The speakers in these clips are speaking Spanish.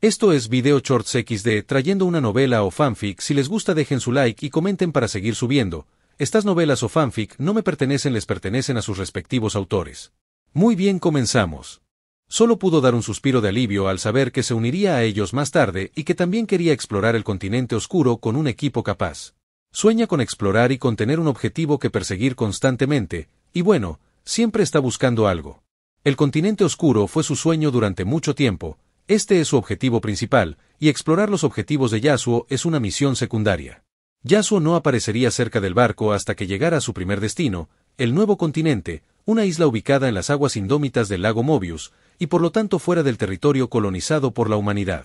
Esto es Video Shorts XD trayendo una novela o fanfic. Si les gusta dejen su like y comenten para seguir subiendo. Estas novelas o fanfic no me pertenecen, les pertenecen a sus respectivos autores. Muy bien, comenzamos. Solo pudo dar un suspiro de alivio al saber que se uniría a ellos más tarde y que también quería explorar el continente oscuro con un equipo capaz. Sueña con explorar y con tener un objetivo que perseguir constantemente, y bueno, siempre está buscando algo. El continente oscuro fue su sueño durante mucho tiempo. Este es su objetivo principal, y explorar los objetivos de Yasuo es una misión secundaria. Yasuo no aparecería cerca del barco hasta que llegara a su primer destino, el nuevo continente, una isla ubicada en las aguas indómitas del lago Mobius, y por lo tanto fuera del territorio colonizado por la humanidad.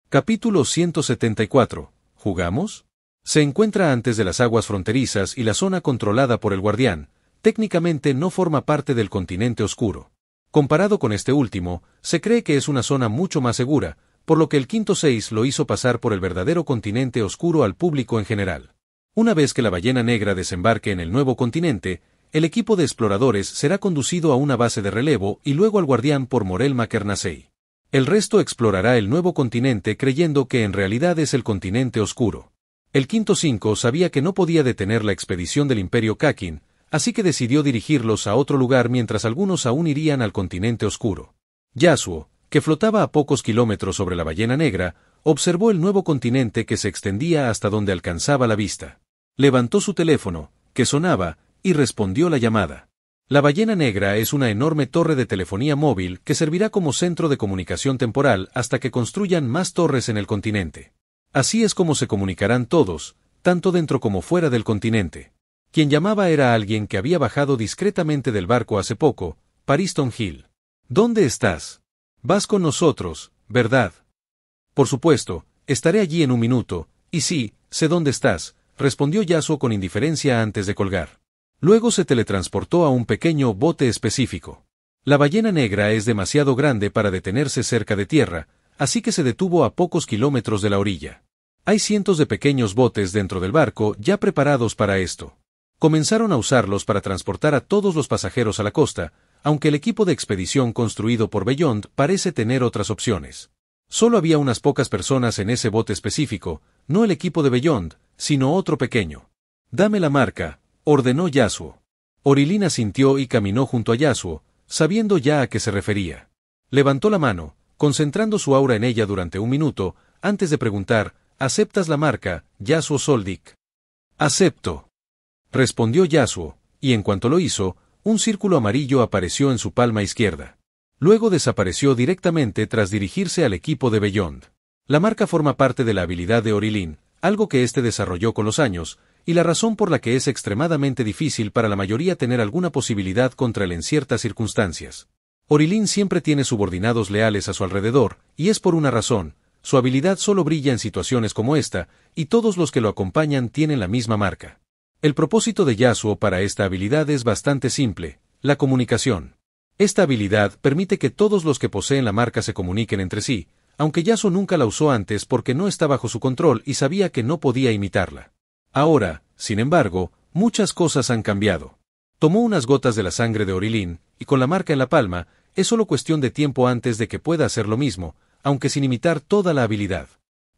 Capítulo 174. ¿Jugamos? Se encuentra antes de las aguas fronterizas y la zona controlada por el Guardián. Técnicamente no forma parte del continente oscuro. Comparado con este último, se cree que es una zona mucho más segura, por lo que el Quinto 6 lo hizo pasar por el verdadero continente oscuro al público en general. Una vez que la ballena negra desembarque en el nuevo continente, el equipo de exploradores será conducido a una base de relevo y luego al Guardián por Morel McKernasey. El resto explorará el nuevo continente creyendo que en realidad es el continente oscuro. El Quinto 5 sabía que no podía detener la expedición del Imperio Kakin, así que decidió dirigirlos a otro lugar mientras algunos aún irían al continente oscuro. Yasuo, que flotaba a pocos kilómetros sobre la ballena negra, observó el nuevo continente que se extendía hasta donde alcanzaba la vista. Levantó su teléfono, que sonaba, y respondió la llamada. La ballena negra es una enorme torre de telefonía móvil que servirá como centro de comunicación temporal hasta que construyan más torres en el continente. Así es como se comunicarán todos, tanto dentro como fuera del continente. Quien llamaba era alguien que había bajado discretamente del barco hace poco, Pariston Hill. ¿Dónde estás? Vas con nosotros, ¿verdad? Por supuesto, estaré allí en un minuto, y sí, sé dónde estás, respondió Yasuo con indiferencia antes de colgar. Luego se teletransportó a un pequeño bote específico. La ballena negra es demasiado grande para detenerse cerca de tierra, así que se detuvo a pocos kilómetros de la orilla. Hay cientos de pequeños botes dentro del barco ya preparados para esto. Comenzaron a usarlos para transportar a todos los pasajeros a la costa, aunque el equipo de expedición construido por Beyond parece tener otras opciones. Solo había unas pocas personas en ese bote específico, no el equipo de Beyond, sino otro pequeño. Dame la marca, ordenó Yasuo. Orilin asintió y caminó junto a Yasuo, sabiendo ya a qué se refería. Levantó la mano, concentrando su aura en ella durante un minuto, antes de preguntar, ¿aceptas la marca, Yasuo Soldik? Acepto. Respondió Yasuo, y en cuanto lo hizo, un círculo amarillo apareció en su palma izquierda. Luego desapareció directamente tras dirigirse al equipo de Beyond. La marca forma parte de la habilidad de Orilin, algo que éste desarrolló con los años, y la razón por la que es extremadamente difícil para la mayoría tener alguna posibilidad contra él en ciertas circunstancias. Orilin siempre tiene subordinados leales a su alrededor, y es por una razón, su habilidad solo brilla en situaciones como esta, y todos los que lo acompañan tienen la misma marca. El propósito de Yasuo para esta habilidad es bastante simple, la comunicación. Esta habilidad permite que todos los que poseen la marca se comuniquen entre sí, aunque Yasuo nunca la usó antes porque no está bajo su control y sabía que no podía imitarla. Ahora, sin embargo, muchas cosas han cambiado. Tomó unas gotas de la sangre de Orilin, y con la marca en la palma, es solo cuestión de tiempo antes de que pueda hacer lo mismo, aunque sin imitar toda la habilidad.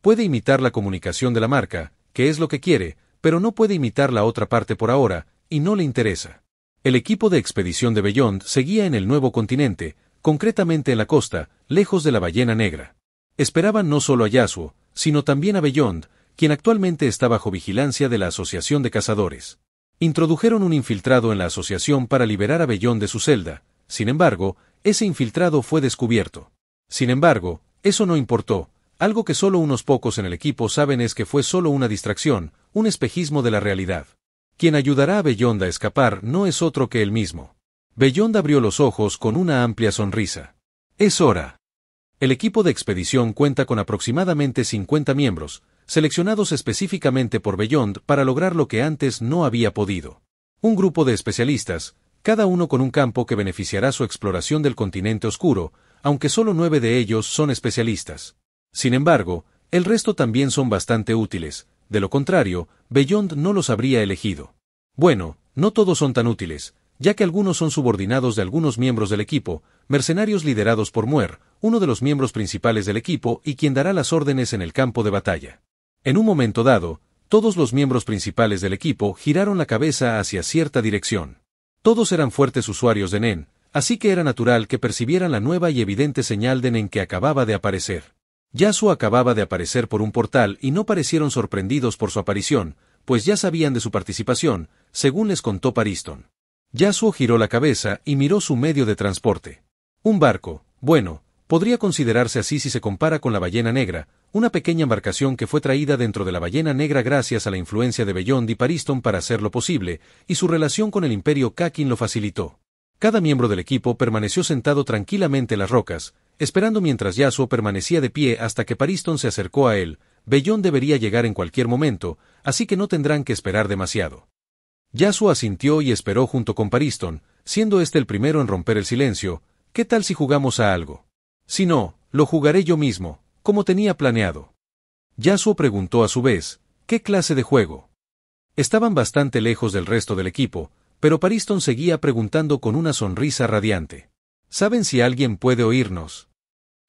Puede imitar la comunicación de la marca, que es lo que quiere, pero no puede imitar la otra parte por ahora, y no le interesa. El equipo de expedición de Beyond seguía en el nuevo continente, concretamente en la costa, lejos de la ballena negra. Esperaban no solo a Yasuo, sino también a Beyond, quien actualmente está bajo vigilancia de la Asociación de Cazadores. Introdujeron un infiltrado en la asociación para liberar a Beyond de su celda, sin embargo, ese infiltrado fue descubierto. Sin embargo, eso no importó. Algo que solo unos pocos en el equipo saben es que fue solo una distracción, un espejismo de la realidad. Quien ayudará a Beyond a escapar no es otro que él mismo. Beyond abrió los ojos con una amplia sonrisa. Es hora. El equipo de expedición cuenta con aproximadamente 50 miembros, seleccionados específicamente por Beyond para lograr lo que antes no había podido. Un grupo de especialistas, cada uno con un campo que beneficiará su exploración del continente oscuro, aunque solo 9 de ellos son especialistas. Sin embargo, el resto también son bastante útiles, de lo contrario, Beyond no los habría elegido. Bueno, no todos son tan útiles, ya que algunos son subordinados de algunos miembros del equipo, mercenarios liderados por Muer, uno de los miembros principales del equipo y quien dará las órdenes en el campo de batalla. En un momento dado, todos los miembros principales del equipo giraron la cabeza hacia cierta dirección. Todos eran fuertes usuarios de Nen, así que era natural que percibieran la nueva y evidente señal de Nen que acababa de aparecer. Yasuo acababa de aparecer por un portal y no parecieron sorprendidos por su aparición, pues ya sabían de su participación, según les contó Pariston. Yasuo giró la cabeza y miró su medio de transporte. Un barco, bueno, podría considerarse así si se compara con la ballena negra, una pequeña embarcación que fue traída dentro de la ballena negra gracias a la influencia de Beyond y Pariston para hacerlo posible, y su relación con el Imperio Kakin lo facilitó. Cada miembro del equipo permaneció sentado tranquilamente en las rocas, esperando mientras Yasuo permanecía de pie hasta que Pariston se acercó a él. Beyond debería llegar en cualquier momento, así que no tendrán que esperar demasiado. Yasuo asintió y esperó junto con Pariston, siendo este el primero en romper el silencio. ¿Qué tal si jugamos a algo? Si no, lo jugaré yo mismo, como tenía planeado. Yasuo preguntó a su vez, ¿qué clase de juego? Estaban bastante lejos del resto del equipo, pero Pariston seguía preguntando con una sonrisa radiante. ¿Saben si alguien puede oírnos?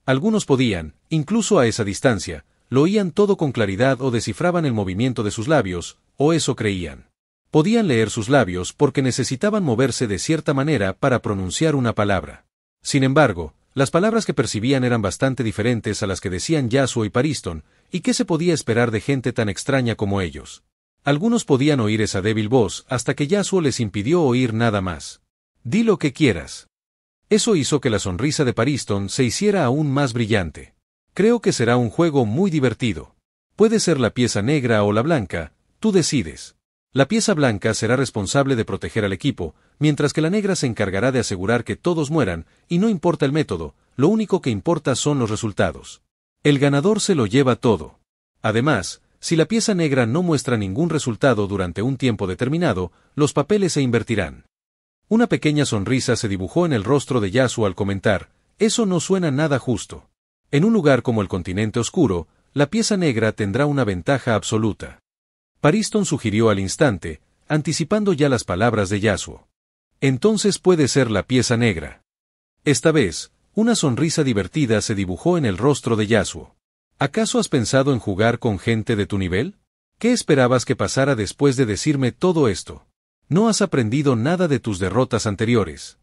Algunos podían, incluso a esa distancia, lo oían todo con claridad o descifraban el movimiento de sus labios, o eso creían. Podían leer sus labios porque necesitaban moverse de cierta manera para pronunciar una palabra. Sin embargo, las palabras que percibían eran bastante diferentes a las que decían Yasuo y Pariston, y qué se podía esperar de gente tan extraña como ellos. Algunos podían oír esa débil voz hasta que Yasuo les impidió oír nada más. Di lo que quieras. Eso hizo que la sonrisa de Pariston se hiciera aún más brillante. Creo que será un juego muy divertido. Puede ser la pieza negra o la blanca, tú decides. La pieza blanca será responsable de proteger al equipo, mientras que la negra se encargará de asegurar que todos mueran, y no importa el método, lo único que importa son los resultados. El ganador se lo lleva todo. Además, si la pieza negra no muestra ningún resultado durante un tiempo determinado, los papeles se invertirán. Una pequeña sonrisa se dibujó en el rostro de Yasuo al comentar, eso no suena nada justo. En un lugar como el continente oscuro, la pieza negra tendrá una ventaja absoluta. Pariston sugirió al instante, anticipando ya las palabras de Yasuo. Entonces puede ser la pieza negra. Esta vez, una sonrisa divertida se dibujó en el rostro de Yasuo. ¿Acaso has pensado en jugar con gente de tu nivel? ¿Qué esperabas que pasara después de decirme todo esto? No has aprendido nada de tus derrotas anteriores.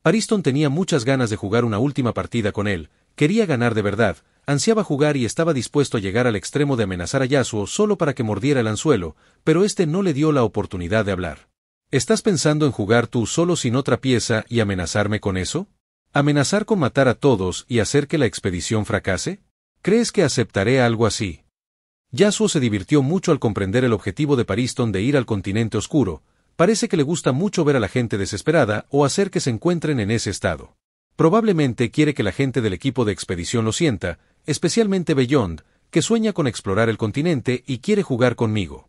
Pariston tenía muchas ganas de jugar una última partida con él, quería ganar de verdad, ansiaba jugar y estaba dispuesto a llegar al extremo de amenazar a Yasuo solo para que mordiera el anzuelo, pero este no le dio la oportunidad de hablar. ¿Estás pensando en jugar tú solo sin otra pieza y amenazarme con eso? ¿Amenazar con matar a todos y hacer que la expedición fracase? ¿Crees que aceptaré algo así? Yasuo se divirtió mucho al comprender el objetivo de Pariston de ir al continente oscuro. Parece que le gusta mucho ver a la gente desesperada o hacer que se encuentren en ese estado. Probablemente quiere que la gente del equipo de expedición lo sienta, especialmente Beyond, que sueña con explorar el continente y quiere jugar conmigo.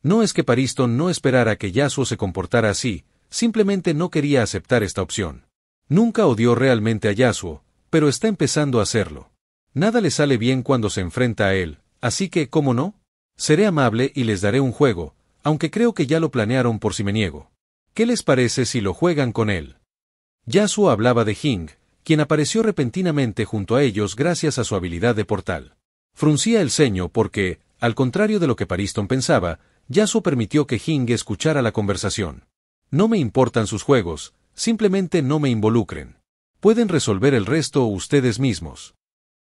No es que Pariston no esperara que Yasuo se comportara así, simplemente no quería aceptar esta opción. Nunca odió realmente a Yasuo, pero está empezando a hacerlo. Nada le sale bien cuando se enfrenta a él, así que, ¿cómo no? Seré amable y les daré un juego, aunque creo que ya lo planearon por si me niego. ¿Qué les parece si lo juegan con él? Yasuo hablaba de Hing, quien apareció repentinamente junto a ellos gracias a su habilidad de portal. Fruncía el ceño porque, al contrario de lo que Pariston pensaba, Yasuo permitió que Hing escuchara la conversación. No me importan sus juegos, simplemente no me involucren. Pueden resolver el resto ustedes mismos.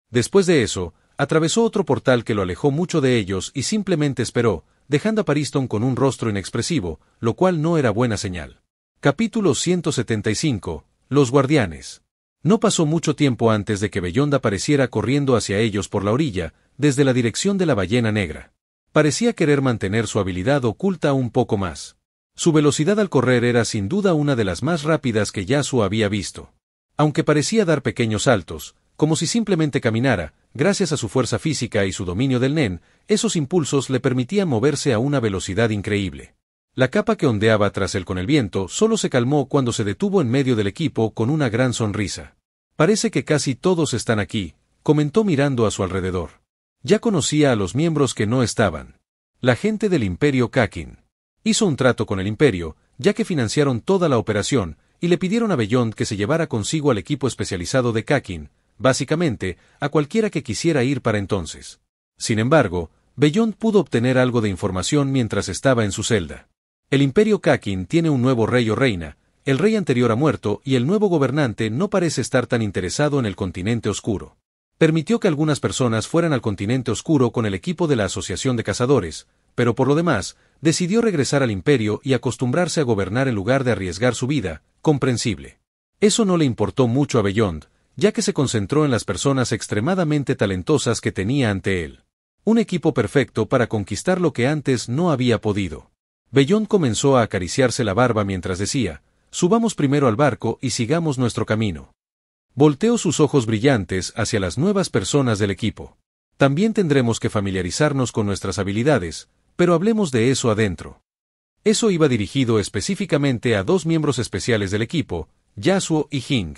Después de eso, atravesó otro portal que lo alejó mucho de ellos y simplemente esperó, dejando a Pariston con un rostro inexpresivo, lo cual no era buena señal. Capítulo 175. Los guardianes. No pasó mucho tiempo antes de que Beyond apareciera corriendo hacia ellos por la orilla, desde la dirección de la ballena negra. Parecía querer mantener su habilidad oculta un poco más. Su velocidad al correr era sin duda una de las más rápidas que Yasuo había visto. Aunque parecía dar pequeños saltos, como si simplemente caminara, gracias a su fuerza física y su dominio del Nen, esos impulsos le permitían moverse a una velocidad increíble. La capa que ondeaba tras él con el viento solo se calmó cuando se detuvo en medio del equipo con una gran sonrisa. Parece que casi todos están aquí, comentó mirando a su alrededor. Ya conocía a los miembros que no estaban. La gente del Imperio Kakin. Hizo un trato con el Imperio, ya que financiaron toda la operación, y le pidieron a Beyond que se llevara consigo al equipo especializado de Kakin, básicamente, a cualquiera que quisiera ir para entonces. Sin embargo, Beyond pudo obtener algo de información mientras estaba en su celda. El Imperio Kakin tiene un nuevo rey o reina, el rey anterior ha muerto y el nuevo gobernante no parece estar tan interesado en el continente oscuro. Permitió que algunas personas fueran al continente oscuro con el equipo de la Asociación de Cazadores, pero por lo demás, decidió regresar al imperio y acostumbrarse a gobernar en lugar de arriesgar su vida, comprensible. Eso no le importó mucho a Beyond, ya que se concentró en las personas extremadamente talentosas que tenía ante él. Un equipo perfecto para conquistar lo que antes no había podido. Beyond comenzó a acariciarse la barba mientras decía, subamos primero al barco y sigamos nuestro camino. Volteó sus ojos brillantes hacia las nuevas personas del equipo. También tendremos que familiarizarnos con nuestras habilidades, pero hablemos de eso adentro. Eso iba dirigido específicamente a dos miembros especiales del equipo, Yasuo y Hing.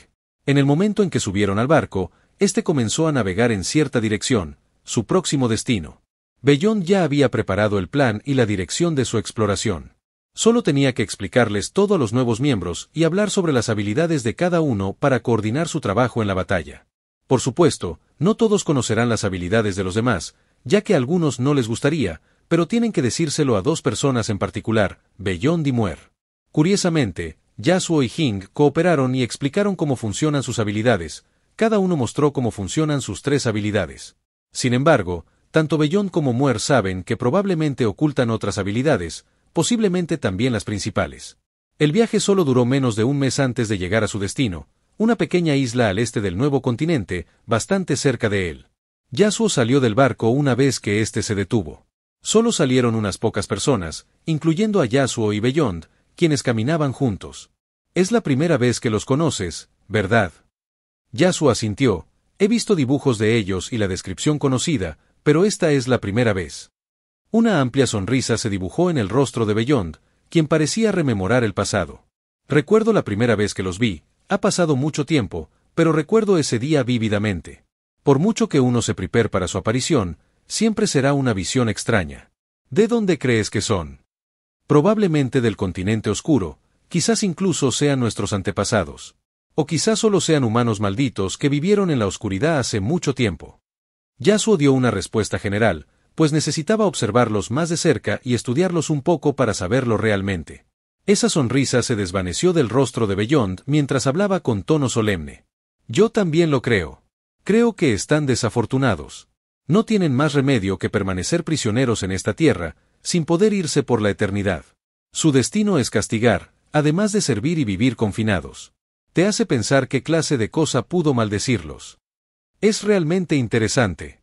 En el momento en que subieron al barco, este comenzó a navegar en cierta dirección, su próximo destino. Beyond ya había preparado el plan y la dirección de su exploración. Solo tenía que explicarles todo a los nuevos miembros y hablar sobre las habilidades de cada uno para coordinar su trabajo en la batalla. Por supuesto, no todos conocerán las habilidades de los demás, ya que a algunos no les gustaría, pero tienen que decírselo a dos personas en particular, Beyond y Muer. Curiosamente, Yasuo y Hing cooperaron y explicaron cómo funcionan sus habilidades, cada uno mostró cómo funcionan sus tres habilidades. Sin embargo, tanto Beyond como Muer saben que probablemente ocultan otras habilidades, posiblemente también las principales. El viaje solo duró menos de un mes antes de llegar a su destino, una pequeña isla al este del nuevo continente, bastante cerca de él. Yasuo salió del barco una vez que éste se detuvo. Solo salieron unas pocas personas, incluyendo a Yasuo y Beyond, quienes caminaban juntos. Es la primera vez que los conoces, ¿verdad? Yasuo asintió, he visto dibujos de ellos y la descripción conocida, pero esta es la primera vez. Una amplia sonrisa se dibujó en el rostro de Beyond, quien parecía rememorar el pasado. Recuerdo la primera vez que los vi, ha pasado mucho tiempo, pero recuerdo ese día vívidamente. Por mucho que uno se prepare para su aparición, siempre será una visión extraña. ¿De dónde crees que son? Probablemente del continente oscuro, quizás incluso sean nuestros antepasados. O quizás solo sean humanos malditos que vivieron en la oscuridad hace mucho tiempo. Yasuo dio una respuesta general, pues necesitaba observarlos más de cerca y estudiarlos un poco para saberlo realmente. Esa sonrisa se desvaneció del rostro de Beyond mientras hablaba con tono solemne. Yo también lo creo. Creo que están desafortunados. No tienen más remedio que permanecer prisioneros en esta tierra, sin poder irse por la eternidad. Su destino es castigar, además de servir y vivir confinados. Te hace pensar qué clase de cosa pudo maldecirlos. Es realmente interesante.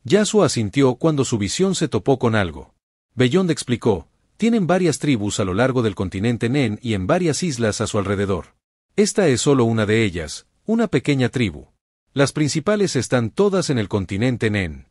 Yasuo asintió cuando su visión se topó con algo. Beyond explicó, tienen varias tribus a lo largo del continente Nen y en varias islas a su alrededor. Esta es solo una de ellas, una pequeña tribu. Las principales están todas en el continente Nen.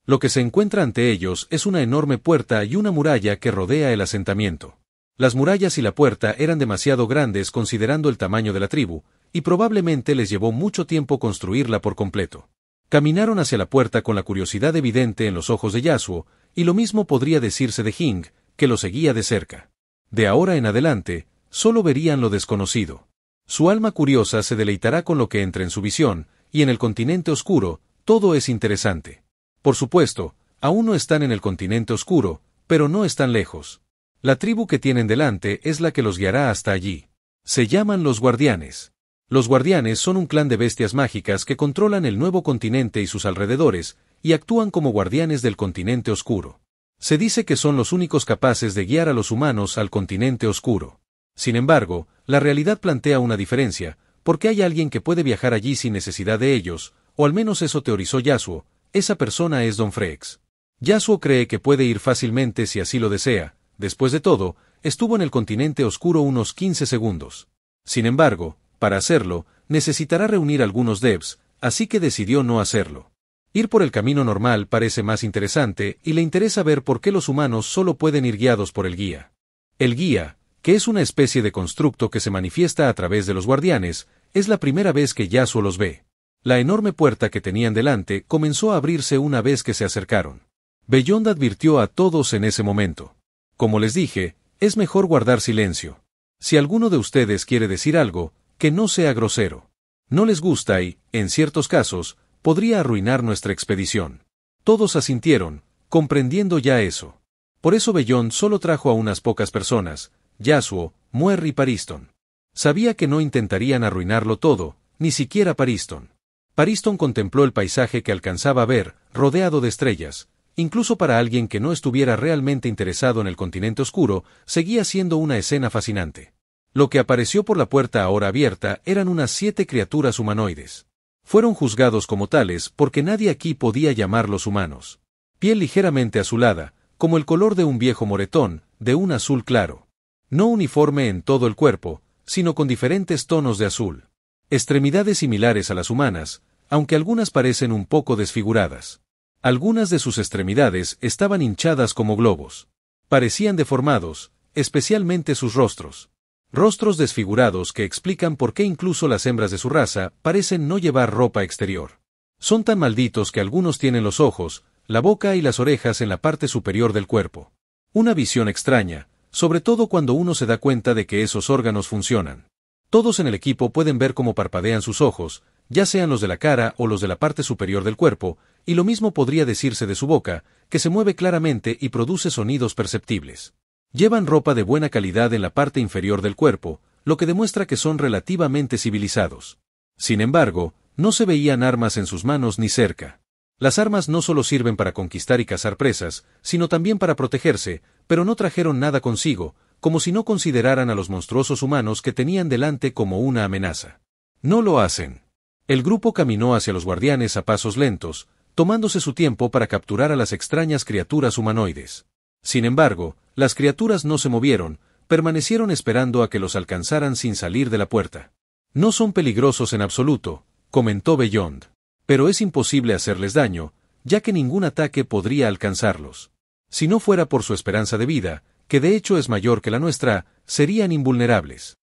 Lo que se encuentra ante ellos es una enorme puerta y una muralla que rodea el asentamiento. Las murallas y la puerta eran demasiado grandes considerando el tamaño de la tribu, y probablemente les llevó mucho tiempo construirla por completo. Caminaron hacia la puerta con la curiosidad evidente en los ojos de Yasuo, y lo mismo podría decirse de Hing, que lo seguía de cerca. De ahora en adelante, solo verían lo desconocido. Su alma curiosa se deleitará con lo que entre en su visión, y en el continente oscuro, todo es interesante. Por supuesto, aún no están en el continente oscuro, pero no están lejos. La tribu que tienen delante es la que los guiará hasta allí. Se llaman los Guardianes. Los Guardianes son un clan de bestias mágicas que controlan el nuevo continente y sus alrededores, y actúan como guardianes del continente oscuro. Se dice que son los únicos capaces de guiar a los humanos al continente oscuro. Sin embargo, la realidad plantea una diferencia, porque hay alguien que puede viajar allí sin necesidad de ellos, o al menos eso teorizó Yasuo, esa persona es Don Frex. Yasuo cree que puede ir fácilmente si así lo desea, después de todo, estuvo en el continente oscuro unos 15 segundos. Sin embargo, para hacerlo, necesitará reunir algunos devs, así que decidió no hacerlo. Ir por el camino normal parece más interesante y le interesa ver por qué los humanos solo pueden ir guiados por el guía. El guía, que es una especie de constructo que se manifiesta a través de los guardianes, es la primera vez que Yasuo los ve. La enorme puerta que tenían delante comenzó a abrirse una vez que se acercaron. Beyond advirtió a todos en ese momento. Como les dije, es mejor guardar silencio. Si alguno de ustedes quiere decir algo, que no sea grosero. No les gusta y, en ciertos casos, podría arruinar nuestra expedición. Todos asintieron, comprendiendo ya eso. Por eso Beyond solo trajo a unas pocas personas, Yasuo, Muer y Pariston. Sabía que no intentarían arruinarlo todo, ni siquiera Pariston. Pariston contempló el paisaje que alcanzaba a ver, rodeado de estrellas. Incluso para alguien que no estuviera realmente interesado en el continente oscuro, seguía siendo una escena fascinante. Lo que apareció por la puerta ahora abierta eran unas 7 criaturas humanoides. Fueron juzgados como tales porque nadie aquí podía llamarlos humanos. Piel ligeramente azulada, como el color de un viejo moretón, de un azul claro. No uniforme en todo el cuerpo, sino con diferentes tonos de azul. Extremidades similares a las humanas, aunque algunas parecen un poco desfiguradas. Algunas de sus extremidades estaban hinchadas como globos. Parecían deformados, especialmente sus rostros. Rostros desfigurados que explican por qué incluso las hembras de su raza parecen no llevar ropa exterior. Son tan malditos que algunos tienen los ojos, la boca y las orejas en la parte superior del cuerpo. Una visión extraña, sobre todo cuando uno se da cuenta de que esos órganos funcionan. Todos en el equipo pueden ver cómo parpadean sus ojos, ya sean los de la cara o los de la parte superior del cuerpo, y lo mismo podría decirse de su boca, que se mueve claramente y produce sonidos perceptibles. Llevan ropa de buena calidad en la parte inferior del cuerpo, lo que demuestra que son relativamente civilizados. Sin embargo, no se veían armas en sus manos ni cerca. Las armas no solo sirven para conquistar y cazar presas, sino también para protegerse, pero no trajeron nada consigo, como si no consideraran a los monstruosos humanos que tenían delante como una amenaza. No lo hacen. El grupo caminó hacia los guardianes a pasos lentos, tomándose su tiempo para capturar a las extrañas criaturas humanoides. Sin embargo, las criaturas no se movieron, permanecieron esperando a que los alcanzaran sin salir de la puerta. No son peligrosos en absoluto, comentó Beyond. Pero es imposible hacerles daño, ya que ningún ataque podría alcanzarlos. Si no fuera por su esperanza de vida, que de hecho es mayor que la nuestra, serían invulnerables.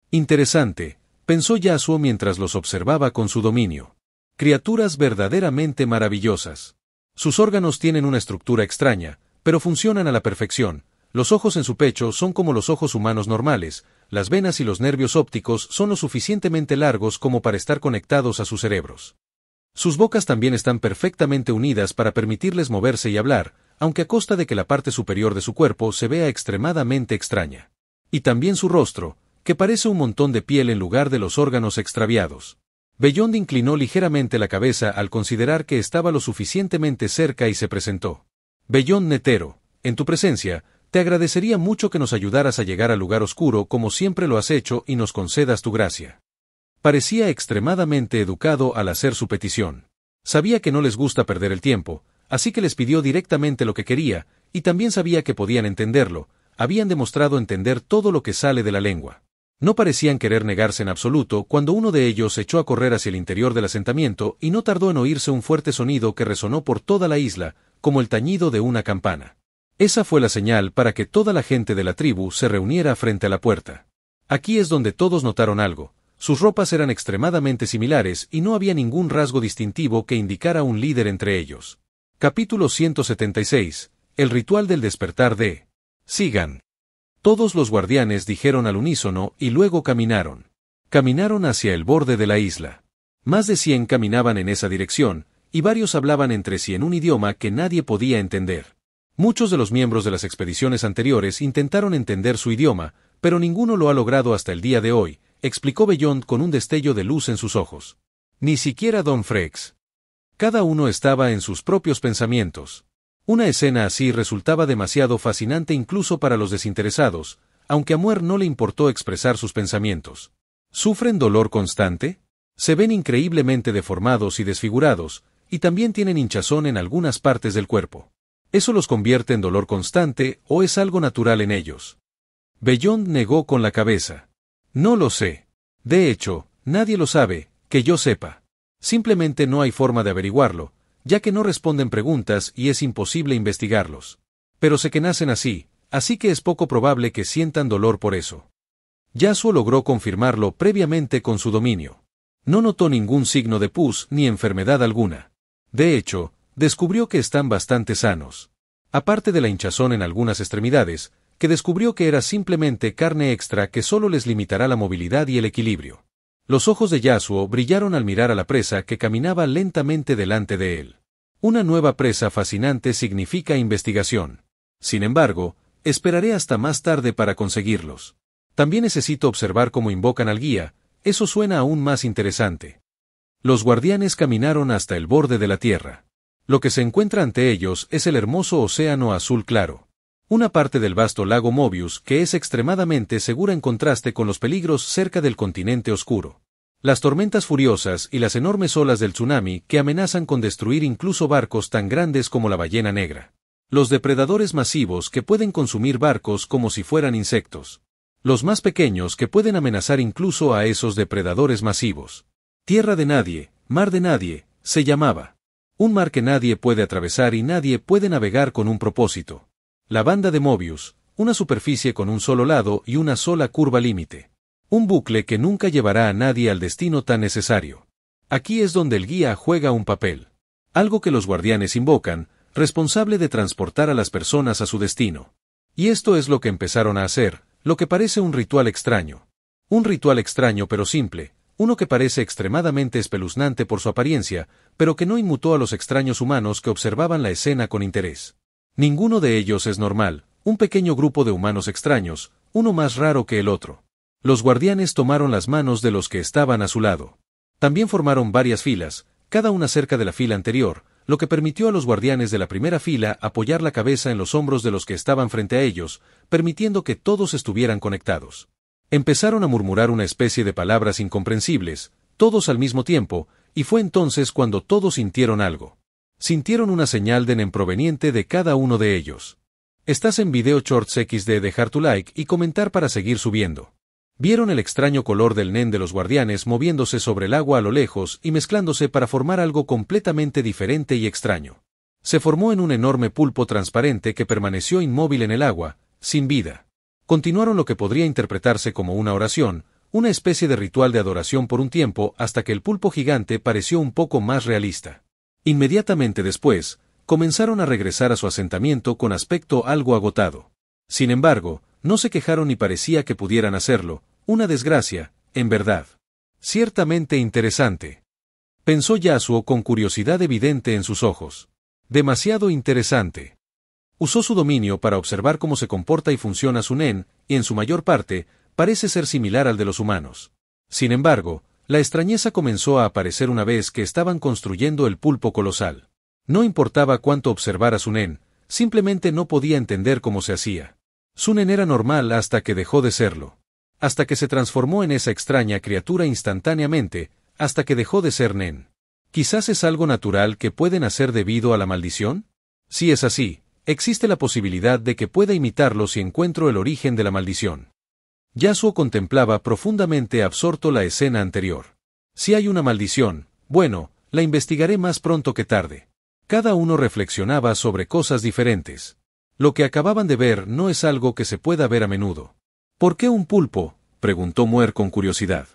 Interesante, pensó Yasuo mientras los observaba con su dominio. Criaturas verdaderamente maravillosas. Sus órganos tienen una estructura extraña, pero funcionan a la perfección. Los ojos en su pecho son como los ojos humanos normales, las venas y los nervios ópticos son lo suficientemente largos como para estar conectados a sus cerebros. Sus bocas también están perfectamente unidas para permitirles moverse y hablar, aunque a costa de que la parte superior de su cuerpo se vea extremadamente extraña. Y también su rostro, que parece un montón de piel en lugar de los órganos extraviados. Beyond inclinó ligeramente la cabeza al considerar que estaba lo suficientemente cerca y se presentó. Beyond Netero, en tu presencia, te agradecería mucho que nos ayudaras a llegar al lugar oscuro como siempre lo has hecho y nos concedas tu gracia. Parecía extremadamente educado al hacer su petición. Sabía que no les gusta perder el tiempo, así que les pidió directamente lo que quería, y también sabía que podían entenderlo, habían demostrado entender todo lo que sale de la lengua. No parecían querer negarse en absoluto cuando uno de ellos echó a correr hacia el interior del asentamiento y no tardó en oírse un fuerte sonido que resonó por toda la isla, como el tañido de una campana. Esa fue la señal para que toda la gente de la tribu se reuniera frente a la puerta. Aquí es donde todos notaron algo. Sus ropas eran extremadamente similares y no había ningún rasgo distintivo que indicara un líder entre ellos. Capítulo 176. El ritual del despertar de Sigan. Todos los guardianes dijeron al unísono y luego caminaron. Caminaron hacia el borde de la isla. Más de 100 caminaban en esa dirección, y varios hablaban entre sí en un idioma que nadie podía entender. Muchos de los miembros de las expediciones anteriores intentaron entender su idioma, pero ninguno lo ha logrado hasta el día de hoy, explicó Beyond con un destello de luz en sus ojos. Ni siquiera Don Frex. Cada uno estaba en sus propios pensamientos. Una escena así resultaba demasiado fascinante incluso para los desinteresados, aunque a Muer no le importó expresar sus pensamientos. ¿Sufren dolor constante? Se ven increíblemente deformados y desfigurados, y también tienen hinchazón en algunas partes del cuerpo. ¿Eso los convierte en dolor constante o es algo natural en ellos? Beyond negó con la cabeza. No lo sé. De hecho, nadie lo sabe, que yo sepa. Simplemente no hay forma de averiguarlo, ya que no responden preguntas y es imposible investigarlos. Pero sé que nacen así que es poco probable que sientan dolor por eso. Yasuo logró confirmarlo previamente con su dominio. No notó ningún signo de pus ni enfermedad alguna. De hecho, descubrió que están bastante sanos. Aparte de la hinchazón en algunas extremidades, que descubrió que era simplemente carne extra que solo les limitará la movilidad y el equilibrio. Los ojos de Yasuo brillaron al mirar a la presa que caminaba lentamente delante de él. Una nueva presa fascinante significa investigación. Sin embargo, esperaré hasta más tarde para conseguirlos. También necesito observar cómo invocan al guía, eso suena aún más interesante. Los guardianes caminaron hasta el borde de la tierra. Lo que se encuentra ante ellos es el hermoso océano azul claro. Una parte del vasto lago Mobius que es extremadamente segura en contraste con los peligros cerca del continente oscuro. Las tormentas furiosas y las enormes olas del tsunami que amenazan con destruir incluso barcos tan grandes como la ballena negra. Los depredadores masivos que pueden consumir barcos como si fueran insectos. Los más pequeños que pueden amenazar incluso a esos depredadores masivos. Tierra de nadie, mar de nadie, se llamaba. Un mar que nadie puede atravesar y nadie puede navegar con un propósito. La banda de Mobius, una superficie con un solo lado y una sola curva límite. Un bucle que nunca llevará a nadie al destino tan necesario. Aquí es donde el guía juega un papel. Algo que los guardianes invocan, responsable de transportar a las personas a su destino. Y esto es lo que empezaron a hacer, lo que parece un ritual extraño. Un ritual extraño pero simple, uno que parece extremadamente espeluznante por su apariencia, pero que no inmutó a los extraños humanos que observaban la escena con interés. Ninguno de ellos es normal, un pequeño grupo de humanos extraños, uno más raro que el otro. Los guardianes tomaron las manos de los que estaban a su lado. También formaron varias filas, cada una cerca de la fila anterior, lo que permitió a los guardianes de la primera fila apoyar la cabeza en los hombros de los que estaban frente a ellos, permitiendo que todos estuvieran conectados. Empezaron a murmurar una especie de palabras incomprensibles, todos al mismo tiempo, y fue entonces cuando todos sintieron algo. Sintieron una señal de Nen proveniente de cada uno de ellos. Estás en Video Shorts XD, dejar tu like y comentar para seguir subiendo. Vieron el extraño color del Nen de los guardianes moviéndose sobre el agua a lo lejos y mezclándose para formar algo completamente diferente y extraño. Se formó en un enorme pulpo transparente que permaneció inmóvil en el agua, sin vida. Continuaron lo que podría interpretarse como una oración, una especie de ritual de adoración por un tiempo hasta que el pulpo gigante pareció un poco más realista. Inmediatamente después, comenzaron a regresar a su asentamiento con aspecto algo agotado. Sin embargo, no se quejaron ni parecía que pudieran hacerlo, una desgracia, en verdad. Ciertamente interesante. Pensó Yasuo con curiosidad evidente en sus ojos. Demasiado interesante. Usó su dominio para observar cómo se comporta y funciona su Nen, y en su mayor parte, parece ser similar al de los humanos. Sin embargo, la extrañeza comenzó a aparecer una vez que estaban construyendo el pulpo colosal. No importaba cuánto observara su Nen, simplemente no podía entender cómo se hacía. Su Nen era normal hasta que dejó de serlo. Hasta que se transformó en esa extraña criatura instantáneamente, hasta que dejó de ser Nen. ¿Quizás es algo natural que pueden hacer debido a la maldición? Si es así, existe la posibilidad de que pueda imitarlo si encuentro el origen de la maldición. Yasuo contemplaba profundamente absorto la escena anterior. Si hay una maldición, bueno, la investigaré más pronto que tarde. Cada uno reflexionaba sobre cosas diferentes. Lo que acababan de ver no es algo que se pueda ver a menudo. ¿Por qué un pulpo?, preguntó Muer con curiosidad.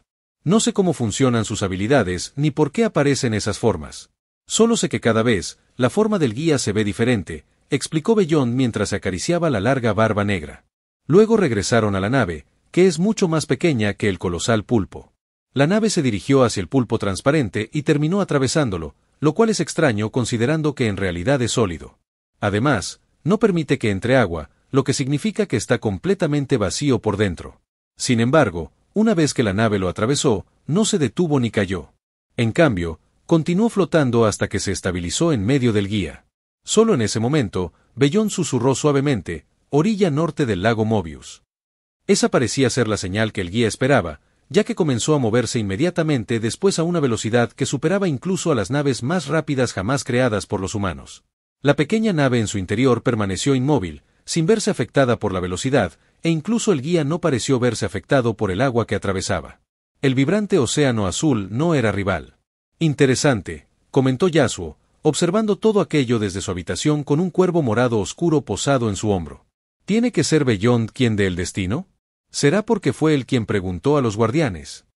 No sé cómo funcionan sus habilidades ni por qué aparecen esas formas. Solo sé que cada vez, la forma del guía se ve diferente, explicó Bellón mientras se acariciaba la larga barba negra. Luego regresaron a la nave, que es mucho más pequeña que el colosal pulpo. La nave se dirigió hacia el pulpo transparente y terminó atravesándolo, lo cual es extraño considerando que en realidad es sólido. Además, no permite que entre agua, lo que significa que está completamente vacío por dentro. Sin embargo, una vez que la nave lo atravesó, no se detuvo ni cayó. En cambio, continuó flotando hasta que se estabilizó en medio del guía. Solo en ese momento, Bellón susurró suavemente, orilla norte del lago Mobius. Esa parecía ser la señal que el guía esperaba, ya que comenzó a moverse inmediatamente después a una velocidad que superaba incluso a las naves más rápidas jamás creadas por los humanos. La pequeña nave en su interior permaneció inmóvil, sin verse afectada por la velocidad, e incluso el guía no pareció verse afectado por el agua que atravesaba. El vibrante océano azul no era rival. Interesante, comentó Yasuo, observando todo aquello desde su habitación con un cuervo morado oscuro posado en su hombro. ¿Tiene que ser Bellón quien dé el destino? ¿Será porque fue él quien preguntó a los guardianes?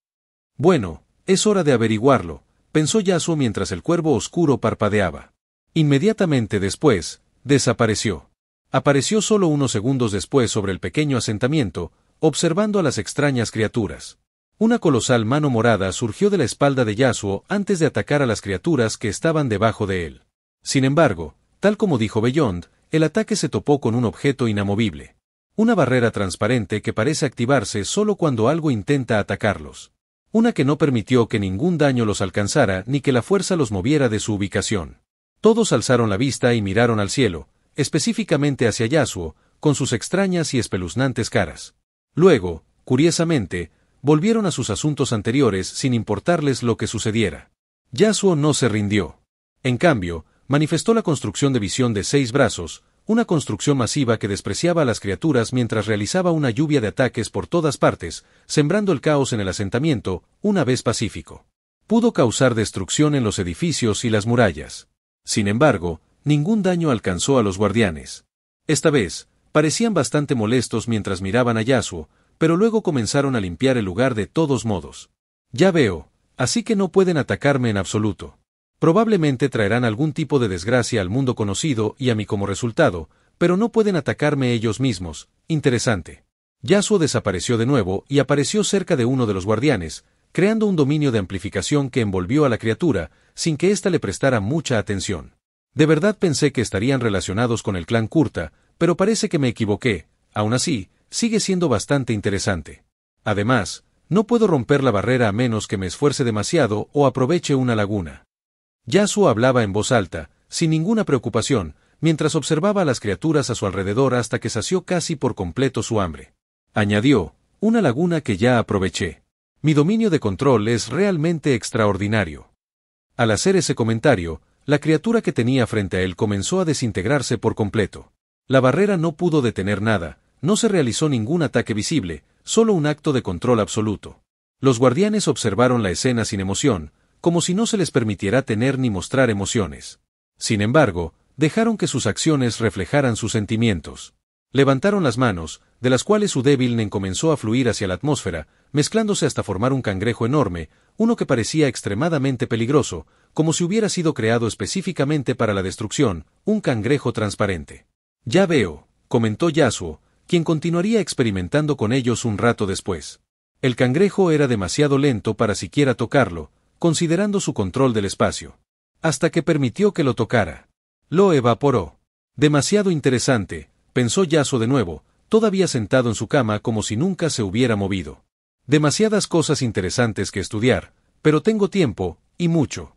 Bueno, es hora de averiguarlo, pensó Yasuo mientras el cuervo oscuro parpadeaba. Inmediatamente después, desapareció. Apareció solo unos segundos después sobre el pequeño asentamiento, observando a las extrañas criaturas. Una colosal mano morada surgió de la espalda de Yasuo antes de atacar a las criaturas que estaban debajo de él. Sin embargo, tal como dijo Beyond, el ataque se topó con un objeto inamovible. Una barrera transparente que parece activarse solo cuando algo intenta atacarlos. Una que no permitió que ningún daño los alcanzara ni que la fuerza los moviera de su ubicación. Todos alzaron la vista y miraron al cielo, específicamente hacia Yasuo, con sus extrañas y espeluznantes caras. Luego, curiosamente, volvieron a sus asuntos anteriores sin importarles lo que sucediera. Yasuo no se rindió. En cambio, manifestó la construcción de visión de 6 brazos, una construcción masiva que despreciaba a las criaturas mientras realizaba una lluvia de ataques por todas partes, sembrando el caos en el asentamiento, una vez pacífico. Pudo causar destrucción en los edificios y las murallas. Sin embargo, ningún daño alcanzó a los guardianes. Esta vez, parecían bastante molestos mientras miraban a Yasuo, pero luego comenzaron a limpiar el lugar de todos modos. Ya veo, así que no pueden atacarme en absoluto. Probablemente traerán algún tipo de desgracia al mundo conocido y a mí como resultado, pero no pueden atacarme ellos mismos. Interesante. Yasuo desapareció de nuevo y apareció cerca de uno de los guardianes, creando un dominio de amplificación que envolvió a la criatura, sin que ésta le prestara mucha atención. De verdad pensé que estarían relacionados con el clan Kurta, pero parece que me equivoqué. Aún así, sigue siendo bastante interesante. Además, no puedo romper la barrera a menos que me esfuerce demasiado o aproveche una laguna. Yasuo hablaba en voz alta, sin ninguna preocupación, mientras observaba a las criaturas a su alrededor hasta que sació casi por completo su hambre. Añadió, una laguna que ya aproveché. Mi dominio de control es realmente extraordinario. Al hacer ese comentario, la criatura que tenía frente a él comenzó a desintegrarse por completo. La barrera no pudo detener nada, no se realizó ningún ataque visible, solo un acto de control absoluto. Los guardianes observaron la escena sin emoción, como si no se les permitiera tener ni mostrar emociones. Sin embargo, dejaron que sus acciones reflejaran sus sentimientos. Levantaron las manos, de las cuales su débil nen comenzó a fluir hacia la atmósfera, mezclándose hasta formar un cangrejo enorme, uno que parecía extremadamente peligroso, como si hubiera sido creado específicamente para la destrucción, un cangrejo transparente. Ya veo, comentó Yasuo, quien continuaría experimentando con ellos un rato después. El cangrejo era demasiado lento para siquiera tocarlo, considerando su control del espacio. Hasta que permitió que lo tocara. Lo evaporó. Demasiado interesante, pensó Yasuo de nuevo, todavía sentado en su cama como si nunca se hubiera movido. Demasiadas cosas interesantes que estudiar, pero tengo tiempo, y mucho.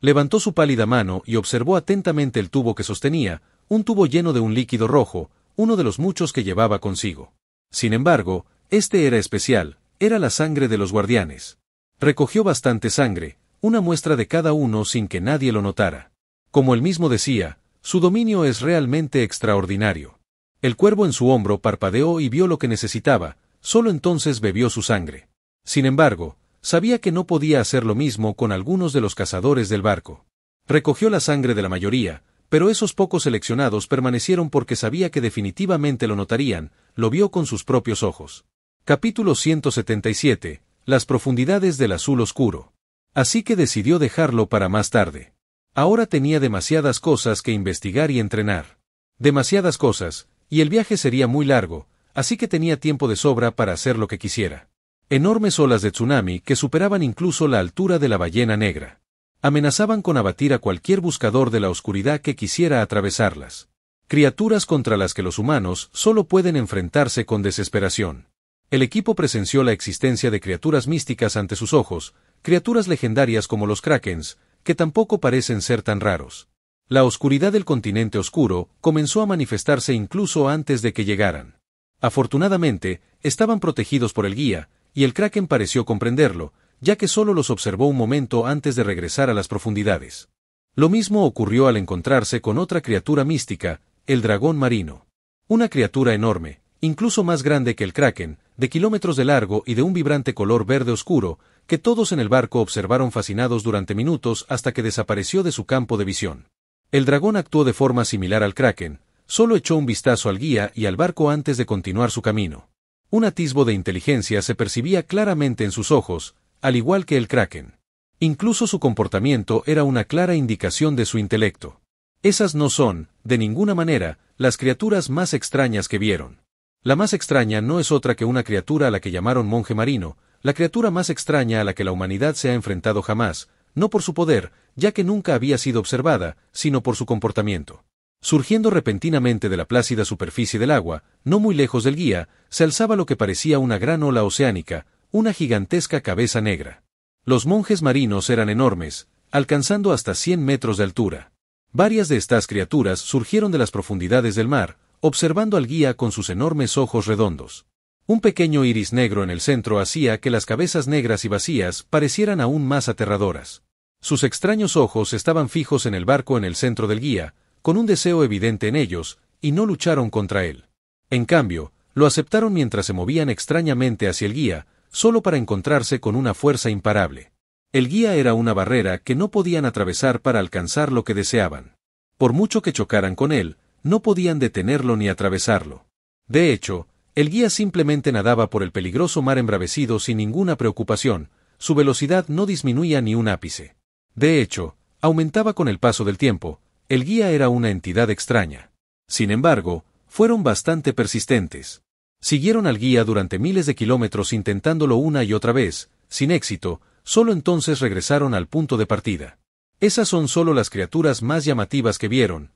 Levantó su pálida mano y observó atentamente el tubo que sostenía, un tubo lleno de un líquido rojo, uno de los muchos que llevaba consigo. Sin embargo, este era especial, era la sangre de los guardianes. Recogió bastante sangre, una muestra de cada uno sin que nadie lo notara. Como él mismo decía, su dominio es realmente extraordinario. El cuervo en su hombro parpadeó y vio lo que necesitaba, solo entonces bebió su sangre. Sin embargo, sabía que no podía hacer lo mismo con algunos de los cazadores del barco. Recogió la sangre de la mayoría, pero esos pocos seleccionados permanecieron porque sabía que definitivamente lo notarían, lo vio con sus propios ojos. Capítulo 177. Las profundidades del azul oscuro. Así que decidió dejarlo para más tarde. Ahora tenía demasiadas cosas que investigar y entrenar. Demasiadas cosas, y el viaje sería muy largo, así que tenía tiempo de sobra para hacer lo que quisiera. Enormes olas de tsunami que superaban incluso la altura de la ballena negra. Amenazaban con abatir a cualquier buscador de la oscuridad que quisiera atravesarlas. Criaturas contra las que los humanos solo pueden enfrentarse con desesperación. El equipo presenció la existencia de criaturas místicas ante sus ojos, criaturas legendarias como los Krakens, que tampoco parecen ser tan raros. La oscuridad del continente oscuro comenzó a manifestarse incluso antes de que llegaran. Afortunadamente, estaban protegidos por el guía, y el Kraken pareció comprenderlo, ya que solo los observó un momento antes de regresar a las profundidades. Lo mismo ocurrió al encontrarse con otra criatura mística, el dragón marino. Una criatura enorme, incluso más grande que el Kraken, de kilómetros de largo y de un vibrante color verde oscuro, que todos en el barco observaron fascinados durante minutos hasta que desapareció de su campo de visión. El dragón actuó de forma similar al Kraken, solo echó un vistazo al guía y al barco antes de continuar su camino. Un atisbo de inteligencia se percibía claramente en sus ojos, al igual que el Kraken. Incluso su comportamiento era una clara indicación de su intelecto. Esas no son, de ninguna manera, las criaturas más extrañas que vieron. La más extraña no es otra que una criatura a la que llamaron monje marino, la criatura más extraña a la que la humanidad se ha enfrentado jamás, no por su poder, ya que nunca había sido observada, sino por su comportamiento. Surgiendo repentinamente de la plácida superficie del agua, no muy lejos del guía, se alzaba lo que parecía una gran ola oceánica, una gigantesca cabeza negra. Los monjes marinos eran enormes, alcanzando hasta 100 metros de altura. Varias de estas criaturas surgieron de las profundidades del mar, observando al guía con sus enormes ojos redondos. Un pequeño iris negro en el centro hacía que las cabezas negras y vacías parecieran aún más aterradoras. Sus extraños ojos estaban fijos en el barco en el centro del guía, con un deseo evidente en ellos, y no lucharon contra él. En cambio, lo aceptaron mientras se movían extrañamente hacia el guía, solo para encontrarse con una fuerza imparable. El guía era una barrera que no podían atravesar para alcanzar lo que deseaban. Por mucho que chocaran con él, no podían detenerlo ni atravesarlo. De hecho, el guía simplemente nadaba por el peligroso mar embravecido sin ninguna preocupación, su velocidad no disminuía ni un ápice. De hecho, aumentaba con el paso del tiempo. El guía era una entidad extraña. Sin embargo, fueron bastante persistentes. Siguieron al guía durante miles de kilómetros intentándolo una y otra vez, sin éxito, solo entonces regresaron al punto de partida. Esas son solo las criaturas más llamativas que vieron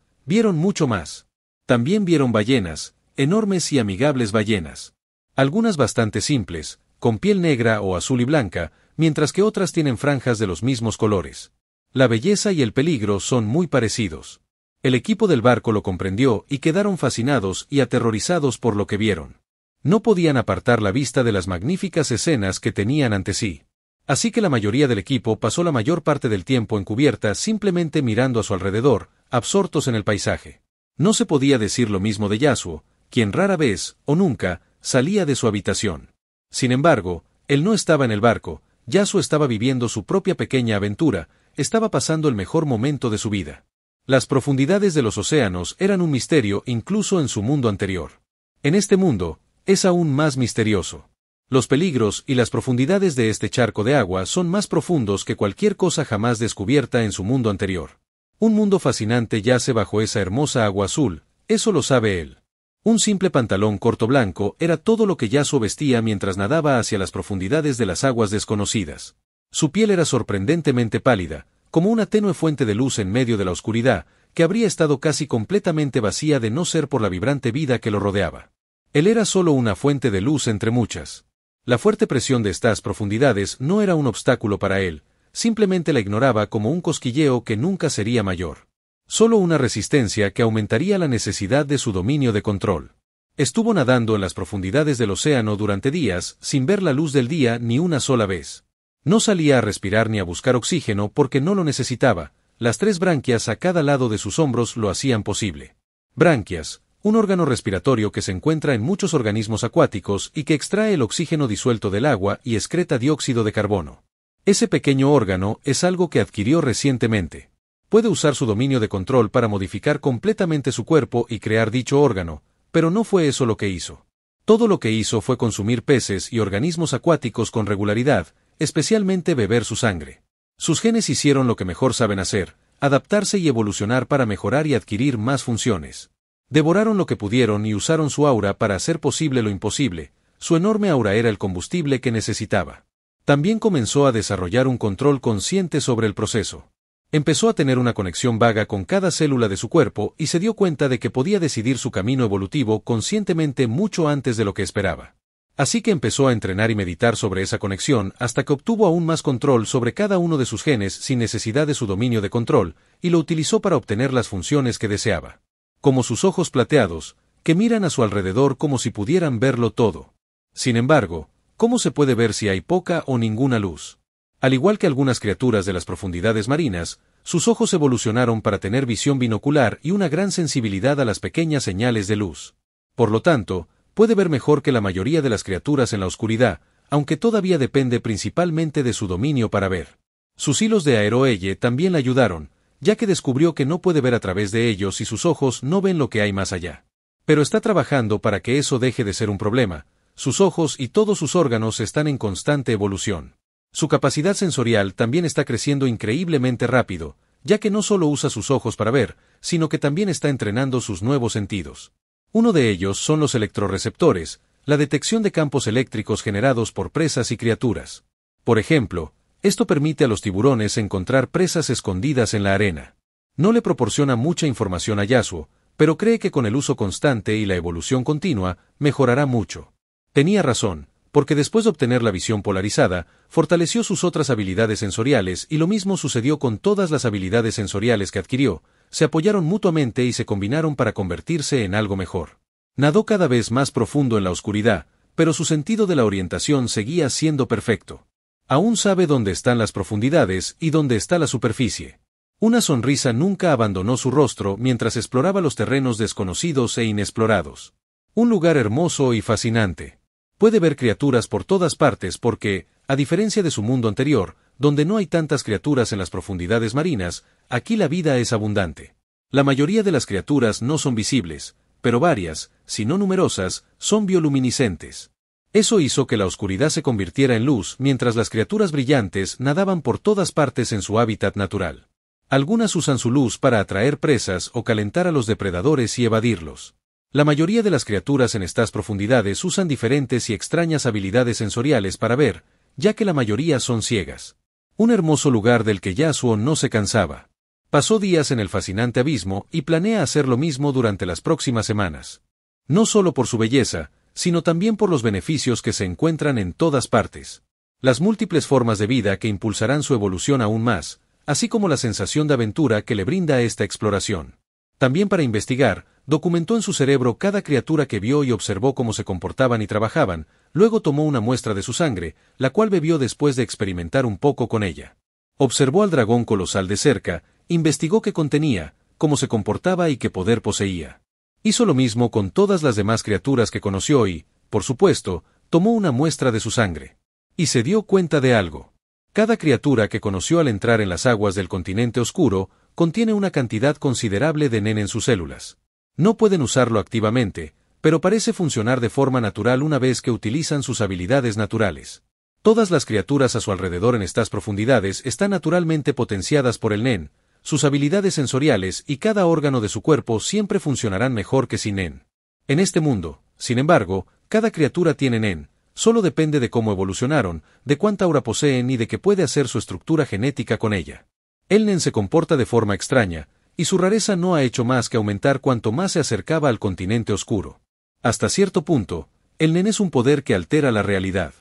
mucho más. También vieron ballenas, enormes y amigables ballenas. Algunas bastante simples, con piel negra o azul y blanca, mientras que otras tienen franjas de los mismos colores. La belleza y el peligro son muy parecidos. El equipo del barco lo comprendió y quedaron fascinados y aterrorizados por lo que vieron. No podían apartar la vista de las magníficas escenas que tenían ante sí. Así que la mayoría del equipo pasó la mayor parte del tiempo en cubierta simplemente mirando a su alrededor, absortos en el paisaje. No se podía decir lo mismo de Yasuo, quien rara vez, o nunca, salía de su habitación. Sin embargo, él no estaba en el barco, Yasuo estaba viviendo su propia pequeña aventura, estaba pasando el mejor momento de su vida. Las profundidades de los océanos eran un misterio incluso en su mundo anterior. En este mundo, es aún más misterioso. Los peligros y las profundidades de este charco de agua son más profundos que cualquier cosa jamás descubierta en su mundo anterior. Un mundo fascinante yace bajo esa hermosa agua azul, eso lo sabe él. Un simple pantalón corto blanco era todo lo que Yasuo vestía mientras nadaba hacia las profundidades de las aguas desconocidas. Su piel era sorprendentemente pálida, como una tenue fuente de luz en medio de la oscuridad, que habría estado casi completamente vacía de no ser por la vibrante vida que lo rodeaba. Él era solo una fuente de luz entre muchas. La fuerte presión de estas profundidades no era un obstáculo para él, simplemente la ignoraba como un cosquilleo que nunca sería mayor. Solo una resistencia que aumentaría la necesidad de su dominio de control. Estuvo nadando en las profundidades del océano durante días, sin ver la luz del día ni una sola vez. No salía a respirar ni a buscar oxígeno porque no lo necesitaba, las 3 branquias a cada lado de sus hombros lo hacían posible. Branquias, un órgano respiratorio que se encuentra en muchos organismos acuáticos y que extrae el oxígeno disuelto del agua y excreta dióxido de carbono. Ese pequeño órgano es algo que adquirió recientemente. Puede usar su dominio de control para modificar completamente su cuerpo y crear dicho órgano, pero no fue eso lo que hizo. Todo lo que hizo fue consumir peces y organismos acuáticos con regularidad, especialmente beber su sangre. Sus genes hicieron lo que mejor saben hacer, adaptarse y evolucionar para mejorar y adquirir más funciones. Devoraron lo que pudieron y usaron su aura para hacer posible lo imposible, su enorme aura era el combustible que necesitaba. También comenzó a desarrollar un control consciente sobre el proceso. Empezó a tener una conexión vaga con cada célula de su cuerpo y se dio cuenta de que podía decidir su camino evolutivo conscientemente mucho antes de lo que esperaba. Así que empezó a entrenar y meditar sobre esa conexión hasta que obtuvo aún más control sobre cada uno de sus genes sin necesidad de su dominio de control, y lo utilizó para obtener las funciones que deseaba. Como sus ojos plateados, que miran a su alrededor como si pudieran verlo todo. Sin embargo, ¿cómo se puede ver si hay poca o ninguna luz? Al igual que algunas criaturas de las profundidades marinas, sus ojos evolucionaron para tener visión binocular y una gran sensibilidad a las pequeñas señales de luz. Por lo tanto, puede ver mejor que la mayoría de las criaturas en la oscuridad, aunque todavía depende principalmente de su dominio para ver. Sus hilos de aeroelle también le ayudaron, ya que descubrió que no puede ver a través de ellos y sus ojos no ven lo que hay más allá. Pero está trabajando para que eso deje de ser un problema. Sus ojos y todos sus órganos están en constante evolución. Su capacidad sensorial también está creciendo increíblemente rápido, ya que no solo usa sus ojos para ver, sino que también está entrenando sus nuevos sentidos. Uno de ellos son los electrorreceptores, la detección de campos eléctricos generados por presas y criaturas. Por ejemplo, esto permite a los tiburones encontrar presas escondidas en la arena. No le proporciona mucha información a Yasuo, pero cree que con el uso constante y la evolución continua, mejorará mucho. Tenía razón, porque después de obtener la visión polarizada, fortaleció sus otras habilidades sensoriales y lo mismo sucedió con todas las habilidades sensoriales que adquirió, se apoyaron mutuamente y se combinaron para convertirse en algo mejor. Nadó cada vez más profundo en la oscuridad, pero su sentido de la orientación seguía siendo perfecto. Aún sabe dónde están las profundidades y dónde está la superficie. Una sonrisa nunca abandonó su rostro mientras exploraba los terrenos desconocidos e inexplorados. Un lugar hermoso y fascinante. Puede ver criaturas por todas partes porque, a diferencia de su mundo anterior, donde no hay tantas criaturas en las profundidades marinas, aquí la vida es abundante. La mayoría de las criaturas no son visibles, pero varias, si no numerosas, son bioluminiscentes. Eso hizo que la oscuridad se convirtiera en luz mientras las criaturas brillantes nadaban por todas partes en su hábitat natural. Algunas usan su luz para atraer presas o calentar a los depredadores y evadirlos. La mayoría de las criaturas en estas profundidades usan diferentes y extrañas habilidades sensoriales para ver, ya que la mayoría son ciegas. Un hermoso lugar del que Yasuo no se cansaba. Pasó días en el fascinante abismo y planea hacer lo mismo durante las próximas semanas. No solo por su belleza, sino también por los beneficios que se encuentran en todas partes. Las múltiples formas de vida que impulsarán su evolución aún más, así como la sensación de aventura que le brinda esta exploración. También para investigar, documentó en su cerebro cada criatura que vio y observó cómo se comportaban y trabajaban, luego tomó una muestra de su sangre, la cual bebió después de experimentar un poco con ella. Observó al dragón colosal de cerca, investigó qué contenía, cómo se comportaba y qué poder poseía. Hizo lo mismo con todas las demás criaturas que conoció y, por supuesto, tomó una muestra de su sangre. Y se dio cuenta de algo. Cada criatura que conoció al entrar en las aguas del continente oscuro, contiene una cantidad considerable de nen en sus células. No pueden usarlo activamente, pero parece funcionar de forma natural una vez que utilizan sus habilidades naturales. Todas las criaturas a su alrededor en estas profundidades están naturalmente potenciadas por el nen, sus habilidades sensoriales y cada órgano de su cuerpo siempre funcionarán mejor que sin nen. En este mundo, sin embargo, cada criatura tiene nen, solo depende de cómo evolucionaron, de cuánta aura poseen y de qué puede hacer su estructura genética con ella. El nen se comporta de forma extraña, y su rareza no ha hecho más que aumentar cuanto más se acercaba al continente oscuro. Hasta cierto punto, el nen es un poder que altera la realidad.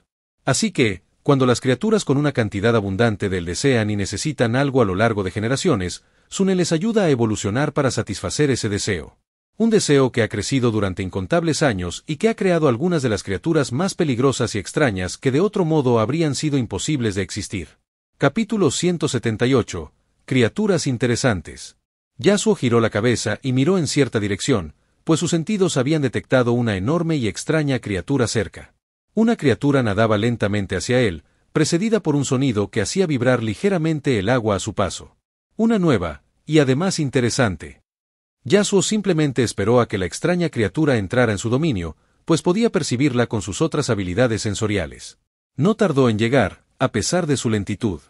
Así que, cuando las criaturas con una cantidad abundante del desean y necesitan algo a lo largo de generaciones, su nen les ayuda a evolucionar para satisfacer ese deseo. Un deseo que ha crecido durante incontables años y que ha creado algunas de las criaturas más peligrosas y extrañas que de otro modo habrían sido imposibles de existir. Capítulo 178. Criaturas interesantes. Yasuo giró la cabeza y miró en cierta dirección, pues sus sentidos habían detectado una enorme y extraña criatura cerca. Una criatura nadaba lentamente hacia él, precedida por un sonido que hacía vibrar ligeramente el agua a su paso. Una nueva, y además interesante. Yasuo simplemente esperó a que la extraña criatura entrara en su dominio, pues podía percibirla con sus otras habilidades sensoriales. No tardó en llegar, a pesar de su lentitud.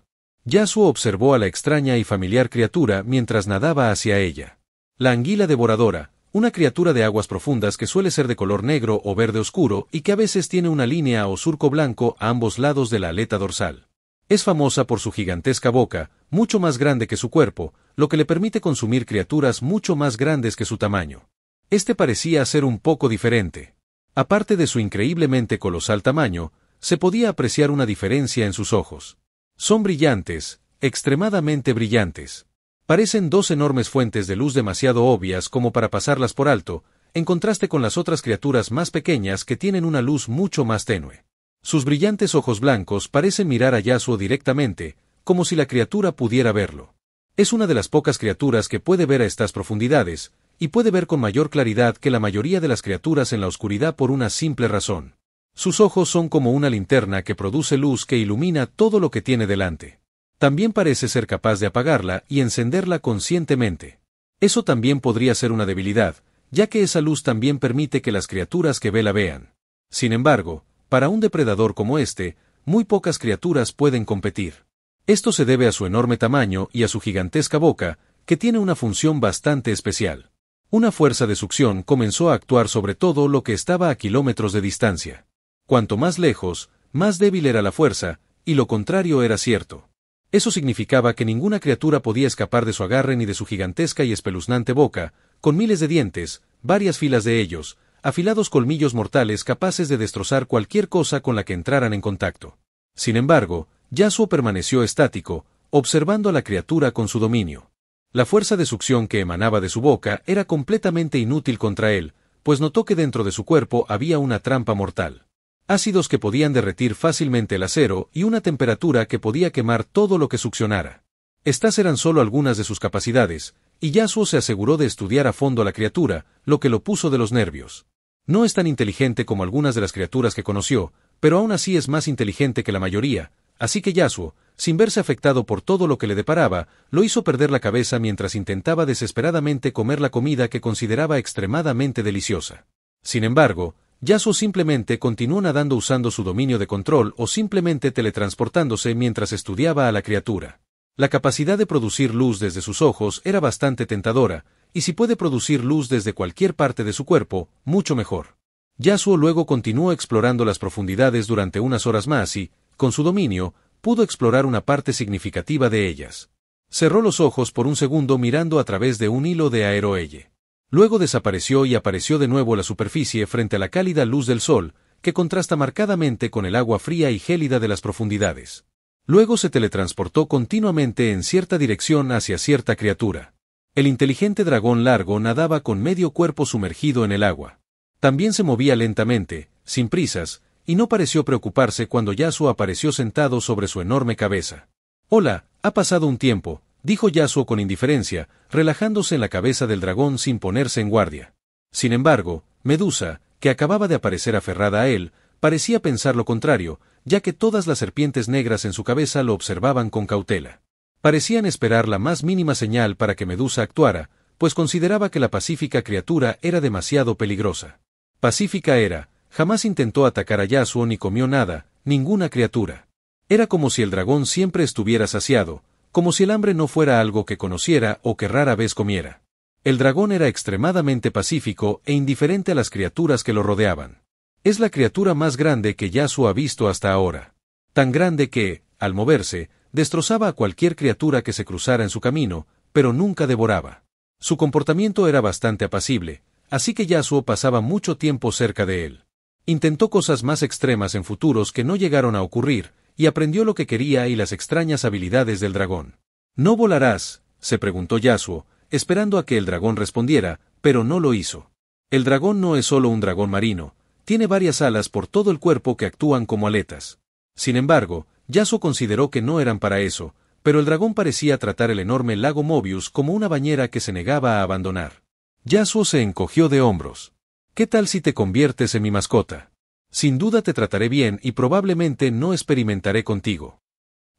Yasuo observó a la extraña y familiar criatura mientras nadaba hacia ella. La anguila devoradora, una criatura de aguas profundas que suele ser de color negro o verde oscuro y que a veces tiene una línea o surco blanco a ambos lados de la aleta dorsal. Es famosa por su gigantesca boca, mucho más grande que su cuerpo, lo que le permite consumir criaturas mucho más grandes que su tamaño. Este parecía ser un poco diferente. Aparte de su increíblemente colosal tamaño, se podía apreciar una diferencia en sus ojos. Son brillantes, extremadamente brillantes. Parecen dos enormes fuentes de luz demasiado obvias como para pasarlas por alto, en contraste con las otras criaturas más pequeñas que tienen una luz mucho más tenue. Sus brillantes ojos blancos parecen mirar a Yasuo directamente, como si la criatura pudiera verlo. Es una de las pocas criaturas que puede ver a estas profundidades, y puede ver con mayor claridad que la mayoría de las criaturas en la oscuridad por una simple razón. Sus ojos son como una linterna que produce luz que ilumina todo lo que tiene delante. También parece ser capaz de apagarla y encenderla conscientemente. Eso también podría ser una debilidad, ya que esa luz también permite que las criaturas que ve la vean. Sin embargo, para un depredador como este, muy pocas criaturas pueden competir. Esto se debe a su enorme tamaño y a su gigantesca boca, que tiene una función bastante especial. Una fuerza de succión comenzó a actuar sobre todo lo que estaba a kilómetros de distancia. Cuanto más lejos, más débil era la fuerza, y lo contrario era cierto. Eso significaba que ninguna criatura podía escapar de su agarre ni de su gigantesca y espeluznante boca, con miles de dientes, varias filas de ellos, afilados colmillos mortales capaces de destrozar cualquier cosa con la que entraran en contacto. Sin embargo, Yasuo permaneció estático, observando a la criatura con su dominio. La fuerza de succión que emanaba de su boca era completamente inútil contra él, pues notó que dentro de su cuerpo había una trampa mortal. Ácidos que podían derretir fácilmente el acero y una temperatura que podía quemar todo lo que succionara. Estas eran solo algunas de sus capacidades, y Yasuo se aseguró de estudiar a fondo a la criatura, lo que lo puso de los nervios. No es tan inteligente como algunas de las criaturas que conoció, pero aún así es más inteligente que la mayoría, así que Yasuo, sin verse afectado por todo lo que le deparaba, lo hizo perder la cabeza mientras intentaba desesperadamente comer la comida que consideraba extremadamente deliciosa. Sin embargo, Yasuo simplemente continuó nadando usando su dominio de control o simplemente teletransportándose mientras estudiaba a la criatura. La capacidad de producir luz desde sus ojos era bastante tentadora, y si puede producir luz desde cualquier parte de su cuerpo, mucho mejor. Yasuo luego continuó explorando las profundidades durante unas horas más y, con su dominio, pudo explorar una parte significativa de ellas. Cerró los ojos por un segundo mirando a través de un hilo de aeroelle. Luego desapareció y apareció de nuevo a la superficie frente a la cálida luz del sol, que contrasta marcadamente con el agua fría y gélida de las profundidades. Luego se teletransportó continuamente en cierta dirección hacia cierta criatura. El inteligente dragón largo nadaba con medio cuerpo sumergido en el agua. También se movía lentamente, sin prisas, y no pareció preocuparse cuando Yasuo apareció sentado sobre su enorme cabeza. «Hola, ha pasado un tiempo», dijo Yasuo con indiferencia, relajándose en la cabeza del dragón sin ponerse en guardia. Sin embargo, Medusa, que acababa de aparecer aferrada a él, parecía pensar lo contrario, ya que todas las serpientes negras en su cabeza lo observaban con cautela. Parecían esperar la más mínima señal para que Medusa actuara, pues consideraba que la pacífica criatura era demasiado peligrosa. Pacífica era, jamás intentó atacar a Yasuo ni comió nada, ninguna criatura. Era como si el dragón siempre estuviera saciado, como si el hambre no fuera algo que conociera o que rara vez comiera. El dragón era extremadamente pacífico e indiferente a las criaturas que lo rodeaban. Es la criatura más grande que Yasuo ha visto hasta ahora. Tan grande que, al moverse, destrozaba a cualquier criatura que se cruzara en su camino, pero nunca devoraba. Su comportamiento era bastante apacible, así que Yasuo pasaba mucho tiempo cerca de él. Intentó cosas más extremas en futuros que no llegaron a ocurrir, y aprendió lo que quería y las extrañas habilidades del dragón. «¿No volarás?», se preguntó Yasuo, esperando a que el dragón respondiera, pero no lo hizo. El dragón no es solo un dragón marino, tiene varias alas por todo el cuerpo que actúan como aletas. Sin embargo, Yasuo consideró que no eran para eso, pero el dragón parecía tratar el enorme lago Mobius como una bañera que se negaba a abandonar. Yasuo se encogió de hombros. «¿Qué tal si te conviertes en mi mascota? Sin duda te trataré bien y probablemente no experimentaré contigo».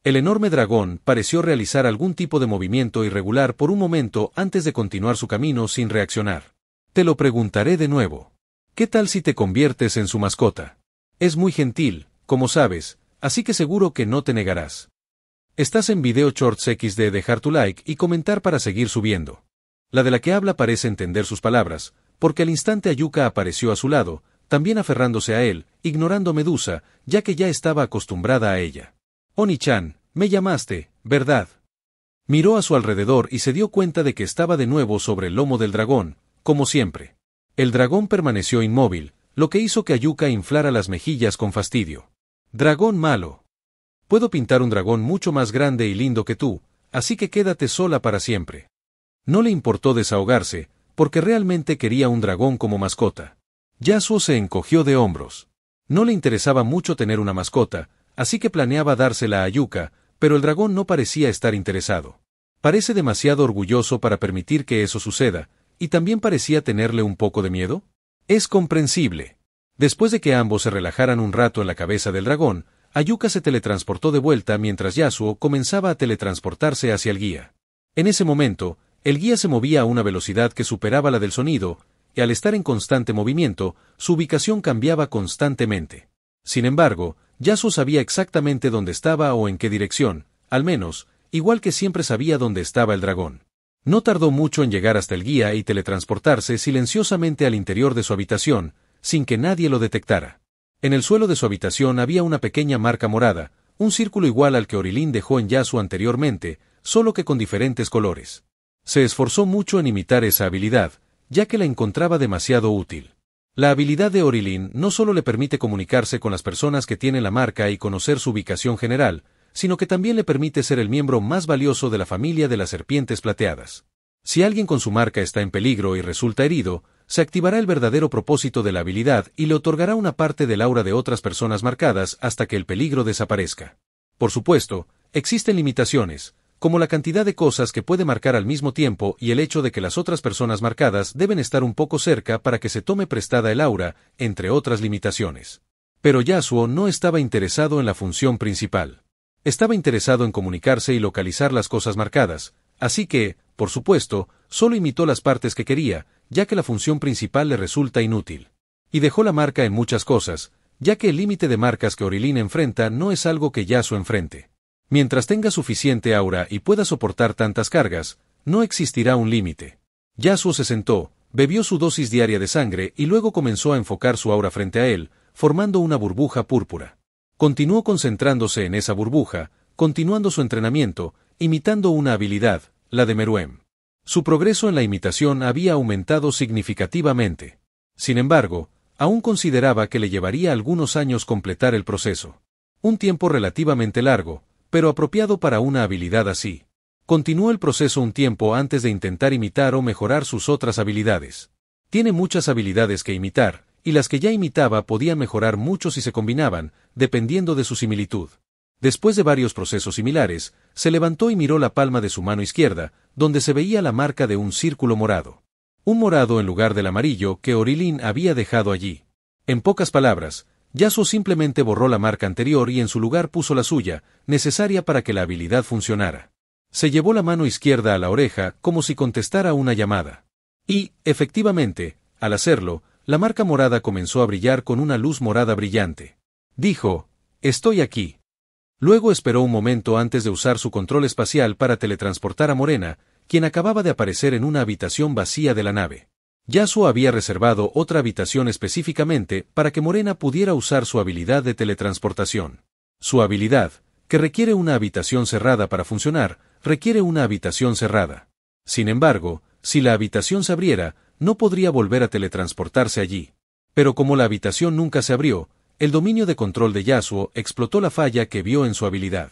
El enorme dragón pareció realizar algún tipo de movimiento irregular por un momento antes de continuar su camino sin reaccionar. «Te lo preguntaré de nuevo. ¿Qué tal si te conviertes en su mascota? Es muy gentil, como sabes, así que seguro que no te negarás». Estás en Video Shorts XD, dejar tu like y comentar para seguir subiendo. La de la que habla parece entender sus palabras, porque al instante Ayuka apareció a su lado, también aferrándose a él, ignorando Medusa, ya que ya estaba acostumbrada a ella. «Oni-chan, me llamaste, ¿verdad?». Miró a su alrededor y se dio cuenta de que estaba de nuevo sobre el lomo del dragón, como siempre. El dragón permaneció inmóvil, lo que hizo que Ayuka inflara las mejillas con fastidio. «Dragón malo. Puedo pintar un dragón mucho más grande y lindo que tú, así que quédate sola para siempre». No le importó desahogarse, porque realmente quería un dragón como mascota. Yasuo se encogió de hombros. No le interesaba mucho tener una mascota, así que planeaba dársela a Ayuka, pero el dragón no parecía estar interesado. Parece demasiado orgulloso para permitir que eso suceda, y también parecía tenerle un poco de miedo. Es comprensible. Después de que ambos se relajaran un rato en la cabeza del dragón, Ayuka se teletransportó de vuelta mientras Yasuo comenzaba a teletransportarse hacia el guía. En ese momento, el guía se movía a una velocidad que superaba la del sonido, y al estar en constante movimiento, su ubicación cambiaba constantemente. Sin embargo, Yasuo sabía exactamente dónde estaba o en qué dirección, al menos, igual que siempre sabía dónde estaba el dragón. No tardó mucho en llegar hasta el guía y teletransportarse silenciosamente al interior de su habitación, sin que nadie lo detectara. En el suelo de su habitación había una pequeña marca morada, un círculo igual al que Orilin dejó en Yasuo anteriormente, solo que con diferentes colores. Se esforzó mucho en imitar esa habilidad, ya que la encontraba demasiado útil. La habilidad de Orilin no solo le permite comunicarse con las personas que tienen la marca y conocer su ubicación general, sino que también le permite ser el miembro más valioso de la familia de las serpientes plateadas. Si alguien con su marca está en peligro y resulta herido, se activará el verdadero propósito de la habilidad y le otorgará una parte del aura de otras personas marcadas hasta que el peligro desaparezca. Por supuesto, existen limitaciones, como la cantidad de cosas que puede marcar al mismo tiempo y el hecho de que las otras personas marcadas deben estar un poco cerca para que se tome prestada el aura, entre otras limitaciones. Pero Yasuo no estaba interesado en la función principal. Estaba interesado en comunicarse y localizar las cosas marcadas, así que, por supuesto, solo imitó las partes que quería, ya que la función principal le resulta inútil. Y dejó la marca en muchas cosas, ya que el límite de marcas que Orilin enfrenta no es algo que Yasuo enfrente. Mientras tenga suficiente aura y pueda soportar tantas cargas, no existirá un límite. Yasuo se sentó, bebió su dosis diaria de sangre y luego comenzó a enfocar su aura frente a él, formando una burbuja púrpura. Continuó concentrándose en esa burbuja, continuando su entrenamiento, imitando una habilidad, la de Meruem. Su progreso en la imitación había aumentado significativamente. Sin embargo, aún consideraba que le llevaría algunos años completar el proceso. Un tiempo relativamente largo, pero apropiado para una habilidad así. Continuó el proceso un tiempo antes de intentar imitar o mejorar sus otras habilidades. Tiene muchas habilidades que imitar, y las que ya imitaba podían mejorar mucho si se combinaban, dependiendo de su similitud. Después de varios procesos similares, se levantó y miró la palma de su mano izquierda, donde se veía la marca de un círculo morado. Un morado en lugar del amarillo que Orilin había dejado allí. En pocas palabras, Yasuo simplemente borró la marca anterior y en su lugar puso la suya, necesaria para que la habilidad funcionara. Se llevó la mano izquierda a la oreja como si contestara una llamada. Y, efectivamente, al hacerlo, la marca morada comenzó a brillar con una luz morada brillante. Dijo, «Estoy aquí». Luego esperó un momento antes de usar su control espacial para teletransportar a Morena, quien acababa de aparecer en una habitación vacía de la nave. Yasuo había reservado otra habitación específicamente para que Morena pudiera usar su habilidad de teletransportación. Su habilidad, que requiere una habitación cerrada para funcionar, requiere una habitación cerrada. Sin embargo, si la habitación se abriera, no podría volver a teletransportarse allí. Pero como la habitación nunca se abrió, el dominio de control de Yasuo explotó la falla que vio en su habilidad.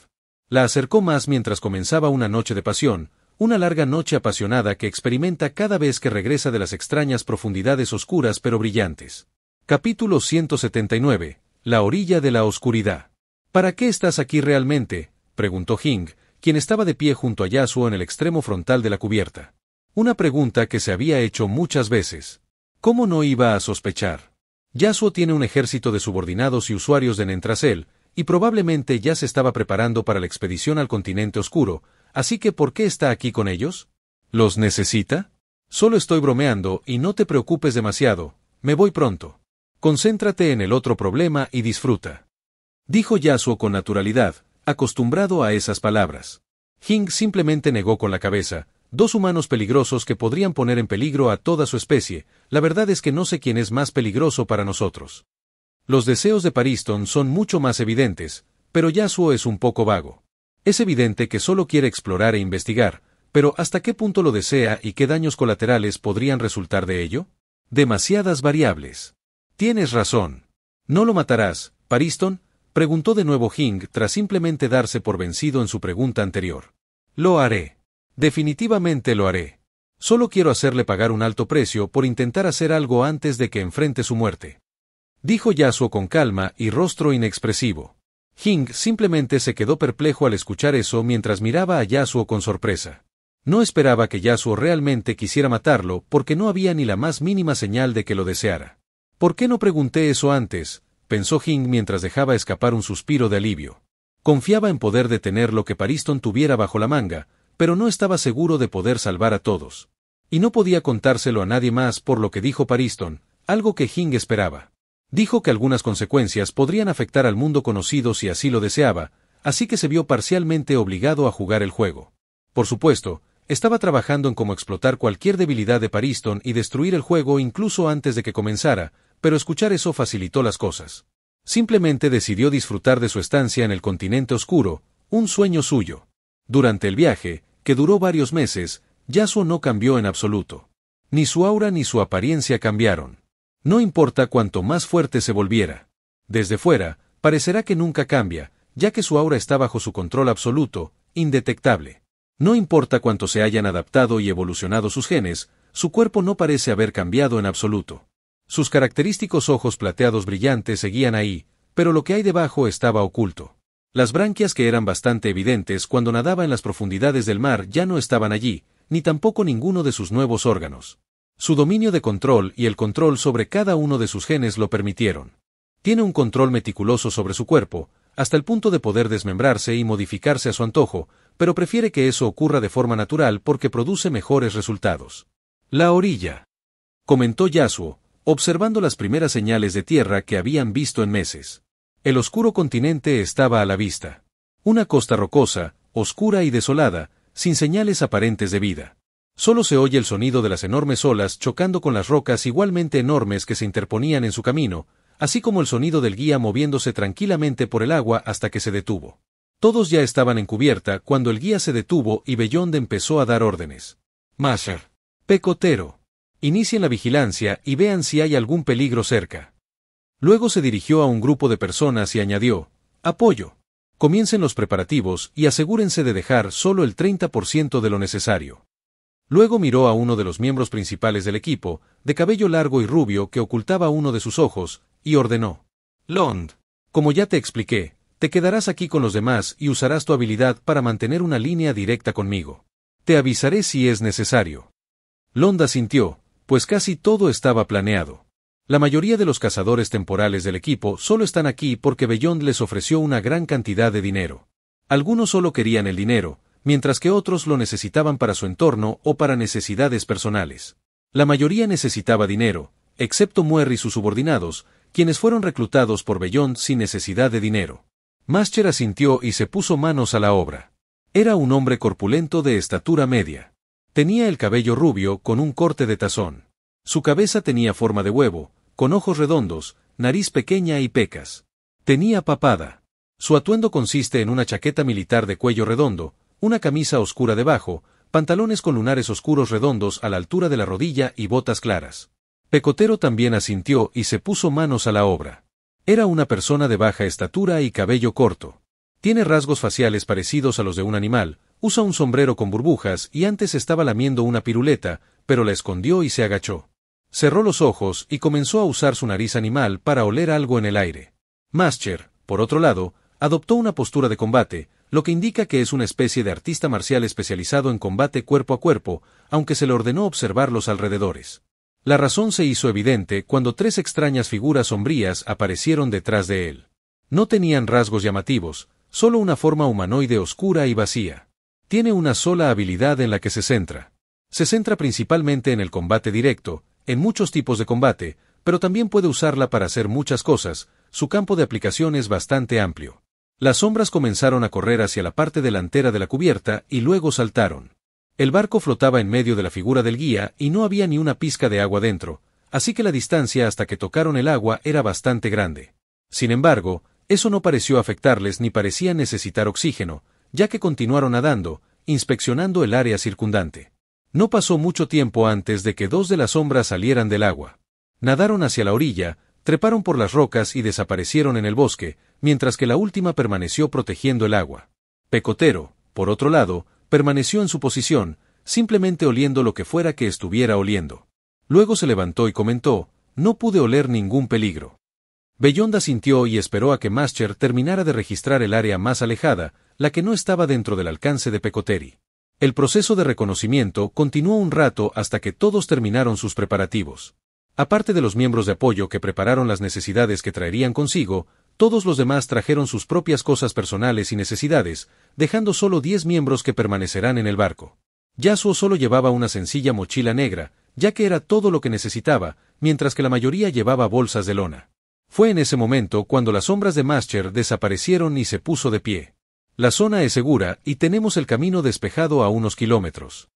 La acercó más mientras comenzaba una noche de pasión, una larga noche apasionada que experimenta cada vez que regresa de las extrañas profundidades oscuras pero brillantes. Capítulo 179. La orilla de la oscuridad. ¿Para qué estás aquí realmente?, preguntó Hing, quien estaba de pie junto a Yasuo en el extremo frontal de la cubierta. Una pregunta que se había hecho muchas veces. ¿Cómo no iba a sospechar? Yasuo tiene un ejército de subordinados y usuarios de Nentracel, y probablemente ya se estaba preparando para la expedición al continente oscuro, así que ¿por qué está aquí con ellos? ¿Los necesita? Solo estoy bromeando y no te preocupes demasiado, me voy pronto. Concéntrate en el otro problema y disfruta. Dijo Yasuo con naturalidad, acostumbrado a esas palabras. Hing simplemente negó con la cabeza. Dos humanos peligrosos que podrían poner en peligro a toda su especie, la verdad es que no sé quién es más peligroso para nosotros. Los deseos de Pariston son mucho más evidentes, pero Yasuo es un poco vago. Es evidente que solo quiere explorar e investigar, pero ¿hasta qué punto lo desea y qué daños colaterales podrían resultar de ello? Demasiadas variables. Tienes razón. ¿No lo matarás, Pariston?, preguntó de nuevo Hing tras simplemente darse por vencido en su pregunta anterior. Lo haré. Definitivamente lo haré. Solo quiero hacerle pagar un alto precio por intentar hacer algo antes de que enfrente su muerte. Dijo Yasuo con calma y rostro inexpresivo. Hing simplemente se quedó perplejo al escuchar eso mientras miraba a Yasuo con sorpresa. No esperaba que Yasuo realmente quisiera matarlo porque no había ni la más mínima señal de que lo deseara. ¿Por qué no pregunté eso antes?, pensó Hing mientras dejaba escapar un suspiro de alivio. Confiaba en poder detener lo que Pariston tuviera bajo la manga, pero no estaba seguro de poder salvar a todos. Y no podía contárselo a nadie más por lo que dijo Pariston, algo que Hing esperaba. Dijo que algunas consecuencias podrían afectar al mundo conocido si así lo deseaba, así que se vio parcialmente obligado a jugar el juego. Por supuesto, estaba trabajando en cómo explotar cualquier debilidad de Pariston y destruir el juego incluso antes de que comenzara, pero escuchar eso facilitó las cosas. Simplemente decidió disfrutar de su estancia en el continente oscuro, un sueño suyo. Durante el viaje, que duró varios meses, Yasuo no cambió en absoluto. Ni su aura ni su apariencia cambiaron. No importa cuánto más fuerte se volviera. Desde fuera, parecerá que nunca cambia, ya que su aura está bajo su control absoluto, indetectable. No importa cuánto se hayan adaptado y evolucionado sus genes, su cuerpo no parece haber cambiado en absoluto. Sus característicos ojos plateados brillantes seguían ahí, pero lo que hay debajo estaba oculto. Las branquias que eran bastante evidentes cuando nadaba en las profundidades del mar ya no estaban allí, ni tampoco ninguno de sus nuevos órganos. Su dominio de control y el control sobre cada uno de sus genes lo permitieron. Tiene un control meticuloso sobre su cuerpo, hasta el punto de poder desmembrarse y modificarse a su antojo, pero prefiere que eso ocurra de forma natural porque produce mejores resultados. La orilla, comentó Yasuo, observando las primeras señales de tierra que habían visto en meses. El oscuro continente estaba a la vista. Una costa rocosa, oscura y desolada, sin señales aparentes de vida. Solo se oye el sonido de las enormes olas chocando con las rocas igualmente enormes que se interponían en su camino, así como el sonido del guía moviéndose tranquilamente por el agua hasta que se detuvo. Todos ya estaban en cubierta cuando el guía se detuvo y Beyond empezó a dar órdenes. Master, Pecotero, inicien la vigilancia y vean si hay algún peligro cerca. Luego se dirigió a un grupo de personas y añadió, apoyo. Comiencen los preparativos y asegúrense de dejar solo el 30% de lo necesario. Luego miró a uno de los miembros principales del equipo, de cabello largo y rubio que ocultaba uno de sus ojos, y ordenó. Lond, como ya te expliqué, te quedarás aquí con los demás y usarás tu habilidad para mantener una línea directa conmigo. Te avisaré si es necesario. Lond asintió, pues casi todo estaba planeado. La mayoría de los cazadores temporales del equipo solo están aquí porque Beyond les ofreció una gran cantidad de dinero. Algunos solo querían el dinero, mientras que otros lo necesitaban para su entorno o para necesidades personales. La mayoría necesitaba dinero, excepto Muer y sus subordinados, quienes fueron reclutados por Beyond sin necesidad de dinero. Master asintió y se puso manos a la obra. Era un hombre corpulento de estatura media. Tenía el cabello rubio con un corte de tazón. Su cabeza tenía forma de huevo, con ojos redondos, nariz pequeña y pecas. Tenía papada. Su atuendo consiste en una chaqueta militar de cuello redondo, una camisa oscura debajo, pantalones con lunares oscuros redondos a la altura de la rodilla y botas claras. Pecotero también asintió y se puso manos a la obra. Era una persona de baja estatura y cabello corto. Tiene rasgos faciales parecidos a los de un animal, usa un sombrero con burbujas y antes estaba lamiendo una piruleta, pero la escondió y se agachó. Cerró los ojos y comenzó a usar su nariz animal para oler algo en el aire. Master, por otro lado, adoptó una postura de combate, lo que indica que es una especie de artista marcial especializado en combate cuerpo a cuerpo, aunque se le ordenó observar los alrededores. La razón se hizo evidente cuando tres extrañas figuras sombrías aparecieron detrás de él. No tenían rasgos llamativos, solo una forma humanoide oscura y vacía. Tiene una sola habilidad en la que se centra. Se centra principalmente en el combate directo, en muchos tipos de combate, pero también puede usarla para hacer muchas cosas, su campo de aplicación es bastante amplio. Las sombras comenzaron a correr hacia la parte delantera de la cubierta y luego saltaron. El barco flotaba en medio de la figura del guía y no había ni una pizca de agua dentro, así que la distancia hasta que tocaron el agua era bastante grande. Sin embargo, eso no pareció afectarles ni parecían necesitar oxígeno, ya que continuaron nadando, inspeccionando el área circundante. No pasó mucho tiempo antes de que dos de las sombras salieran del agua. Nadaron hacia la orilla, treparon por las rocas y desaparecieron en el bosque, mientras que la última permaneció protegiendo el agua. Pecotero, por otro lado, permaneció en su posición, simplemente oliendo lo que fuera que estuviera oliendo. Luego se levantó y comentó, no pude oler ningún peligro. Beyond asintió y esperó a que Master terminara de registrar el área más alejada, la que no estaba dentro del alcance de Pecoteri. El proceso de reconocimiento continuó un rato hasta que todos terminaron sus preparativos. Aparte de los miembros de apoyo que prepararon las necesidades que traerían consigo, todos los demás trajeron sus propias cosas personales y necesidades, dejando solo 10 miembros que permanecerán en el barco. Yasuo solo llevaba una sencilla mochila negra, ya que era todo lo que necesitaba, mientras que la mayoría llevaba bolsas de lona. Fue en ese momento cuando las sombras de Master desaparecieron y se puso de pie. La zona es segura y tenemos el camino despejado a unos kilómetros.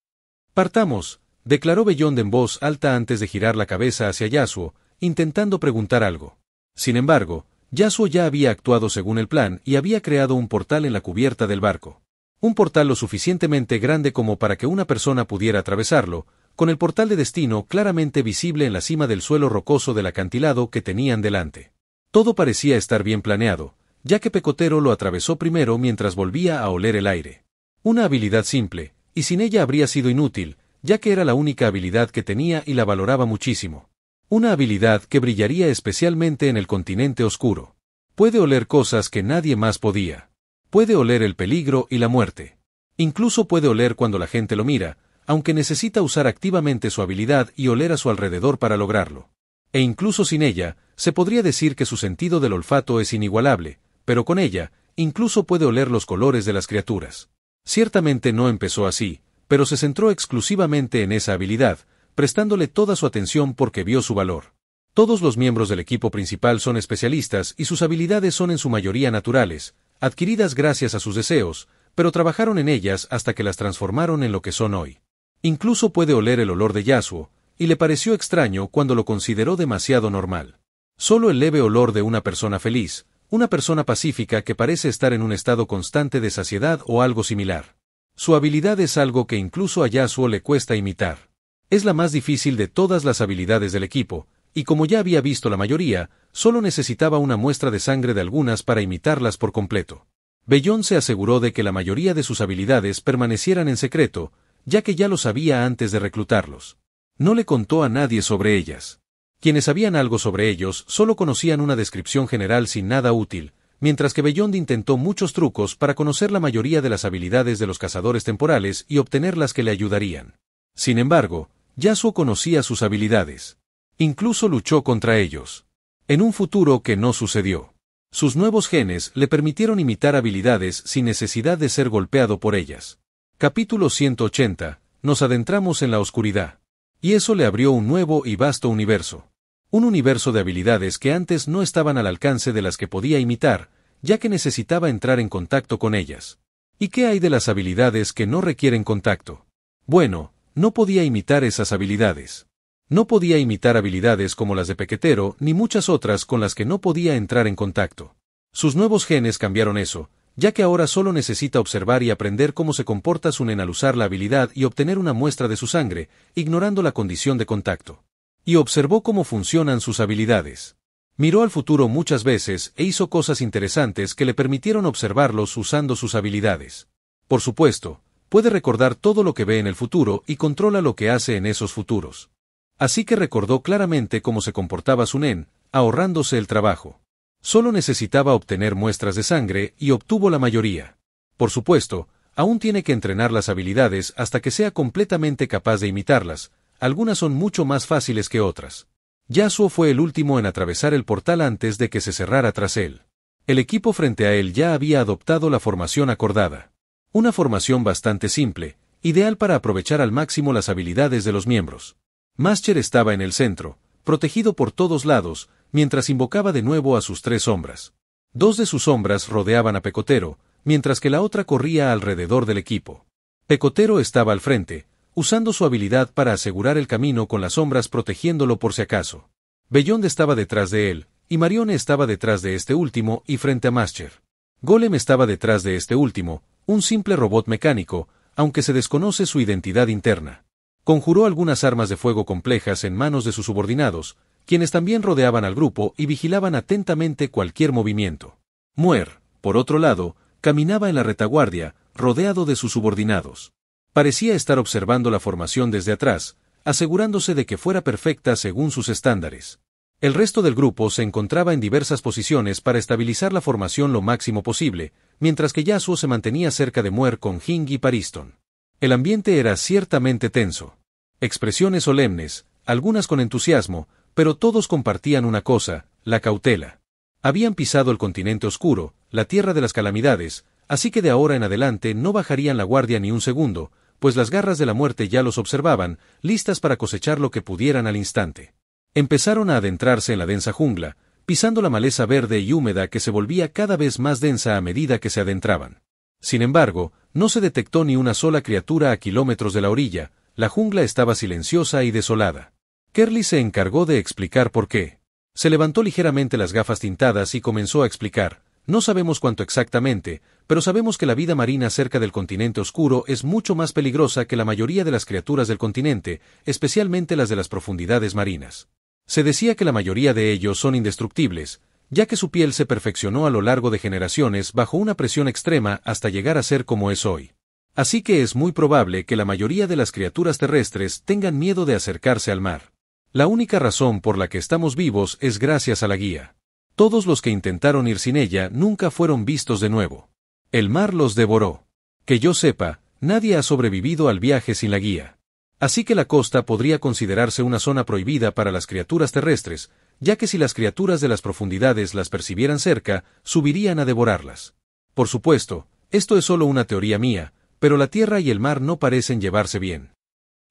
Partamos, declaró Beyond en voz alta antes de girar la cabeza hacia Yasuo, intentando preguntar algo. Sin embargo, Yasuo ya había actuado según el plan y había creado un portal en la cubierta del barco. Un portal lo suficientemente grande como para que una persona pudiera atravesarlo, con el portal de destino claramente visible en la cima del suelo rocoso del acantilado que tenían delante. Todo parecía estar bien planeado, ya que Pecotero lo atravesó primero mientras volvía a oler el aire. Una habilidad simple, y sin ella habría sido inútil, ya que era la única habilidad que tenía y la valoraba muchísimo. Una habilidad que brillaría especialmente en el continente oscuro. Puede oler cosas que nadie más podía. Puede oler el peligro y la muerte. Incluso puede oler cuando la gente lo mira, aunque necesita usar activamente su habilidad y oler a su alrededor para lograrlo. E incluso sin ella, se podría decir que su sentido del olfato es inigualable, pero con ella, incluso puede oler los colores de las criaturas. Ciertamente no empezó así, pero se centró exclusivamente en esa habilidad, prestándole toda su atención porque vio su valor. Todos los miembros del equipo principal son especialistas y sus habilidades son en su mayoría naturales, adquiridas gracias a sus deseos, pero trabajaron en ellas hasta que las transformaron en lo que son hoy. Incluso puede oler el olor de Yasuo, y le pareció extraño cuando lo consideró demasiado normal. Solo el leve olor de una persona feliz, una persona pacífica que parece estar en un estado constante de saciedad o algo similar. Su habilidad es algo que incluso a Yasuo le cuesta imitar. Es la más difícil de todas las habilidades del equipo, y como ya había visto la mayoría, solo necesitaba una muestra de sangre de algunas para imitarlas por completo. Beyond se aseguró de que la mayoría de sus habilidades permanecieran en secreto, ya que ya lo sabía antes de reclutarlos. No le contó a nadie sobre ellas. Quienes sabían algo sobre ellos solo conocían una descripción general sin nada útil, mientras que Beyond intentó muchos trucos para conocer la mayoría de las habilidades de los cazadores temporales y obtener las que le ayudarían. Sin embargo, Yasuo conocía sus habilidades. Incluso luchó contra ellos. En un futuro que no sucedió. Sus nuevos genes le permitieron imitar habilidades sin necesidad de ser golpeado por ellas. Capítulo 180. Nos adentramos en la oscuridad. Y eso le abrió un nuevo y vasto universo. Un universo de habilidades que antes no estaban al alcance de las que podía imitar, ya que necesitaba entrar en contacto con ellas. ¿Y qué hay de las habilidades que no requieren contacto? Bueno, no podía imitar esas habilidades. No podía imitar habilidades como las de Pecotero ni muchas otras con las que no podía entrar en contacto. Sus nuevos genes cambiaron eso, ya que ahora solo necesita observar y aprender cómo se comporta su nen al usar la habilidad y obtener una muestra de su sangre, ignorando la condición de contacto. Y observó cómo funcionan sus habilidades. Miró al futuro muchas veces e hizo cosas interesantes que le permitieron observarlos usando sus habilidades. Por supuesto, puede recordar todo lo que ve en el futuro y controla lo que hace en esos futuros. Así que recordó claramente cómo se comportaba su nen, ahorrándose el trabajo. Solo necesitaba obtener muestras de sangre y obtuvo la mayoría. Por supuesto, aún tiene que entrenar las habilidades hasta que sea completamente capaz de imitarlas, algunas son mucho más fáciles que otras. Yasuo fue el último en atravesar el portal antes de que se cerrara tras él. El equipo frente a él ya había adoptado la formación acordada. Una formación bastante simple, ideal para aprovechar al máximo las habilidades de los miembros. Master estaba en el centro, protegido por todos lados, mientras invocaba de nuevo a sus tres sombras. Dos de sus sombras rodeaban a Pecotero, mientras que la otra corría alrededor del equipo. Pecotero estaba al frente, usando su habilidad para asegurar el camino con las sombras protegiéndolo por si acaso. Beyond estaba detrás de él, y Marione estaba detrás de este último y frente a Master. Golem estaba detrás de este último, un simple robot mecánico, aunque se desconoce su identidad interna. Conjuró algunas armas de fuego complejas en manos de sus subordinados, quienes también rodeaban al grupo y vigilaban atentamente cualquier movimiento. Muer, por otro lado, caminaba en la retaguardia, rodeado de sus subordinados. Parecía estar observando la formación desde atrás, asegurándose de que fuera perfecta según sus estándares. El resto del grupo se encontraba en diversas posiciones para estabilizar la formación lo máximo posible, mientras que Yasuo se mantenía cerca de Muer con Hing y Pariston. El ambiente era ciertamente tenso. Expresiones solemnes, algunas con entusiasmo, pero todos compartían una cosa, la cautela. Habían pisado el continente oscuro, la tierra de las calamidades, así que de ahora en adelante no bajarían la guardia ni un segundo, pues las garras de la muerte ya los observaban, listas para cosechar lo que pudieran al instante. Empezaron a adentrarse en la densa jungla, pisando la maleza verde y húmeda que se volvía cada vez más densa a medida que se adentraban. Sin embargo, no se detectó ni una sola criatura a kilómetros de la orilla, la jungla estaba silenciosa y desolada. Curly se encargó de explicar por qué. Se levantó ligeramente las gafas tintadas y comenzó a explicar: no sabemos cuánto exactamente, pero sabemos que la vida marina cerca del continente oscuro es mucho más peligrosa que la mayoría de las criaturas del continente, especialmente las de las profundidades marinas. Se decía que la mayoría de ellos son indestructibles, ya que su piel se perfeccionó a lo largo de generaciones bajo una presión extrema hasta llegar a ser como es hoy. Así que es muy probable que la mayoría de las criaturas terrestres tengan miedo de acercarse al mar. La única razón por la que estamos vivos es gracias a la guía. Todos los que intentaron ir sin ella nunca fueron vistos de nuevo. El mar los devoró. Que yo sepa, nadie ha sobrevivido al viaje sin la guía. Así que la costa podría considerarse una zona prohibida para las criaturas terrestres, ya que si las criaturas de las profundidades las percibieran cerca, subirían a devorarlas. Por supuesto, esto es solo una teoría mía, pero la tierra y el mar no parecen llevarse bien.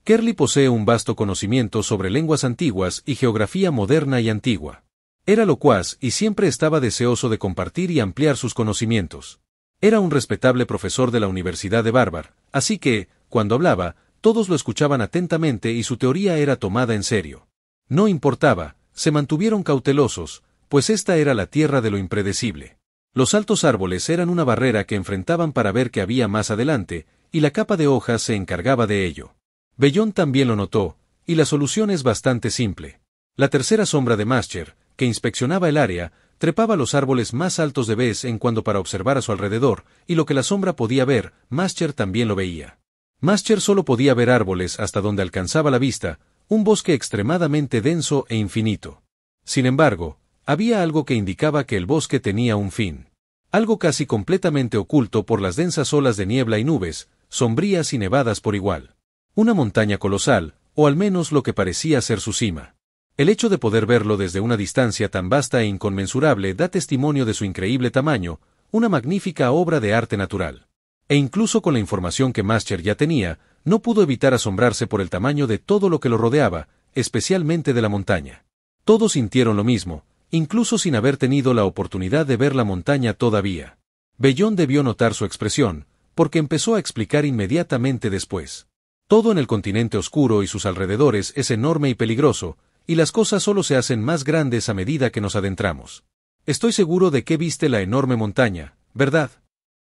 Curly posee un vasto conocimiento sobre lenguas antiguas y geografía moderna y antigua. Era locuaz y siempre estaba deseoso de compartir y ampliar sus conocimientos. Era un respetable profesor de la Universidad de Barbara, así que, cuando hablaba, todos lo escuchaban atentamente y su teoría era tomada en serio. No importaba, se mantuvieron cautelosos, pues esta era la tierra de lo impredecible. Los altos árboles eran una barrera que enfrentaban para ver qué había más adelante, y la capa de hojas se encargaba de ello. Bellón también lo notó, y la solución es bastante simple. La tercera sombra de Master, que inspeccionaba el área, trepaba los árboles más altos de vez en cuando para observar a su alrededor, y lo que la sombra podía ver, Master también lo veía. Master solo podía ver árboles hasta donde alcanzaba la vista, un bosque extremadamente denso e infinito. Sin embargo, había algo que indicaba que el bosque tenía un fin. Algo casi completamente oculto por las densas olas de niebla y nubes, sombrías y nevadas por igual. Una montaña colosal, o al menos lo que parecía ser su cima. El hecho de poder verlo desde una distancia tan vasta e inconmensurable da testimonio de su increíble tamaño, una magnífica obra de arte natural. E incluso con la información que Master ya tenía, no pudo evitar asombrarse por el tamaño de todo lo que lo rodeaba, especialmente de la montaña. Todos sintieron lo mismo, incluso sin haber tenido la oportunidad de ver la montaña todavía. Bellón debió notar su expresión, porque empezó a explicar inmediatamente después. Todo en el continente oscuro y sus alrededores es enorme y peligroso, y las cosas solo se hacen más grandes a medida que nos adentramos. Estoy seguro de que viste la enorme montaña, ¿verdad?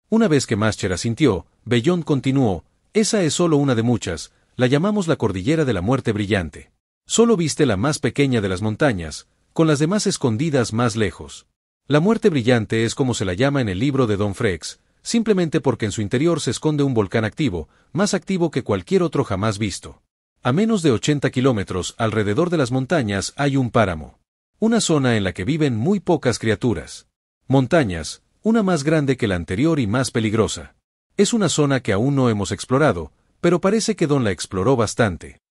Una vez que Master asintió, Bellón continuó: esa es solo una de muchas, la llamamos la Cordillera de la Muerte Brillante. Solo viste la más pequeña de las montañas, con las demás escondidas más lejos. La Muerte Brillante es como se la llama en el libro de Don Frex, simplemente porque en su interior se esconde un volcán activo, más activo que cualquier otro jamás visto. A menos de 80 kilómetros alrededor de las montañas hay un páramo. Una zona en la que viven muy pocas criaturas. Montañas, una más grande que la anterior y más peligrosa. Es una zona que aún no hemos explorado, pero parece que Don la exploró bastante.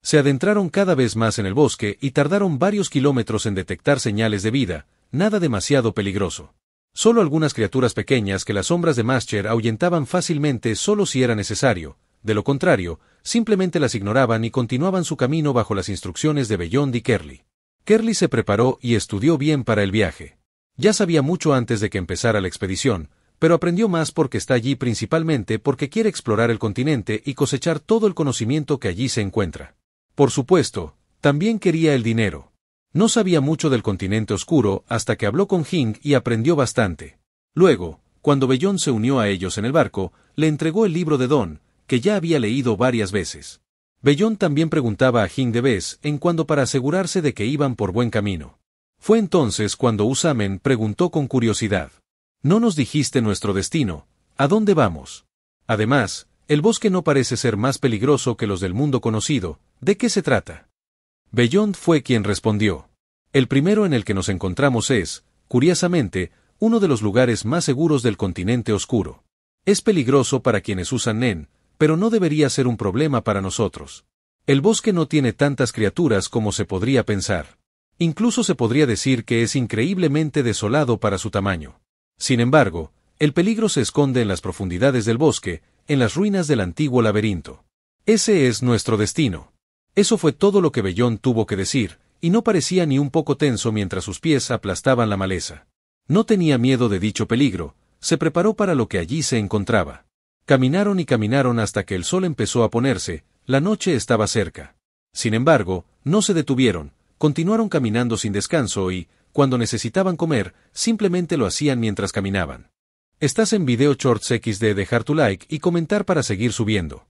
Se adentraron cada vez más en el bosque y tardaron varios kilómetros en detectar señales de vida, nada demasiado peligroso. Solo algunas criaturas pequeñas que las sombras de Master ahuyentaban fácilmente solo si era necesario, de lo contrario, simplemente las ignoraban y continuaban su camino bajo las instrucciones de Bellón y Curly. Curly se preparó y estudió bien para el viaje. Ya sabía mucho antes de que empezara la expedición, pero aprendió más porque está allí principalmente porque quiere explorar el continente y cosechar todo el conocimiento que allí se encuentra. Por supuesto, también quería el dinero. No sabía mucho del continente oscuro hasta que habló con Hing y aprendió bastante. Luego, cuando Bellón se unió a ellos en el barco, le entregó el libro de Don, que ya había leído varias veces. Bellón también preguntaba a Hing de vez en cuando para asegurarse de que iban por buen camino. Fue entonces cuando Usamen preguntó con curiosidad: «No nos dijiste nuestro destino, ¿a dónde vamos? Además, el bosque no parece ser más peligroso que los del mundo conocido, ¿de qué se trata?» Bellón fue quien respondió: «El primero en el que nos encontramos es, curiosamente, uno de los lugares más seguros del continente oscuro. Es peligroso para quienes usan Nen, pero no debería ser un problema para nosotros. El bosque no tiene tantas criaturas como se podría pensar. Incluso se podría decir que es increíblemente desolado para su tamaño. Sin embargo, el peligro se esconde en las profundidades del bosque, en las ruinas del antiguo laberinto. Ese es nuestro destino». Eso fue todo lo que Bellón tuvo que decir, y no parecía ni un poco tenso mientras sus pies aplastaban la maleza. No tenía miedo de dicho peligro, se preparó para lo que allí se encontraba. Caminaron y caminaron hasta que el sol empezó a ponerse, la noche estaba cerca. Sin embargo, no se detuvieron, continuaron caminando sin descanso y, cuando necesitaban comer, simplemente lo hacían mientras caminaban. Estás en Video Shorts XD, dejar tu like y comentar para seguir subiendo.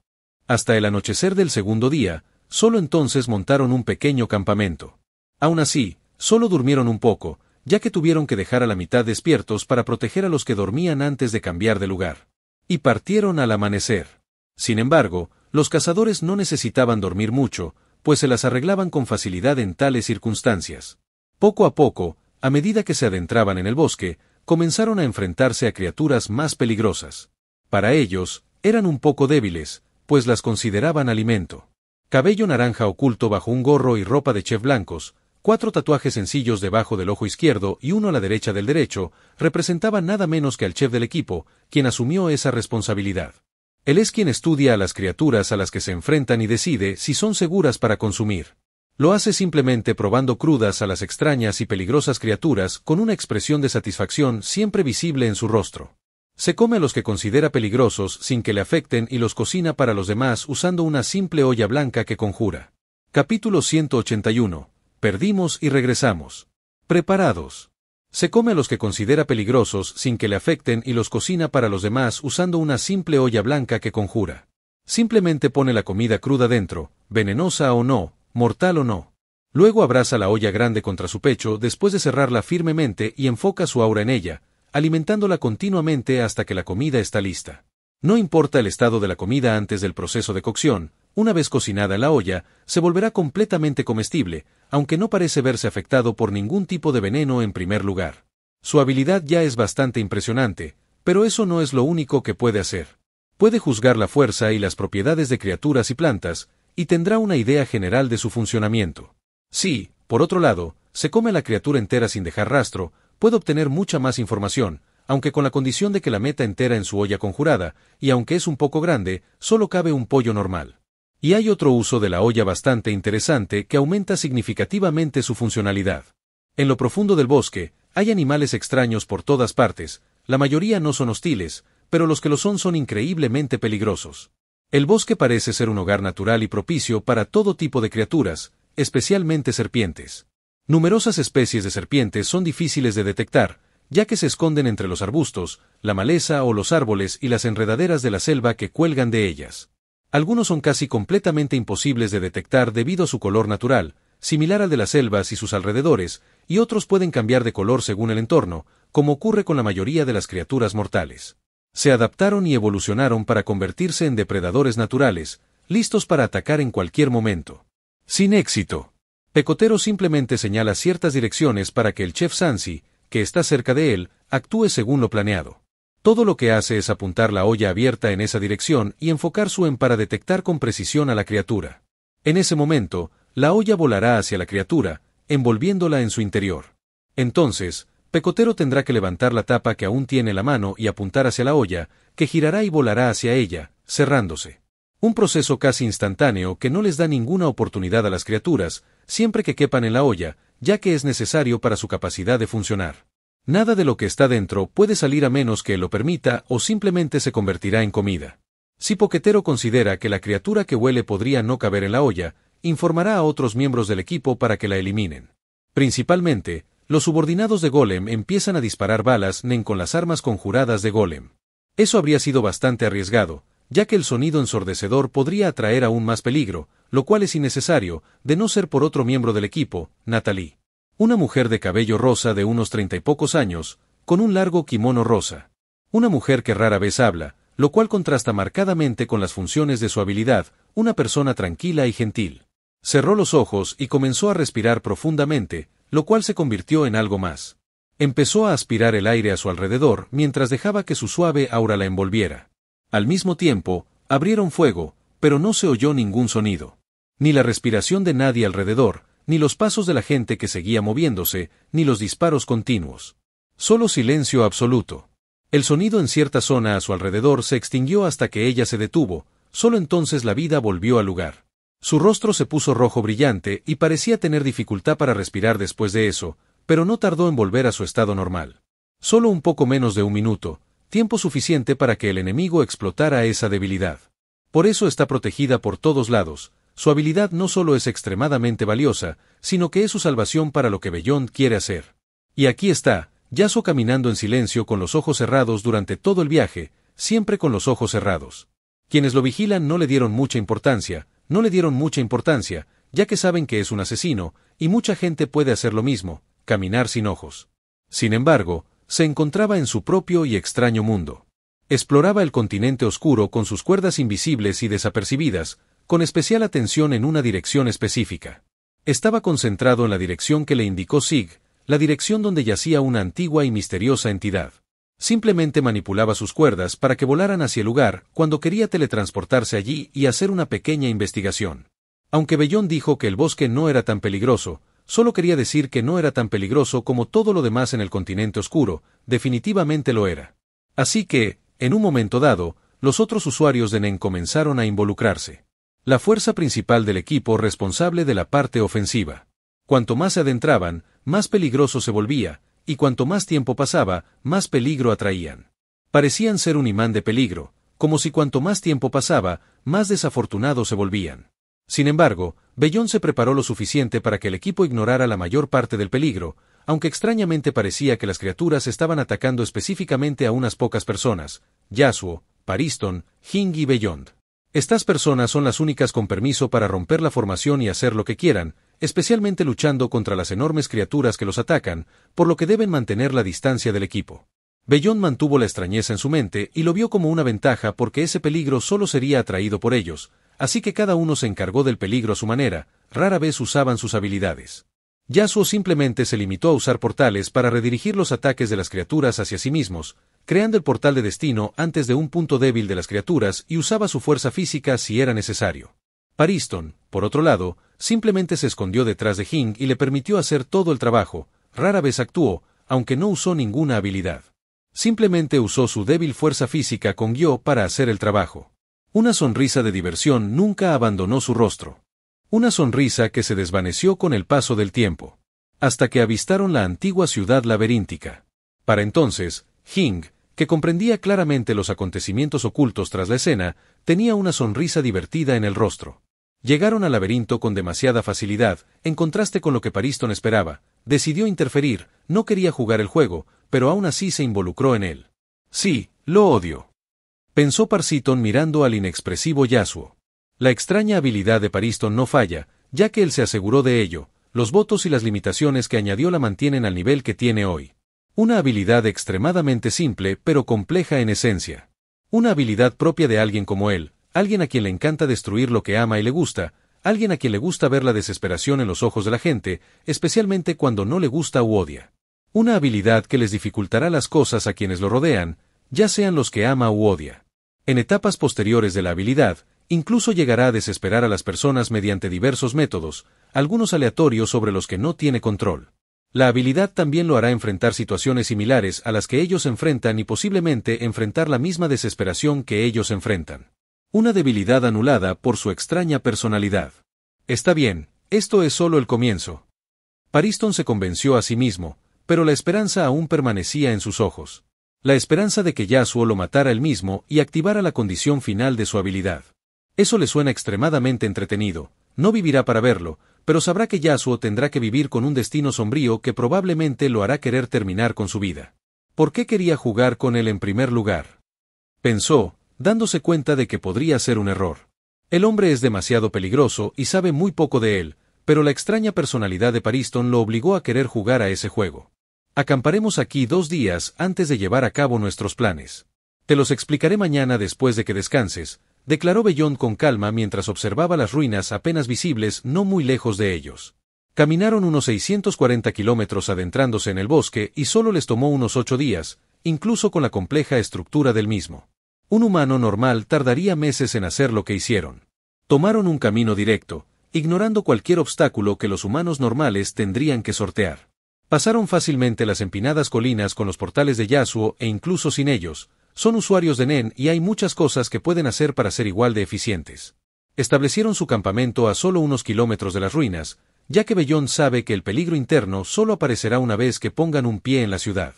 Hasta el anochecer del segundo día, solo entonces montaron un pequeño campamento. Aún así, solo durmieron un poco, ya que tuvieron que dejar a la mitad despiertos para proteger a los que dormían antes de cambiar de lugar. Y partieron al amanecer. Sin embargo, los cazadores no necesitaban dormir mucho, pues se las arreglaban con facilidad en tales circunstancias. Poco a poco, a medida que se adentraban en el bosque, comenzaron a enfrentarse a criaturas más peligrosas. Para ellos, eran un poco débiles, pues las consideraban alimento. Cabello naranja oculto bajo un gorro y ropa de chef blancos, 4 tatuajes sencillos debajo del ojo izquierdo y uno a la derecha del derecho, representaban nada menos que al chef del equipo, quien asumió esa responsabilidad. Él es quien estudia a las criaturas a las que se enfrentan y decide si son seguras para consumir. Lo hace simplemente probando crudas a las extrañas y peligrosas criaturas con una expresión de satisfacción siempre visible en su rostro. Se come a los que considera peligrosos sin que le afecten y los cocina para los demás usando una simple olla blanca que conjura. Capítulo 181. Perdimos y regresamos. Preparados. Se come a los que considera peligrosos sin que le afecten y los cocina para los demás usando una simple olla blanca que conjura. Simplemente pone la comida cruda dentro, venenosa o no, mortal o no. Luego abraza la olla grande contra su pecho después de cerrarla firmemente y enfoca su aura en ella, alimentándola continuamente hasta que la comida está lista. No importa el estado de la comida antes del proceso de cocción, una vez cocinada en la olla, se volverá completamente comestible, aunque no parece verse afectado por ningún tipo de veneno en primer lugar. Su habilidad ya es bastante impresionante, pero eso no es lo único que puede hacer. Puede juzgar la fuerza y las propiedades de criaturas y plantas, y tendrá una idea general de su funcionamiento. Si, por otro lado, se come a la criatura entera sin dejar rastro, puede obtener mucha más información, aunque con la condición de que la meta entera en su olla conjurada, y aunque es un poco grande, solo cabe un pollo normal. Y hay otro uso de la olla bastante interesante que aumenta significativamente su funcionalidad. En lo profundo del bosque, hay animales extraños por todas partes, la mayoría no son hostiles, pero los que lo son increíblemente peligrosos. El bosque parece ser un hogar natural y propicio para todo tipo de criaturas, especialmente serpientes. Numerosas especies de serpientes son difíciles de detectar, ya que se esconden entre los arbustos, la maleza o los árboles y las enredaderas de la selva que cuelgan de ellas. Algunos son casi completamente imposibles de detectar debido a su color natural, similar al de las selvas y sus alrededores, y otros pueden cambiar de color según el entorno, como ocurre con la mayoría de las criaturas mortales. Se adaptaron y evolucionaron para convertirse en depredadores naturales, listos para atacar en cualquier momento. Sin éxito. Pecotero simplemente señala ciertas direcciones para que el chef Sansi, que está cerca de él, actúe según lo planeado. Todo lo que hace es apuntar la olla abierta en esa dirección y enfocar su para detectar con precisión a la criatura. En ese momento, la olla volará hacia la criatura, envolviéndola en su interior. Entonces, Pecotero tendrá que levantar la tapa que aún tiene en la mano y apuntar hacia la olla, que girará y volará hacia ella, cerrándose. Un proceso casi instantáneo que no les da ninguna oportunidad a las criaturas, siempre que quepan en la olla, ya que es necesario para su capacidad de funcionar. Nada de lo que está dentro puede salir a menos que lo permita o simplemente se convertirá en comida. Si Pecotero considera que la criatura que huele podría no caber en la olla, informará a otros miembros del equipo para que la eliminen. Principalmente, los subordinados de Golem empiezan a disparar balas con las armas conjuradas de Golem. Eso habría sido bastante arriesgado, ya que el sonido ensordecedor podría atraer aún más peligro, lo cual es innecesario, de no ser por otro miembro del equipo, Natalie. Una mujer de cabello rosa de unos 30 y pocos años, con un largo kimono rosa. Una mujer que rara vez habla, lo cual contrasta marcadamente con las funciones de su habilidad, una persona tranquila y gentil. Cerró los ojos y comenzó a respirar profundamente, lo cual se convirtió en algo más. Empezó a aspirar el aire a su alrededor mientras dejaba que su suave aura la envolviera. Al mismo tiempo, abrieron fuego, pero no se oyó ningún sonido. Ni la respiración de nadie alrededor, ni los pasos de la gente que seguía moviéndose, ni los disparos continuos. Solo silencio absoluto. El sonido en cierta zona a su alrededor se extinguió hasta que ella se detuvo, solo entonces la vida volvió al lugar. Su rostro se puso rojo brillante y parecía tener dificultad para respirar después de eso, pero no tardó en volver a su estado normal. Solo un poco menos de un minuto, tiempo suficiente para que el enemigo explotara esa debilidad. Por eso está protegida por todos lados. Su habilidad no solo es extremadamente valiosa, sino que es su salvación para lo que Beyond quiere hacer. Y aquí está, Yasuo caminando en silencio con los ojos cerrados durante todo el viaje, siempre con los ojos cerrados. Quienes lo vigilan no le dieron mucha importancia, ya que saben que es un asesino, y mucha gente puede hacer lo mismo, caminar sin ojos. Sin embargo, se encontraba en su propio y extraño mundo. Exploraba el continente oscuro con sus cuerdas invisibles y desapercibidas, con especial atención en una dirección específica. Estaba concentrado en la dirección que le indicó Sig, la dirección donde yacía una antigua y misteriosa entidad. Simplemente manipulaba sus cuerdas para que volaran hacia el lugar cuando quería teletransportarse allí y hacer una pequeña investigación. Aunque Beyond dijo que el bosque no era tan peligroso, solo quería decir que no era tan peligroso como todo lo demás en el continente oscuro, definitivamente lo era. Así que, en un momento dado, los otros usuarios de Nen comenzaron a involucrarse. La fuerza principal del equipo responsable de la parte ofensiva. Cuanto más se adentraban, más peligroso se volvía, y cuanto más tiempo pasaba, más peligro atraían. Parecían ser un imán de peligro, como si cuanto más tiempo pasaba, más desafortunados se volvían. Sin embargo, Beyond se preparó lo suficiente para que el equipo ignorara la mayor parte del peligro, aunque extrañamente parecía que las criaturas estaban atacando específicamente a unas pocas personas, Yasuo, Pariston, Hing y Beyond. Estas personas son las únicas con permiso para romper la formación y hacer lo que quieran, especialmente luchando contra las enormes criaturas que los atacan, por lo que deben mantener la distancia del equipo. Beyond mantuvo la extrañeza en su mente y lo vio como una ventaja porque ese peligro solo sería atraído por ellos, así que cada uno se encargó del peligro a su manera, rara vez usaban sus habilidades. Yasuo simplemente se limitó a usar portales para redirigir los ataques de las criaturas hacia sí mismos, creando el portal de destino antes de un punto débil de las criaturas y usaba su fuerza física si era necesario. Pariston, por otro lado, simplemente se escondió detrás de Hing y le permitió hacer todo el trabajo, rara vez actuó, aunque no usó ninguna habilidad. Simplemente usó su débil fuerza física con Gyo para hacer el trabajo. Una sonrisa de diversión nunca abandonó su rostro. Una sonrisa que se desvaneció con el paso del tiempo. Hasta que avistaron la antigua ciudad laberíntica. Para entonces, Hing, que comprendía claramente los acontecimientos ocultos tras la escena, tenía una sonrisa divertida en el rostro. Llegaron al laberinto con demasiada facilidad, en contraste con lo que Pariston esperaba. Decidió interferir, no quería jugar el juego, pero aún así se involucró en él. Sí, lo odio. Pensó Pariston mirando al inexpresivo Yasuo. La extraña habilidad de Pariston no falla, ya que él se aseguró de ello. Los votos y las limitaciones que añadió la mantienen al nivel que tiene hoy. Una habilidad extremadamente simple pero compleja en esencia. Una habilidad propia de alguien como él, alguien a quien le encanta destruir lo que ama y le gusta, alguien a quien le gusta ver la desesperación en los ojos de la gente, especialmente cuando no le gusta u odia. Una habilidad que les dificultará las cosas a quienes lo rodean, ya sean los que ama u odia. En etapas posteriores de la habilidad, incluso llegará a desesperar a las personas mediante diversos métodos, algunos aleatorios sobre los que no tiene control. La habilidad también lo hará enfrentar situaciones similares a las que ellos enfrentan y posiblemente enfrentar la misma desesperación que ellos enfrentan. Una debilidad anulada por su extraña personalidad. Está bien, esto es solo el comienzo. Pariston se convenció a sí mismo, pero la esperanza aún permanecía en sus ojos. La esperanza de que Yasuo lo matara él mismo y activara la condición final de su habilidad. Eso le suena extremadamente entretenido, no vivirá para verlo, pero sabrá que Yasuo tendrá que vivir con un destino sombrío que probablemente lo hará querer terminar con su vida. ¿Por qué quería jugar con él en primer lugar? Pensó, dándose cuenta de que podría ser un error. El hombre es demasiado peligroso y sabe muy poco de él, pero la extraña personalidad de Pariston lo obligó a querer jugar a ese juego. Acamparemos aquí 2 días antes de llevar a cabo nuestros planes. Te los explicaré mañana después de que descanses, declaró Beyond con calma mientras observaba las ruinas apenas visibles no muy lejos de ellos. Caminaron unos 640 kilómetros adentrándose en el bosque y solo les tomó unos 8 días, incluso con la compleja estructura del mismo. Un humano normal tardaría meses en hacer lo que hicieron. Tomaron un camino directo, ignorando cualquier obstáculo que los humanos normales tendrían que sortear. Pasaron fácilmente las empinadas colinas con los portales de Yasuo e incluso sin ellos. Son usuarios de Nen y hay muchas cosas que pueden hacer para ser igual de eficientes. Establecieron su campamento a solo unos kilómetros de las ruinas, ya que Beyond sabe que el peligro interno solo aparecerá una vez que pongan un pie en la ciudad.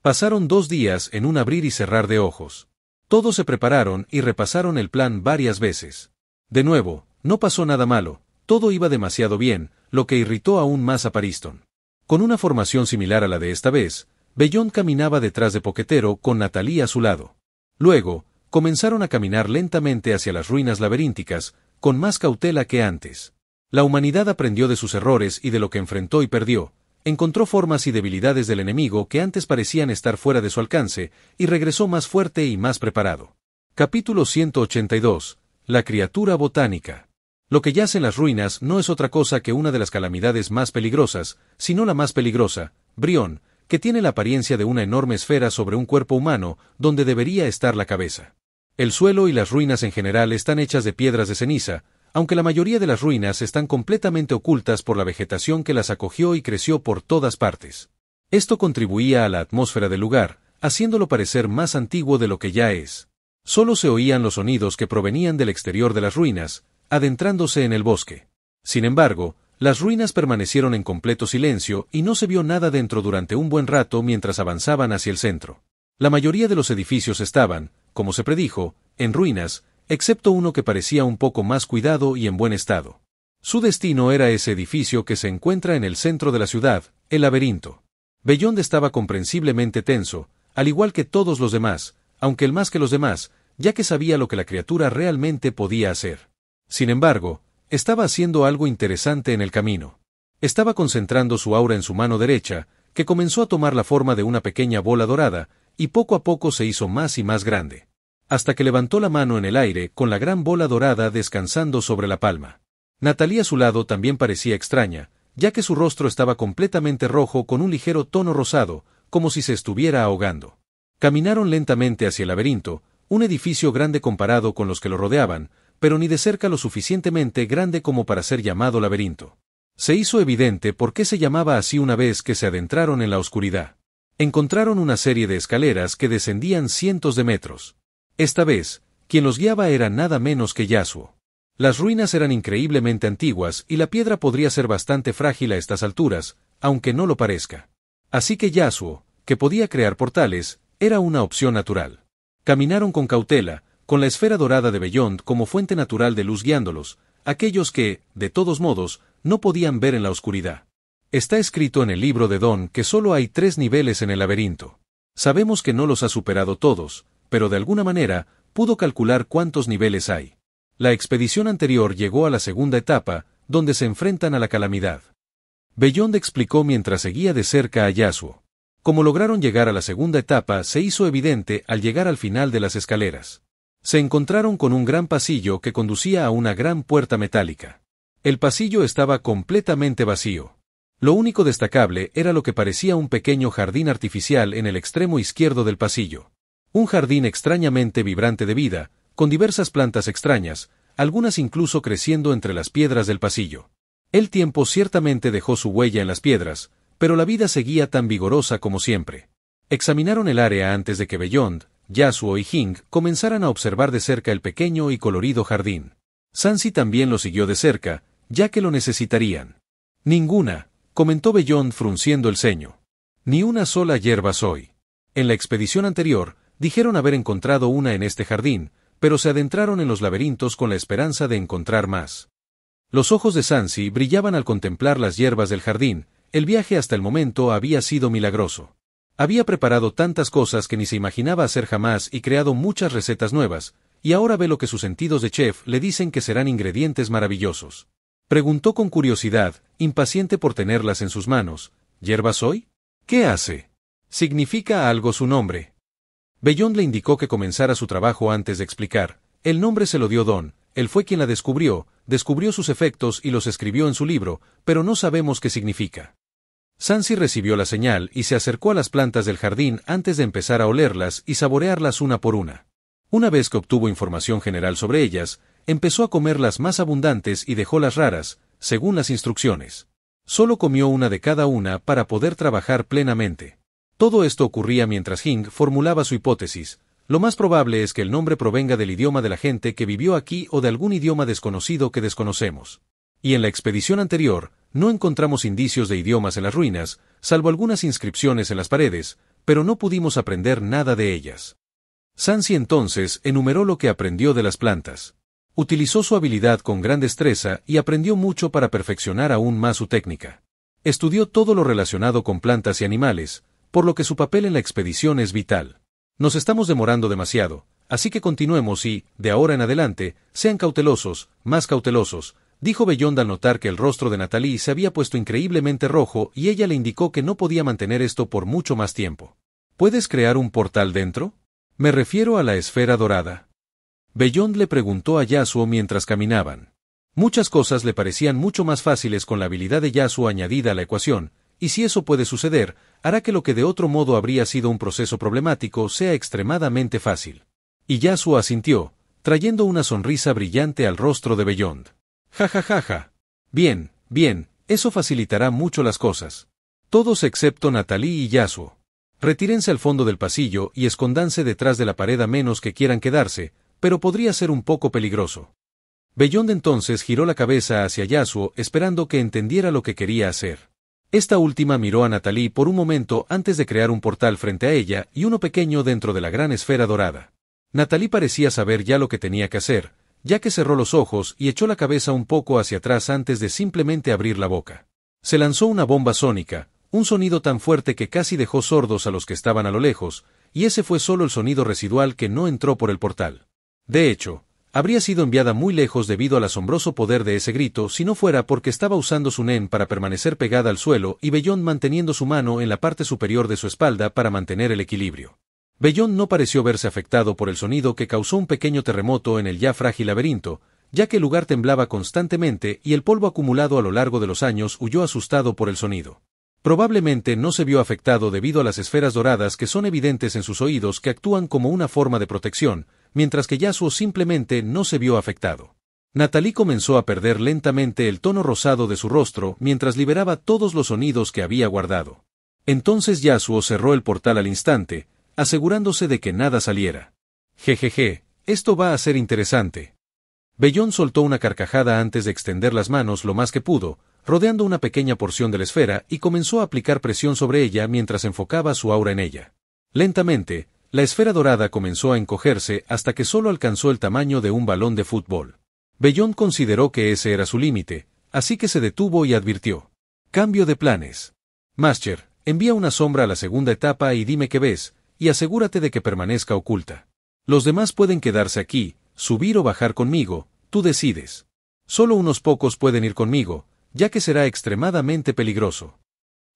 Pasaron 2 días en un abrir y cerrar de ojos. Todos se prepararon y repasaron el plan varias veces. De nuevo, no pasó nada malo, todo iba demasiado bien, lo que irritó aún más a Pariston. Con una formación similar a la de esta vez, Beyond caminaba detrás de Poquetero con Natalie a su lado. Luego, comenzaron a caminar lentamente hacia las ruinas laberínticas, con más cautela que antes. La humanidad aprendió de sus errores y de lo que enfrentó y perdió, encontró formas y debilidades del enemigo que antes parecían estar fuera de su alcance, y regresó más fuerte y más preparado. Capítulo 182. La criatura botánica. Lo que yace en las ruinas no es otra cosa que una de las calamidades más peligrosas, sino la más peligrosa, Brión, que tiene la apariencia de una enorme esfera sobre un cuerpo humano, donde debería estar la cabeza. El suelo y las ruinas en general están hechas de piedras de ceniza, aunque la mayoría de las ruinas están completamente ocultas por la vegetación que las acogió y creció por todas partes. Esto contribuía a la atmósfera del lugar, haciéndolo parecer más antiguo de lo que ya es. Solo se oían los sonidos que provenían del exterior de las ruinas, adentrándose en el bosque. Sin embargo, las ruinas permanecieron en completo silencio y no se vio nada dentro durante un buen rato mientras avanzaban hacia el centro. La mayoría de los edificios estaban, como se predijo, en ruinas, excepto uno que parecía un poco más cuidado y en buen estado. Su destino era ese edificio que se encuentra en el centro de la ciudad, el laberinto. Beyond estaba comprensiblemente tenso, al igual que todos los demás, aunque él más que los demás, ya que sabía lo que la criatura realmente podía hacer. Sin embargo, estaba haciendo algo interesante en el camino. Estaba concentrando su aura en su mano derecha, que comenzó a tomar la forma de una pequeña bola dorada, y poco a poco se hizo más y más grande. Hasta que levantó la mano en el aire con la gran bola dorada descansando sobre la palma. Natalie a su lado también parecía extraña, ya que su rostro estaba completamente rojo con un ligero tono rosado, como si se estuviera ahogando. Caminaron lentamente hacia el laberinto, un edificio grande comparado con los que lo rodeaban, pero ni de cerca lo suficientemente grande como para ser llamado laberinto. Se hizo evidente por qué se llamaba así una vez que se adentraron en la oscuridad. Encontraron una serie de escaleras que descendían cientos de metros. Esta vez, quien los guiaba era nada menos que Yasuo. Las ruinas eran increíblemente antiguas y la piedra podría ser bastante frágil a estas alturas, aunque no lo parezca. Así que Yasuo, que podía crear portales, era una opción natural. Caminaron con cautela, con la esfera dorada de Beyond como fuente natural de luz guiándolos, aquellos que, de todos modos, no podían ver en la oscuridad. Está escrito en el libro de Don que solo hay 3 niveles en el laberinto. Sabemos que no los ha superado todos, pero de alguna manera, pudo calcular cuántos niveles hay. La expedición anterior llegó a la segunda etapa, donde se enfrentan a la calamidad. Beyond explicó mientras seguía de cerca a Yasuo. Como lograron llegar a la segunda etapa se hizo evidente al llegar al final de las escaleras. Se encontraron con un gran pasillo que conducía a una gran puerta metálica. El pasillo estaba completamente vacío. Lo único destacable era lo que parecía un pequeño jardín artificial en el extremo izquierdo del pasillo. Un jardín extrañamente vibrante de vida, con diversas plantas extrañas, algunas incluso creciendo entre las piedras del pasillo. El tiempo ciertamente dejó su huella en las piedras, pero la vida seguía tan vigorosa como siempre. Examinaron el área antes de que Beyond, Yasuo y Hing comenzaran a observar de cerca el pequeño y colorido jardín. Sansi también lo siguió de cerca, ya que lo necesitarían. Ninguna, comentó Beyond frunciendo el ceño. Ni una sola hierba soy. En la expedición anterior, dijeron haber encontrado una en este jardín, pero se adentraron en los laberintos con la esperanza de encontrar más. Los ojos de Sansi brillaban al contemplar las hierbas del jardín. El viaje hasta el momento había sido milagroso. Había preparado tantas cosas que ni se imaginaba hacer jamás y creado muchas recetas nuevas, y ahora ve lo que sus sentidos de chef le dicen que serán ingredientes maravillosos. Preguntó con curiosidad, impaciente por tenerlas en sus manos. ¿Hierba soy? ¿Qué hace? ¿Significa algo su nombre? Beyond le indicó que comenzara su trabajo antes de explicar. El nombre se lo dio Don, él fue quien la descubrió sus efectos y los escribió en su libro, pero no sabemos qué significa. Sansi recibió la señal y se acercó a las plantas del jardín antes de empezar a olerlas y saborearlas una por una. Una vez que obtuvo información general sobre ellas, empezó a comer las más abundantes y dejó las raras, según las instrucciones. Solo comió una de cada una para poder trabajar plenamente. Todo esto ocurría mientras Hing formulaba su hipótesis. Lo más probable es que el nombre provenga del idioma de la gente que vivió aquí o de algún idioma desconocido que desconocemos. Y en la expedición anterior, no encontramos indicios de idiomas en las ruinas, salvo algunas inscripciones en las paredes, pero no pudimos aprender nada de ellas. Sansi entonces enumeró lo que aprendió de las plantas. Utilizó su habilidad con gran destreza y aprendió mucho para perfeccionar aún más su técnica. Estudió todo lo relacionado con plantas y animales, por lo que su papel en la expedición es vital. Nos estamos demorando demasiado, así que continuemos y, de ahora en adelante, sean cautelosos, más cautelosos, dijo Beyond al notar que el rostro de Natalie se había puesto increíblemente rojo y ella le indicó que no podía mantener esto por mucho más tiempo. ¿Puedes crear un portal dentro? Me refiero a la esfera dorada. Beyond le preguntó a Yasuo mientras caminaban. Muchas cosas le parecían mucho más fáciles con la habilidad de Yasuo añadida a la ecuación, y si eso puede suceder, hará que lo que de otro modo habría sido un proceso problemático sea extremadamente fácil. Y Yasuo asintió, trayendo una sonrisa brillante al rostro de Beyond. Ja ja ja ja. Bien, bien, eso facilitará mucho las cosas. Todos excepto Natalie y Yasuo. Retírense al fondo del pasillo y escóndanse detrás de la pared a menos que quieran quedarse, pero podría ser un poco peligroso. Beyond entonces giró la cabeza hacia Yasuo esperando que entendiera lo que quería hacer. Esta última miró a Natalie por un momento antes de crear un portal frente a ella y uno pequeño dentro de la gran esfera dorada. Natalie parecía saber ya lo que tenía que hacer, ya que cerró los ojos y echó la cabeza un poco hacia atrás antes de simplemente abrir la boca. Se lanzó una bomba sónica, un sonido tan fuerte que casi dejó sordos a los que estaban a lo lejos, y ese fue solo el sonido residual que no entró por el portal. De hecho, habría sido enviada muy lejos debido al asombroso poder de ese grito si no fuera porque estaba usando su nen para permanecer pegada al suelo y Beyond manteniendo su mano en la parte superior de su espalda para mantener el equilibrio. Beyond no pareció verse afectado por el sonido que causó un pequeño terremoto en el ya frágil laberinto, ya que el lugar temblaba constantemente y el polvo acumulado a lo largo de los años huyó asustado por el sonido. Probablemente no se vio afectado debido a las esferas doradas que son evidentes en sus oídos que actúan como una forma de protección, mientras que Yasuo simplemente no se vio afectado. Natalie comenzó a perder lentamente el tono rosado de su rostro mientras liberaba todos los sonidos que había guardado. Entonces Yasuo cerró el portal al instante, asegurándose de que nada saliera. Jejeje, esto va a ser interesante. Beyond soltó una carcajada antes de extender las manos lo más que pudo, rodeando una pequeña porción de la esfera y comenzó a aplicar presión sobre ella mientras enfocaba su aura en ella. Lentamente, la esfera dorada comenzó a encogerse hasta que solo alcanzó el tamaño de un balón de fútbol. Beyond consideró que ese era su límite, así que se detuvo y advirtió. Cambio de planes. Master, envía una sombra a la segunda etapa y dime qué ves, y asegúrate de que permanezca oculta. Los demás pueden quedarse aquí, subir o bajar conmigo, tú decides. Solo unos pocos pueden ir conmigo, ya que será extremadamente peligroso.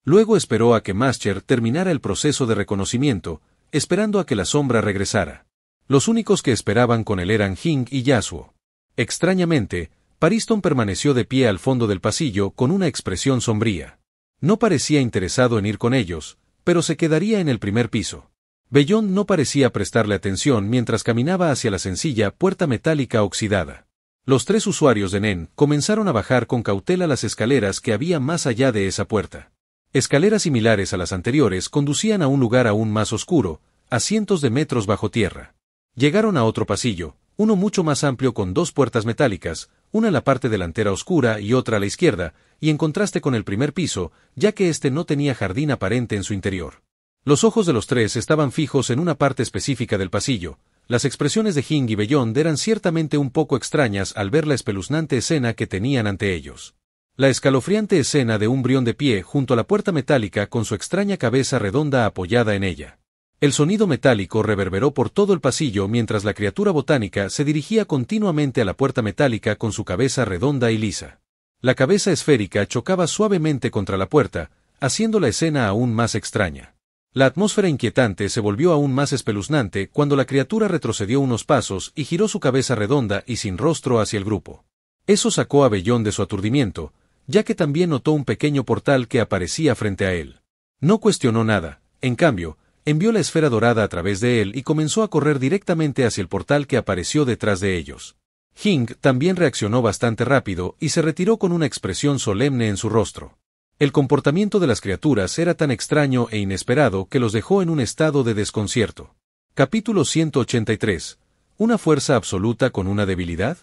Luego esperó a que Master terminara el proceso de reconocimiento, esperando a que la sombra regresara. Los únicos que esperaban con él eran Hing y Yasuo. Extrañamente, Pariston permaneció de pie al fondo del pasillo con una expresión sombría. No parecía interesado en ir con ellos, pero se quedaría en el primer piso. Beyond no parecía prestarle atención mientras caminaba hacia la sencilla puerta metálica oxidada. Los tres usuarios de Nen comenzaron a bajar con cautela las escaleras que había más allá de esa puerta. Escaleras similares a las anteriores conducían a un lugar aún más oscuro, a cientos de metros bajo tierra. Llegaron a otro pasillo, uno mucho más amplio con dos puertas metálicas, una en la parte delantera oscura y otra a la izquierda, y en contraste con el primer piso, ya que este no tenía jardín aparente en su interior. Los ojos de los tres estaban fijos en una parte específica del pasillo. Las expresiones de Hing y Beyond eran ciertamente un poco extrañas al ver la espeluznante escena que tenían ante ellos. La escalofriante escena de un brión de pie junto a la puerta metálica con su extraña cabeza redonda apoyada en ella. El sonido metálico reverberó por todo el pasillo mientras la criatura botánica se dirigía continuamente a la puerta metálica con su cabeza redonda y lisa. La cabeza esférica chocaba suavemente contra la puerta, haciendo la escena aún más extraña. La atmósfera inquietante se volvió aún más espeluznante cuando la criatura retrocedió unos pasos y giró su cabeza redonda y sin rostro hacia el grupo. Eso sacó a Beyond de su aturdimiento, ya que también notó un pequeño portal que aparecía frente a él. No cuestionó nada, en cambio, envió la esfera dorada a través de él y comenzó a correr directamente hacia el portal que apareció detrás de ellos. Hing también reaccionó bastante rápido y se retiró con una expresión solemne en su rostro. El comportamiento de las criaturas era tan extraño e inesperado que los dejó en un estado de desconcierto. Capítulo 183. ¿Una fuerza absoluta con una debilidad?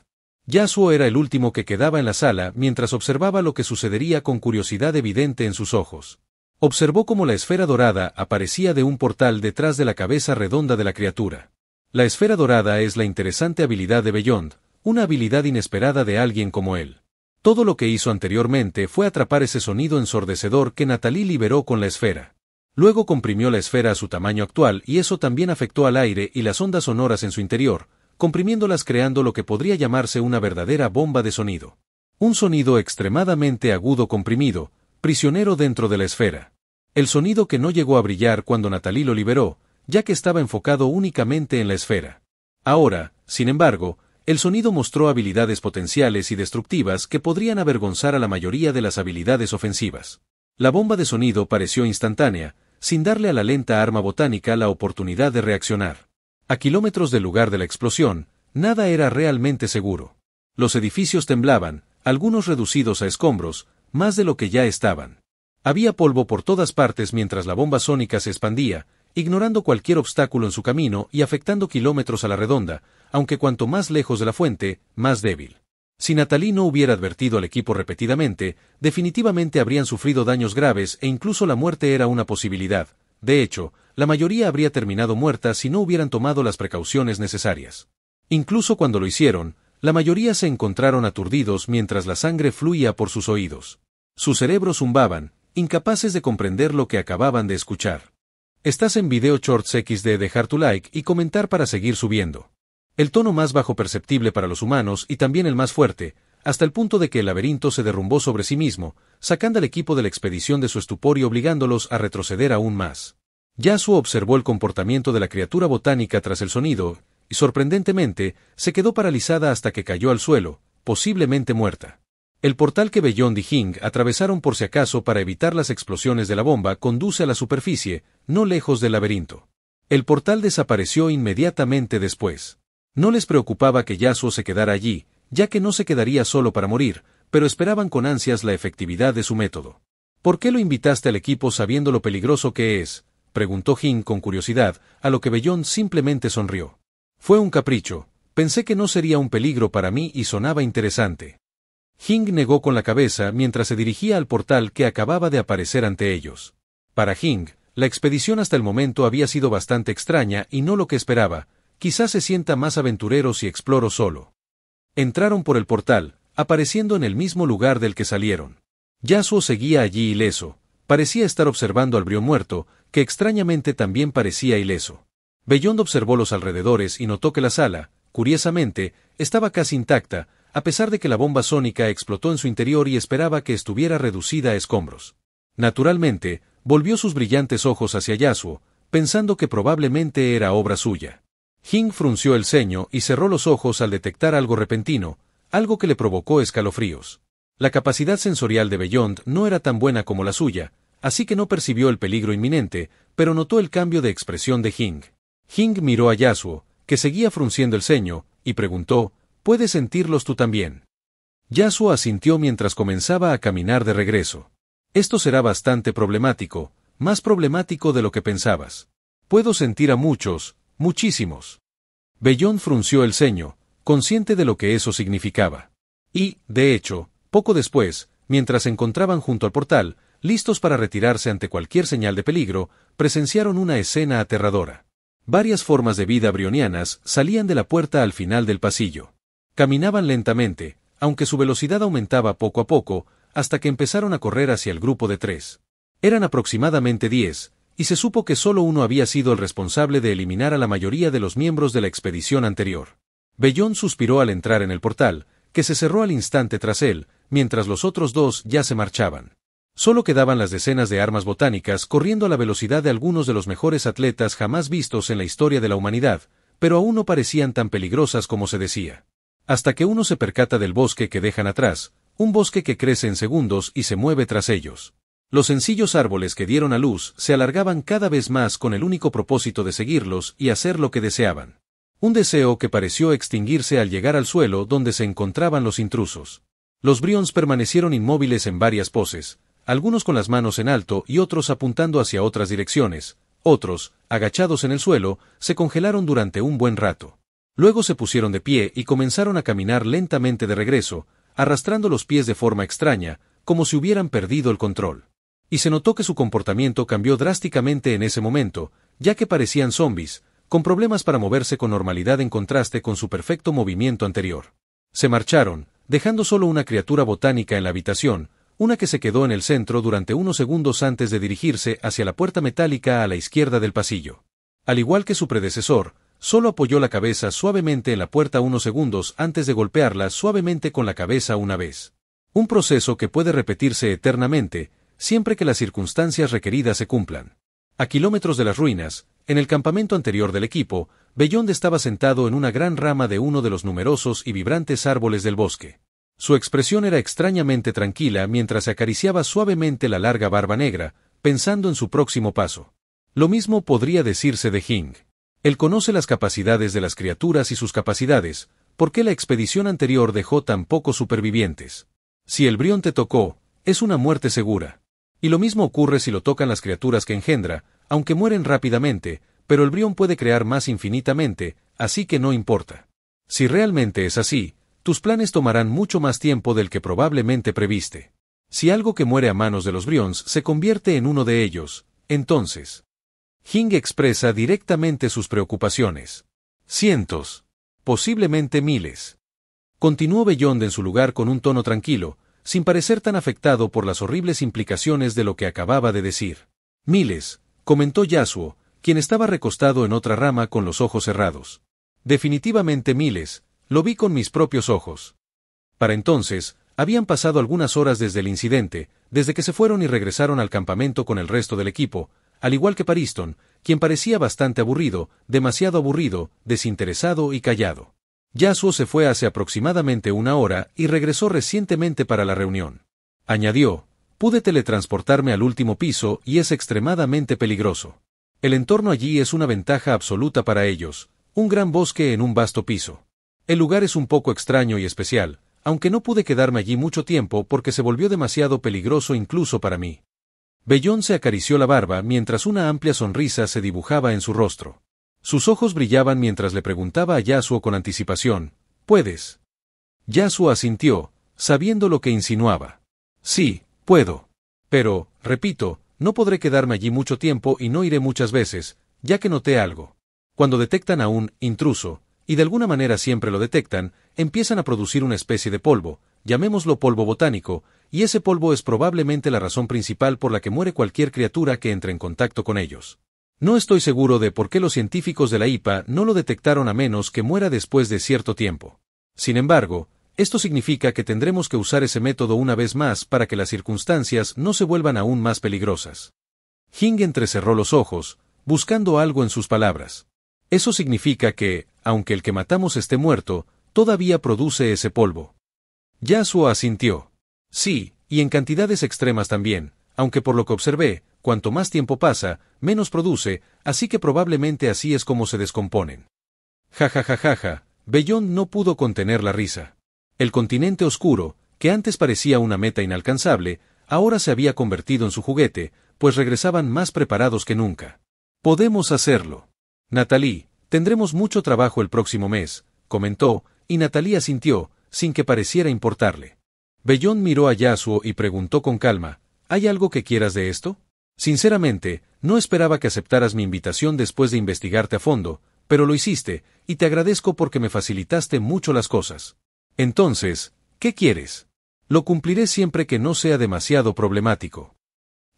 Yasuo era el último que quedaba en la sala mientras observaba lo que sucedería con curiosidad evidente en sus ojos. Observó cómo la esfera dorada aparecía de un portal detrás de la cabeza redonda de la criatura. La esfera dorada es la interesante habilidad de Beyond, una habilidad inesperada de alguien como él. Todo lo que hizo anteriormente fue atrapar ese sonido ensordecedor que Natalie liberó con la esfera. Luego comprimió la esfera a su tamaño actual y eso también afectó al aire y las ondas sonoras en su interior, comprimiéndolas creando lo que podría llamarse una verdadera bomba de sonido. Un sonido extremadamente agudo comprimido, prisionero dentro de la esfera. El sonido que no llegó a brillar cuando Natalie lo liberó, ya que estaba enfocado únicamente en la esfera. Ahora, sin embargo, el sonido mostró habilidades potenciales y destructivas que podrían avergonzar a la mayoría de las habilidades ofensivas. La bomba de sonido pareció instantánea, sin darle a la lenta arma botánica la oportunidad de reaccionar. A kilómetros del lugar de la explosión, nada era realmente seguro. Los edificios temblaban, algunos reducidos a escombros, más de lo que ya estaban. Había polvo por todas partes mientras la bomba sónica se expandía, ignorando cualquier obstáculo en su camino y afectando kilómetros a la redonda, aunque cuanto más lejos de la fuente, más débil. Si Natalie no hubiera advertido al equipo repetidamente, definitivamente habrían sufrido daños graves e incluso la muerte era una posibilidad. De hecho, la mayoría habría terminado muerta si no hubieran tomado las precauciones necesarias. Incluso cuando lo hicieron, la mayoría se encontraron aturdidos mientras la sangre fluía por sus oídos. Sus cerebros zumbaban, incapaces de comprender lo que acababan de escuchar. Estás en Video Shorts XD, dejar tu like y comentar para seguir subiendo. El tono más bajo perceptible para los humanos y también el más fuerte, hasta el punto de que el laberinto se derrumbó sobre sí mismo, sacando al equipo de la expedición de su estupor y obligándolos a retroceder aún más. Yasuo observó el comportamiento de la criatura botánica tras el sonido, y sorprendentemente, se quedó paralizada hasta que cayó al suelo, posiblemente muerta. El portal que Beyond y Hing atravesaron por si acaso para evitar las explosiones de la bomba conduce a la superficie, no lejos del laberinto. El portal desapareció inmediatamente después. No les preocupaba que Yasuo se quedara allí, ya que no se quedaría solo para morir, pero esperaban con ansias la efectividad de su método. ¿Por qué lo invitaste al equipo sabiendo lo peligroso que es?, preguntó Hing con curiosidad, a lo que Beyond simplemente sonrió. Fue un capricho, pensé que no sería un peligro para mí y sonaba interesante. Hing negó con la cabeza mientras se dirigía al portal que acababa de aparecer ante ellos. Para Hing, la expedición hasta el momento había sido bastante extraña y no lo que esperaba. Quizás se sienta más aventurero si exploro solo. Entraron por el portal, apareciendo en el mismo lugar del que salieron. Yasuo seguía allí ileso, parecía estar observando al Brión muerto, que extrañamente también parecía ileso. Beyond observó los alrededores y notó que la sala, curiosamente, estaba casi intacta, a pesar de que la bomba sónica explotó en su interior y esperaba que estuviera reducida a escombros. Naturalmente, volvió sus brillantes ojos hacia Yasuo, pensando que probablemente era obra suya. Hing frunció el ceño y cerró los ojos al detectar algo repentino, algo que le provocó escalofríos. La capacidad sensorial de Beyond no era tan buena como la suya, así que no percibió el peligro inminente, pero notó el cambio de expresión de Hing. Hing miró a Yasuo, que seguía frunciendo el ceño, y preguntó, ¿puedes sentirlos tú también? Yasuo asintió mientras comenzaba a caminar de regreso. Esto será bastante problemático, más problemático de lo que pensabas. Puedo sentir a muchos, muchísimos. Beyond frunció el ceño, consciente de lo que eso significaba. Y, de hecho, poco después, mientras se encontraban junto al portal, listos para retirarse ante cualquier señal de peligro, presenciaron una escena aterradora. Varias formas de vida brionianas salían de la puerta al final del pasillo. Caminaban lentamente, aunque su velocidad aumentaba poco a poco, hasta que empezaron a correr hacia el grupo de 3. Eran aproximadamente 10, y se supo que solo uno había sido el responsable de eliminar a la mayoría de los miembros de la expedición anterior. Beyond suspiró al entrar en el portal, que se cerró al instante tras él, mientras los otros 2 ya se marchaban. Solo quedaban las decenas de armas botánicas corriendo a la velocidad de algunos de los mejores atletas jamás vistos en la historia de la humanidad, pero aún no parecían tan peligrosas como se decía. Hasta que uno se percata del bosque que dejan atrás, un bosque que crece en segundos y se mueve tras ellos. Los sencillos árboles que dieron a luz se alargaban cada vez más con el único propósito de seguirlos y hacer lo que deseaban. Un deseo que pareció extinguirse al llegar al suelo donde se encontraban los intrusos. Los Bryons permanecieron inmóviles en varias poses, algunos con las manos en alto y otros apuntando hacia otras direcciones, otros, agachados en el suelo, se congelaron durante un buen rato. Luego se pusieron de pie y comenzaron a caminar lentamente de regreso, arrastrando los pies de forma extraña, como si hubieran perdido el control. Y se notó que su comportamiento cambió drásticamente en ese momento, ya que parecían zombies, con problemas para moverse con normalidad en contraste con su perfecto movimiento anterior. Se marcharon, dejando solo una criatura botánica en la habitación, una que se quedó en el centro durante unos segundos antes de dirigirse hacia la puerta metálica a la izquierda del pasillo. Al igual que su predecesor, solo apoyó la cabeza suavemente en la puerta unos segundos antes de golpearla suavemente con la cabeza una vez. Un proceso que puede repetirse eternamente, siempre que las circunstancias requeridas se cumplan. A kilómetros de las ruinas, en el campamento anterior del equipo, Beyond estaba sentado en una gran rama de uno de los numerosos y vibrantes árboles del bosque. Su expresión era extrañamente tranquila mientras se acariciaba suavemente la larga barba negra, pensando en su próximo paso. Lo mismo podría decirse de Hing. Él conoce las capacidades de las criaturas y sus capacidades, ¿por qué la expedición anterior dejó tan pocos supervivientes? Si el Brión te tocó, es una muerte segura. Y lo mismo ocurre si lo tocan las criaturas que engendra, aunque mueren rápidamente, pero el Brión puede crear más infinitamente, así que no importa. Si realmente es así, tus planes tomarán mucho más tiempo del que probablemente previste. Si algo que muere a manos de los Brions se convierte en uno de ellos, entonces... Hing expresa directamente sus preocupaciones. Cientos. Posiblemente miles. Continuó Beyond en su lugar con un tono tranquilo, sin parecer tan afectado por las horribles implicaciones de lo que acababa de decir. Miles, comentó Yasuo, quien estaba recostado en otra rama con los ojos cerrados. Definitivamente miles, lo vi con mis propios ojos. Para entonces, habían pasado algunas horas desde el incidente, desde que se fueron y regresaron al campamento con el resto del equipo, al igual que Pariston, quien parecía bastante aburrido, demasiado aburrido, desinteresado y callado. Yasuo se fue hace aproximadamente una hora y regresó recientemente para la reunión. Añadió, pude teletransportarme al último piso y es extremadamente peligroso. El entorno allí es una ventaja absoluta para ellos, un gran bosque en un vasto piso. El lugar es un poco extraño y especial, aunque no pude quedarme allí mucho tiempo porque se volvió demasiado peligroso incluso para mí. Beyond se acarició la barba mientras una amplia sonrisa se dibujaba en su rostro. Sus ojos brillaban mientras le preguntaba a Yasuo con anticipación, ¿puedes? Yasuo asintió, sabiendo lo que insinuaba. Sí, puedo. Pero, repito, no podré quedarme allí mucho tiempo y no iré muchas veces, ya que noté algo. Cuando detectan a un intruso, y de alguna manera siempre lo detectan, empiezan a producir una especie de polvo, llamémoslo polvo botánico, y ese polvo es probablemente la razón principal por la que muere cualquier criatura que entre en contacto con ellos. No estoy seguro de por qué los científicos de la IPA no lo detectaron a menos que muera después de cierto tiempo. Sin embargo, esto significa que tendremos que usar ese método una vez más para que las circunstancias no se vuelvan aún más peligrosas. Hing entrecerró los ojos, buscando algo en sus palabras. Eso significa que, aunque el que matamos esté muerto, todavía produce ese polvo. Yasuo asintió. Sí, y en cantidades extremas también, aunque por lo que observé, cuanto más tiempo pasa, menos produce, así que probablemente así es como se descomponen. Ja. Beyond no pudo contener la risa. El continente oscuro, que antes parecía una meta inalcanzable, ahora se había convertido en su juguete, pues regresaban más preparados que nunca. Podemos hacerlo. Natalie, tendremos mucho trabajo el próximo mes, comentó, y Natalie asintió, sin que pareciera importarle. Beyond miró a Yasuo y preguntó con calma, ¿hay algo que quieras de esto? Sinceramente, no esperaba que aceptaras mi invitación después de investigarte a fondo, pero lo hiciste, y te agradezco porque me facilitaste mucho las cosas. Entonces, ¿qué quieres? Lo cumpliré siempre que no sea demasiado problemático.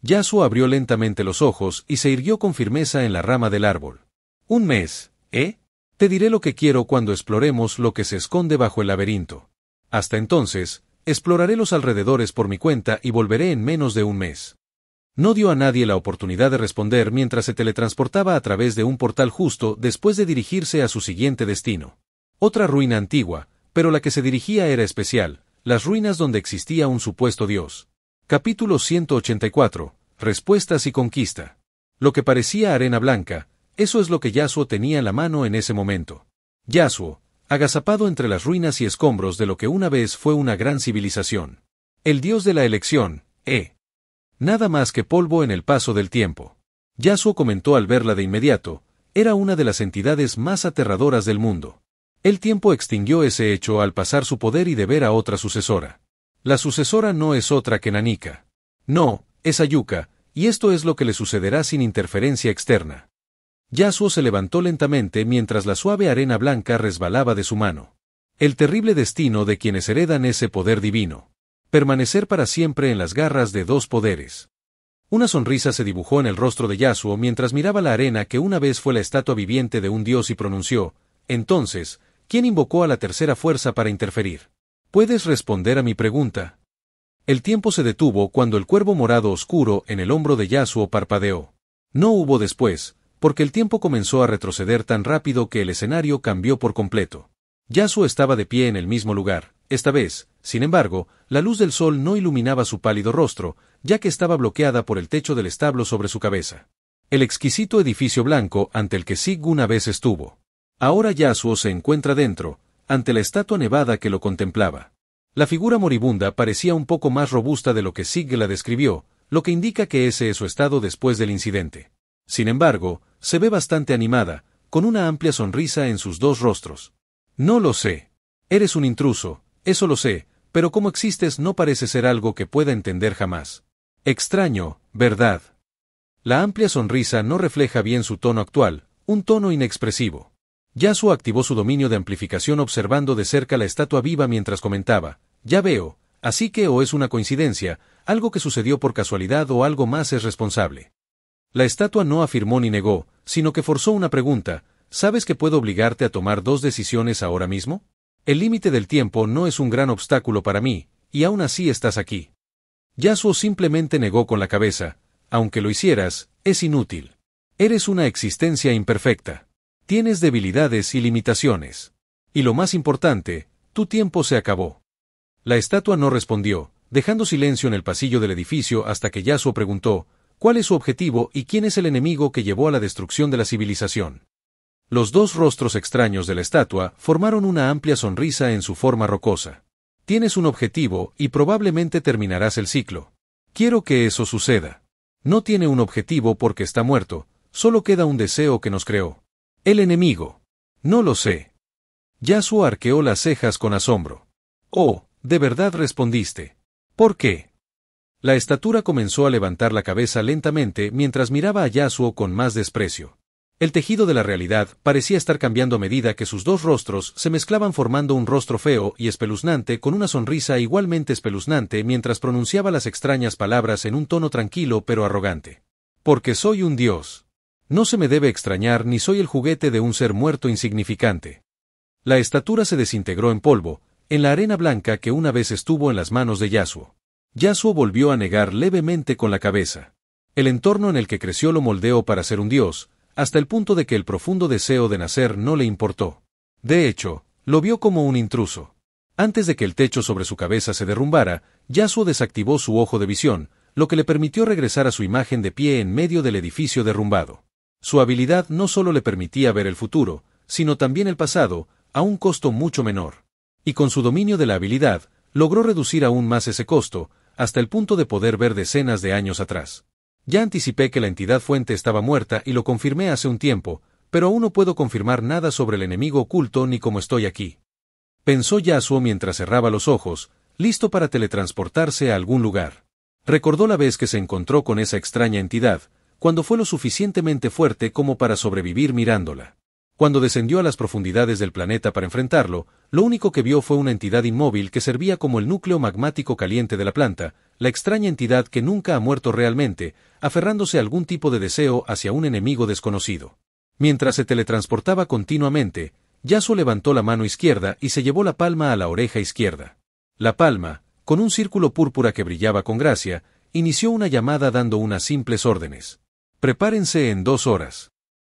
Yasuo abrió lentamente los ojos y se irguió con firmeza en la rama del árbol. Un mes, ¿eh? Te diré lo que quiero cuando exploremos lo que se esconde bajo el laberinto. Hasta entonces, exploraré los alrededores por mi cuenta y volveré en menos de un mes. No dio a nadie la oportunidad de responder mientras se teletransportaba a través de un portal justo después de dirigirse a su siguiente destino. Otra ruina antigua, pero la que se dirigía era especial, las ruinas donde existía un supuesto dios. Capítulo 184. Respuestas y conquista. Lo que parecía arena blanca, eso es lo que Yasuo tenía en la mano en ese momento. Yasuo, agazapado entre las ruinas y escombros de lo que una vez fue una gran civilización. El dios de la elección, Nada más que polvo en el paso del tiempo. Yasuo comentó al verla de inmediato, era una de las entidades más aterradoras del mundo. El tiempo extinguió ese hecho al pasar su poder y deber a otra sucesora. La sucesora no es otra que Nanika. No, es Ayuka, y esto es lo que le sucederá sin interferencia externa. Yasuo se levantó lentamente mientras la suave arena blanca resbalaba de su mano. El terrible destino de quienes heredan ese poder divino. Permanecer para siempre en las garras de dos poderes. Una sonrisa se dibujó en el rostro de Yasuo mientras miraba la arena que una vez fue la estatua viviente de un dios y pronunció, entonces, ¿quién invocó a la tercera fuerza para interferir? ¿Puedes responder a mi pregunta? El tiempo se detuvo cuando el cuervo morado oscuro en el hombro de Yasuo parpadeó. No hubo después, porque el tiempo comenzó a retroceder tan rápido que el escenario cambió por completo. Yasuo estaba de pie en el mismo lugar. Esta vez, sin embargo, la luz del sol no iluminaba su pálido rostro, ya que estaba bloqueada por el techo del establo sobre su cabeza. El exquisito edificio blanco ante el que Sig una vez estuvo. Ahora Yasuo se encuentra dentro, ante la estatua nevada que lo contemplaba. La figura moribunda parecía un poco más robusta de lo que Sig la describió, lo que indica que ese es su estado después del incidente. Sin embargo, se ve bastante animada, con una amplia sonrisa en sus dos rostros. No lo sé. Eres un intruso, eso lo sé, pero cómo existes no parece ser algo que pueda entender jamás. Extraño, ¿verdad? La amplia sonrisa no refleja bien su tono actual, un tono inexpresivo. Yasuo activó su dominio de amplificación observando de cerca la estatua viva mientras comentaba, ya veo, así que o es una coincidencia, algo que sucedió por casualidad o algo más es responsable. La estatua no afirmó ni negó, sino que forzó una pregunta, ¿sabes que puedo obligarte a tomar dos decisiones ahora mismo? El límite del tiempo no es un gran obstáculo para mí, y aún así estás aquí. Yasuo simplemente negó con la cabeza, aunque lo hicieras, es inútil. Eres una existencia imperfecta. Tienes debilidades y limitaciones. Y lo más importante, tu tiempo se acabó. La estatua no respondió, dejando silencio en el pasillo del edificio hasta que Yasuo preguntó, ¿cuál es su objetivo y quién es el enemigo que llevó a la destrucción de la civilización? Los dos rostros extraños de la estatua formaron una amplia sonrisa en su forma rocosa. Tienes un objetivo y probablemente terminarás el ciclo. Quiero que eso suceda. No tiene un objetivo porque está muerto, solo queda un deseo que nos creó. El enemigo. No lo sé. Yasuo arqueó las cejas con asombro. Oh, ¿de verdad respondiste? ¿Por qué? La estatura comenzó a levantar la cabeza lentamente mientras miraba a Yasuo con más desprecio. El tejido de la realidad parecía estar cambiando a medida que sus dos rostros se mezclaban formando un rostro feo y espeluznante con una sonrisa igualmente espeluznante mientras pronunciaba las extrañas palabras en un tono tranquilo pero arrogante. Porque soy un dios. No se me debe extrañar ni soy el juguete de un ser muerto insignificante. La estatura se desintegró en polvo, en la arena blanca que una vez estuvo en las manos de Yasuo. Yasuo volvió a negar levemente con la cabeza. El entorno en el que creció lo moldeó para ser un dios, hasta el punto de que el profundo deseo de nacer no le importó. De hecho, lo vio como un intruso. Antes de que el techo sobre su cabeza se derrumbara, Yasuo desactivó su ojo de visión, lo que le permitió regresar a su imagen de pie en medio del edificio derrumbado. Su habilidad no solo le permitía ver el futuro, sino también el pasado, a un costo mucho menor. Y con su dominio de la habilidad, logró reducir aún más ese costo, hasta el punto de poder ver decenas de años atrás. Ya anticipé que la entidad fuente estaba muerta y lo confirmé hace un tiempo, pero aún no puedo confirmar nada sobre el enemigo oculto ni cómo estoy aquí. Pensó Yasuo mientras cerraba los ojos, listo para teletransportarse a algún lugar. Recordó la vez que se encontró con esa extraña entidad, cuando fue lo suficientemente fuerte como para sobrevivir mirándola. Cuando descendió a las profundidades del planeta para enfrentarlo, lo único que vio fue una entidad inmóvil que servía como el núcleo magmático caliente de la planta, la extraña entidad que nunca ha muerto realmente, aferrándose a algún tipo de deseo hacia un enemigo desconocido. Mientras se teletransportaba continuamente, Yasuo levantó la mano izquierda y se llevó la palma a la oreja izquierda. La palma, con un círculo púrpura que brillaba con gracia, inició una llamada dando unas simples órdenes. Prepárense en 2 horas.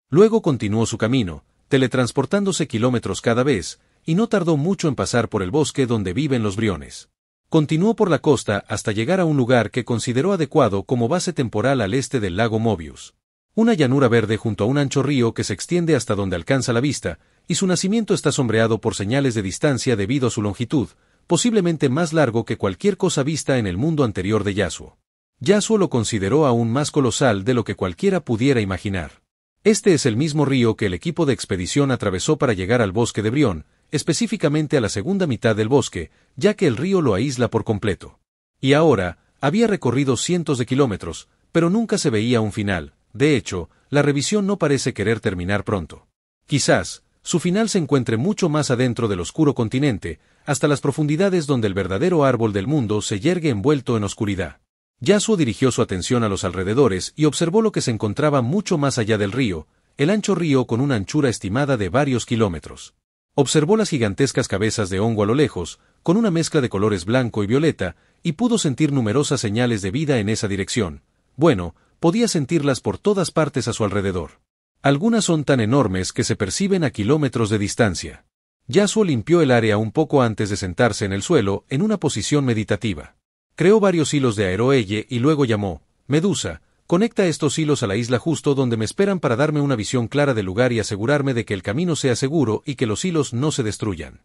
Luego continuó su camino, teletransportándose kilómetros cada vez, y no tardó mucho en pasar por el bosque donde viven los briones. Continuó por la costa hasta llegar a un lugar que consideró adecuado como base temporal al este del lago Mobius. Una llanura verde junto a un ancho río que se extiende hasta donde alcanza la vista, y su nacimiento está sombreado por señales de distancia debido a su longitud, posiblemente más largo que cualquier cosa vista en el mundo anterior de Yasuo. Yasuo lo consideró aún más colosal de lo que cualquiera pudiera imaginar. Este es el mismo río que el equipo de expedición atravesó para llegar al bosque de Brión, específicamente a la segunda mitad del bosque, ya que el río lo aísla por completo. Y ahora, Había recorrido cientos de kilómetros, pero nunca se veía un final. De hecho, la revisión no parece querer terminar pronto. Quizás, su final se encuentre mucho más adentro del oscuro continente, hasta las profundidades donde el verdadero árbol del mundo se yergue envuelto en oscuridad. Yasuo dirigió su atención a los alrededores y observó lo que se encontraba mucho más allá del río, el ancho río con una anchura estimada de varios kilómetros. Observó las gigantescas cabezas de hongo a lo lejos, con una mezcla de colores blanco y violeta, y pudo sentir numerosas señales de vida en esa dirección. Bueno, podía sentirlas por todas partes a su alrededor. Algunas son tan enormes que se perciben a kilómetros de distancia. Yasuo limpió el área un poco antes de sentarse en el suelo, en una posición meditativa. Creó varios hilos de aeroelle y luego llamó: Medusa, conecta estos hilos a la isla justo donde me esperan para darme una visión clara del lugar y asegurarme de que el camino sea seguro y que los hilos no se destruyan.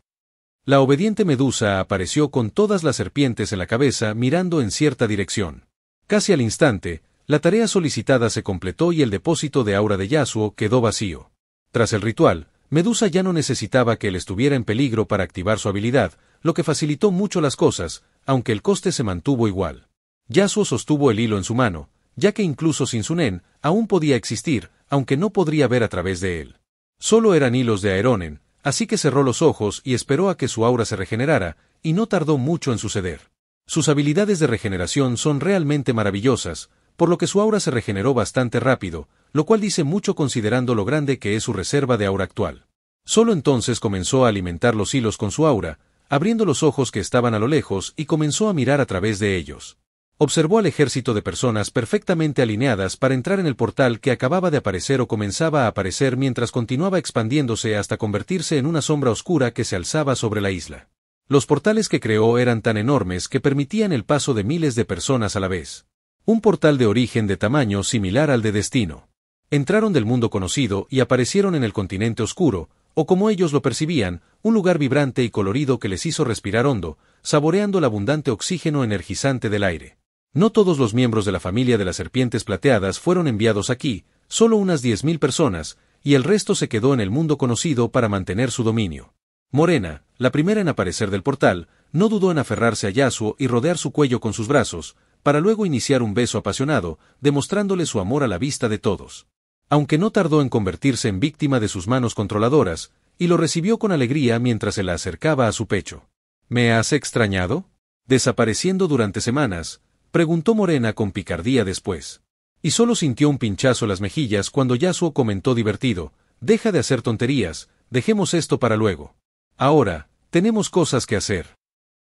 La obediente Medusa apareció con todas las serpientes en la cabeza mirando en cierta dirección. Casi al instante, la tarea solicitada se completó y el depósito de aura de Yasuo quedó vacío. Tras el ritual, Medusa ya no necesitaba que él estuviera en peligro para activar su habilidad, lo que facilitó mucho las cosas, aunque el coste se mantuvo igual. Yasuo sostuvo el hilo en su mano, ya que incluso sin su nen, aún podía existir, aunque no podría ver a través de él. Solo eran hilos de Aeronen, así que cerró los ojos y esperó a que su aura se regenerara, y no tardó mucho en suceder. Sus habilidades de regeneración son realmente maravillosas, por lo que su aura se regeneró bastante rápido, lo cual dice mucho considerando lo grande que es su reserva de aura actual. Solo entonces comenzó a alimentar los hilos con su aura, abriendo los ojos que estaban a lo lejos y comenzó a mirar a través de ellos. Observó al ejército de personas perfectamente alineadas para entrar en el portal que acababa de aparecer o comenzaba a aparecer mientras continuaba expandiéndose hasta convertirse en una sombra oscura que se alzaba sobre la isla. Los portales que creó eran tan enormes que permitían el paso de miles de personas a la vez. Un portal de origen de tamaño similar al de destino. Entraron del mundo conocido y aparecieron en el continente oscuro, o como ellos lo percibían, un lugar vibrante y colorido que les hizo respirar hondo, saboreando el abundante oxígeno energizante del aire. No todos los miembros de la familia de las serpientes plateadas fueron enviados aquí, solo unas 10.000 personas, y el resto se quedó en el mundo conocido para mantener su dominio. Morena, la primera en aparecer del portal, no dudó en aferrarse a Yasuo y rodear su cuello con sus brazos, para luego iniciar un beso apasionado, demostrándole su amor a la vista de todos. Aunque no tardó en convertirse en víctima de sus manos controladoras, y lo recibió con alegría mientras se la acercaba a su pecho. ¿Me has extrañado? Desapareciendo durante semanas, preguntó Morena con picardía después. Y solo sintió un pinchazo en las mejillas cuando Yasuo comentó divertido: deja de hacer tonterías, dejemos esto para luego. Ahora, tenemos cosas que hacer.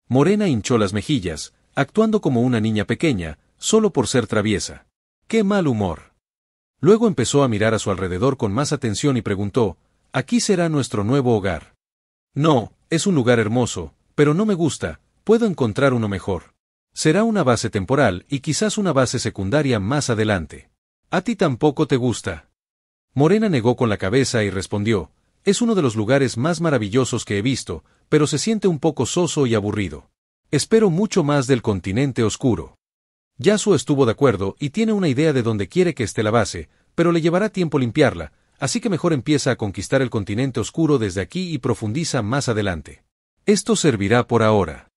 Morena hinchó las mejillas, actuando como una niña pequeña, solo por ser traviesa. ¡Qué mal humor! Luego empezó a mirar a su alrededor con más atención y preguntó: ¿aquí será nuestro nuevo hogar? No, es un lugar hermoso, pero no me gusta, puedo encontrar uno mejor. Será una base temporal y quizás una base secundaria más adelante. ¿A ti tampoco te gusta? Morena negó con la cabeza y respondió: es uno de los lugares más maravillosos que he visto, pero se siente un poco soso y aburrido. Espero mucho más del continente oscuro. Yasuo estuvo de acuerdo y tiene una idea de dónde quiere que esté la base, pero le llevará tiempo limpiarla, así que mejor empieza a conquistar el continente oscuro desde aquí y profundiza más adelante. Esto servirá por ahora.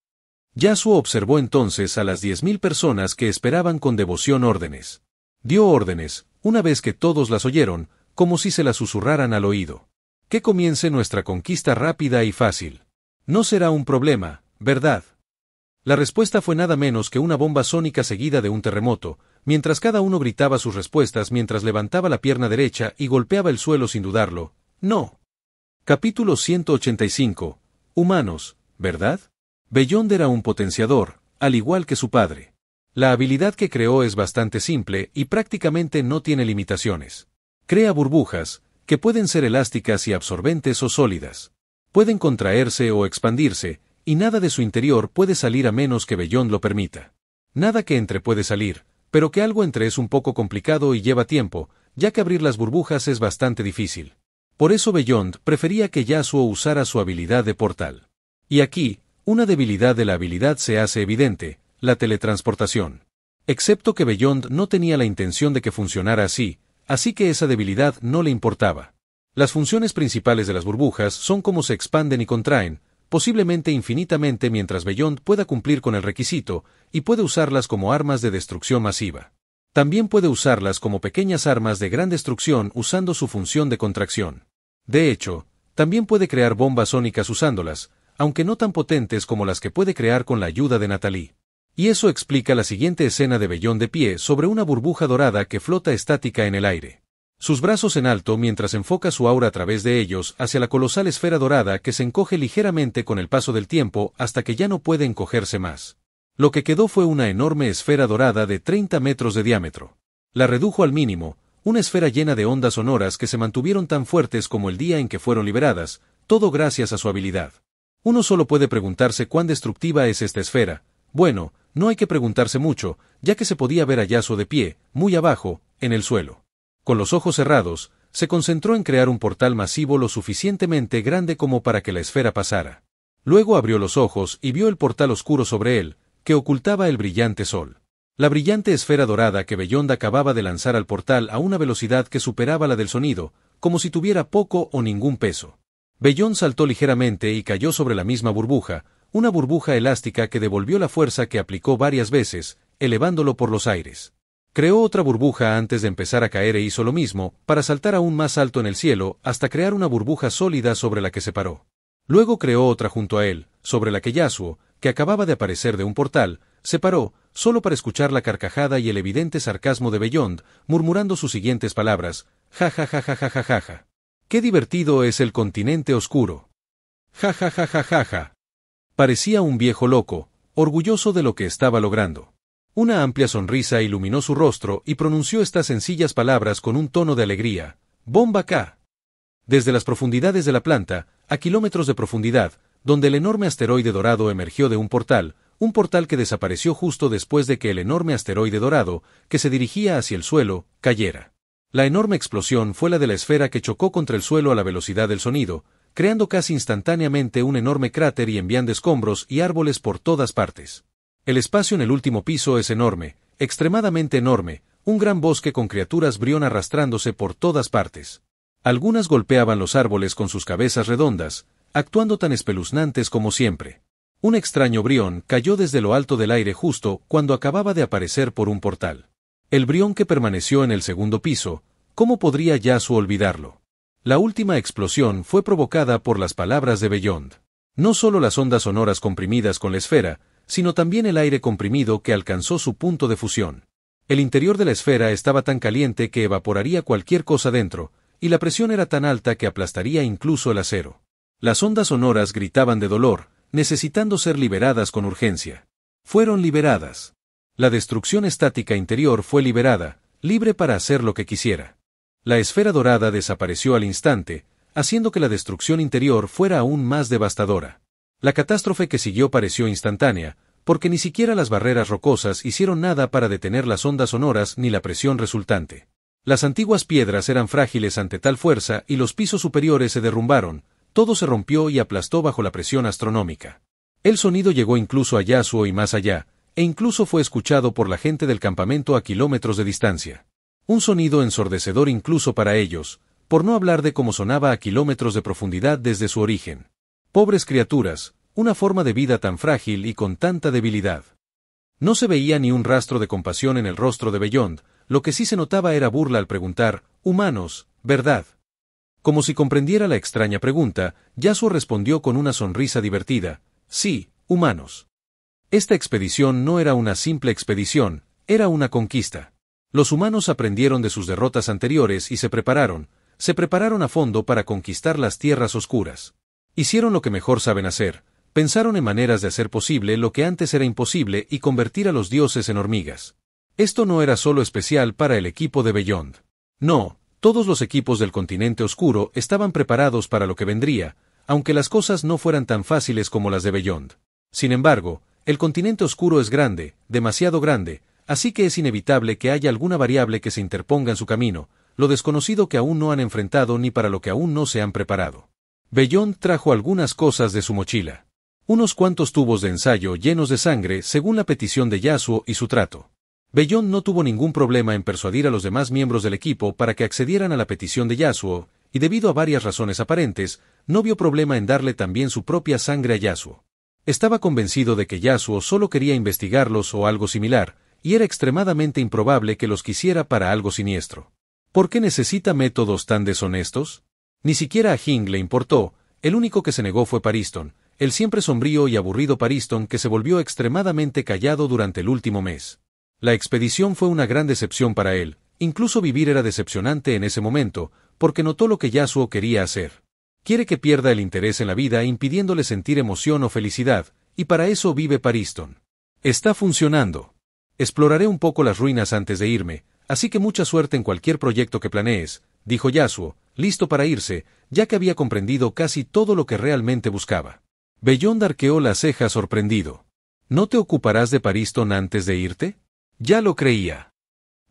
Yasuo observó entonces a las 10.000 personas que esperaban con devoción órdenes. Dio órdenes, una vez que todos las oyeron, como si se las susurraran al oído. Que comience nuestra conquista rápida y fácil. No será un problema, ¿verdad? La respuesta fue nada menos que una bomba sónica seguida de un terremoto, mientras cada uno gritaba sus respuestas mientras levantaba la pierna derecha y golpeaba el suelo sin dudarlo. No. Capítulo 185. Humanos, ¿verdad? Beyond era un potenciador, al igual que su padre. La habilidad que creó es bastante simple y prácticamente no tiene limitaciones. Crea burbujas, que pueden ser elásticas y absorbentes o sólidas. Pueden contraerse o expandirse, y nada de su interior puede salir a menos que Beyond lo permita. Nada que entre puede salir, pero que algo entre es un poco complicado y lleva tiempo, ya que abrir las burbujas es bastante difícil. Por eso Beyond prefería que Yasuo usara su habilidad de portal. Y aquí, una debilidad de la habilidad se hace evidente: la teletransportación. Excepto que Beyond no tenía la intención de que funcionara así que esa debilidad no le importaba. Las funciones principales de las burbujas son cómo se expanden y contraen, posiblemente infinitamente mientras Beyond pueda cumplir con el requisito, y puede usarlas como armas de destrucción masiva. También puede usarlas como pequeñas armas de gran destrucción usando su función de contracción. De hecho, también puede crear bombas sónicas usándolas, aunque no tan potentes como las que puede crear con la ayuda de Natalie. Y eso explica la siguiente escena de Beyond de pie sobre una burbuja dorada que flota estática en el aire. Sus brazos en alto mientras enfoca su aura a través de ellos hacia la colosal esfera dorada que se encoge ligeramente con el paso del tiempo hasta que ya no puede encogerse más. Lo que quedó fue una enorme esfera dorada de 30 metros de diámetro. La redujo al mínimo, una esfera llena de ondas sonoras que se mantuvieron tan fuertes como el día en que fueron liberadas, todo gracias a su habilidad. Uno solo puede preguntarse cuán destructiva es esta esfera. Bueno, no hay que preguntarse mucho, ya que se podía ver a Yasuo de pie, muy abajo, en el suelo. Con los ojos cerrados, se concentró en crear un portal masivo lo suficientemente grande como para que la esfera pasara. Luego abrió los ojos y vio el portal oscuro sobre él, que ocultaba el brillante sol. La brillante esfera dorada que Beyond acababa de lanzar al portal a una velocidad que superaba la del sonido, como si tuviera poco o ningún peso. Beyond saltó ligeramente y cayó sobre la misma burbuja, una burbuja elástica que devolvió la fuerza que aplicó varias veces, elevándolo por los aires. Creó otra burbuja antes de empezar a caer e hizo lo mismo, para saltar aún más alto en el cielo, hasta crear una burbuja sólida sobre la que se paró. Luego creó otra junto a él, sobre la que Yasuo, que acababa de aparecer de un portal, se paró, solo para escuchar la carcajada y el evidente sarcasmo de Beyond, murmurando sus siguientes palabras: ja ja ja ja ja ja ja ja. ¡Qué divertido es el continente oscuro! Ja ja ja ja ja ja. Parecía un viejo loco, orgulloso de lo que estaba logrando. Una amplia sonrisa iluminó su rostro y pronunció estas sencillas palabras con un tono de alegría: ¡Bomba K! Desde las profundidades de la planta, a kilómetros de profundidad, donde el enorme asteroide dorado emergió de un portal que desapareció justo después de que el enorme asteroide dorado, que se dirigía hacia el suelo, cayera. La enorme explosión fue la de la esfera que chocó contra el suelo a la velocidad del sonido, creando casi instantáneamente un enorme cráter y enviando escombros y árboles por todas partes. El espacio en el último piso es enorme, extremadamente enorme, un gran bosque con criaturas brión arrastrándose por todas partes. Algunas golpeaban los árboles con sus cabezas redondas, actuando tan espeluznantes como siempre. Un extraño brión cayó desde lo alto del aire justo cuando acababa de aparecer por un portal. El brión que permaneció en el segundo piso, ¿cómo podría Yasuo olvidarlo? La última explosión fue provocada por las palabras de Beyond. No solo las ondas sonoras comprimidas con la esfera, sino también el aire comprimido que alcanzó su punto de fusión. El interior de la esfera estaba tan caliente que evaporaría cualquier cosa dentro, y la presión era tan alta que aplastaría incluso el acero. Las ondas sonoras gritaban de dolor, necesitando ser liberadas con urgencia. Fueron liberadas. La destrucción estática interior fue liberada, libre para hacer lo que quisiera. La esfera dorada desapareció al instante, haciendo que la destrucción interior fuera aún más devastadora. La catástrofe que siguió pareció instantánea, porque ni siquiera las barreras rocosas hicieron nada para detener las ondas sonoras ni la presión resultante. Las antiguas piedras eran frágiles ante tal fuerza y los pisos superiores se derrumbaron, todo se rompió y aplastó bajo la presión astronómica. El sonido llegó incluso a Yasuo y más allá, e incluso fue escuchado por la gente del campamento a kilómetros de distancia. Un sonido ensordecedor incluso para ellos, por no hablar de cómo sonaba a kilómetros de profundidad desde su origen. Pobres criaturas, una forma de vida tan frágil y con tanta debilidad. No se veía ni un rastro de compasión en el rostro de Beyond, lo que sí se notaba era burla al preguntar: «Humanos, ¿verdad?». Como si comprendiera la extraña pregunta, Yasuo respondió con una sonrisa divertida: «Sí, humanos». Esta expedición no era una simple expedición, era una conquista. Los humanos aprendieron de sus derrotas anteriores y se prepararon a fondo para conquistar las tierras oscuras. Hicieron lo que mejor saben hacer, pensaron en maneras de hacer posible lo que antes era imposible y convertir a los dioses en hormigas. Esto no era solo especial para el equipo de Beyond. No, todos los equipos del continente oscuro estaban preparados para lo que vendría, aunque las cosas no fueran tan fáciles como las de Beyond. Sin embargo, el continente oscuro es grande, demasiado grande, así que es inevitable que haya alguna variable que se interponga en su camino, lo desconocido que aún no han enfrentado ni para lo que aún no se han preparado. Beyond trajo algunas cosas de su mochila. Unos cuantos tubos de ensayo llenos de sangre según la petición de Yasuo y su trato. Beyond no tuvo ningún problema en persuadir a los demás miembros del equipo para que accedieran a la petición de Yasuo, y debido a varias razones aparentes, no vio problema en darle también su propia sangre a Yasuo. Estaba convencido de que Yasuo solo quería investigarlos o algo similar, y era extremadamente improbable que los quisiera para algo siniestro. ¿Por qué necesita métodos tan deshonestos? Ni siquiera a Hing le importó, el único que se negó fue Pariston, el siempre sombrío y aburrido Pariston que se volvió extremadamente callado durante el último mes. La expedición fue una gran decepción para él, incluso vivir era decepcionante en ese momento, porque notó lo que Yasuo quería hacer. Quiere que pierda el interés en la vida impidiéndole sentir emoción o felicidad, y para eso vive Pariston. Está funcionando. Exploraré un poco las ruinas antes de irme, así que mucha suerte en cualquier proyecto que planees, dijo Yasuo, listo para irse, ya que había comprendido casi todo lo que realmente buscaba. Beyond arqueó la ceja sorprendido. ¿No te ocuparás de Pariston antes de irte? Ya lo creía.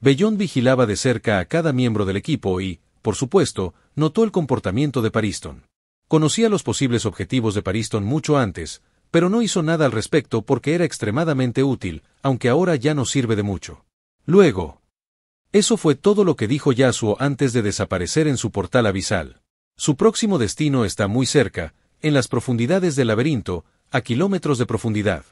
Beyond vigilaba de cerca a cada miembro del equipo y, por supuesto, notó el comportamiento de Pariston. Conocía los posibles objetivos de Pariston mucho antes, pero no hizo nada al respecto porque era extremadamente útil, aunque ahora ya no sirve de mucho. Luego. Eso fue todo lo que dijo Yasuo antes de desaparecer en su portal abisal. Su próximo destino está muy cerca, en las profundidades del laberinto, a kilómetros de profundidad.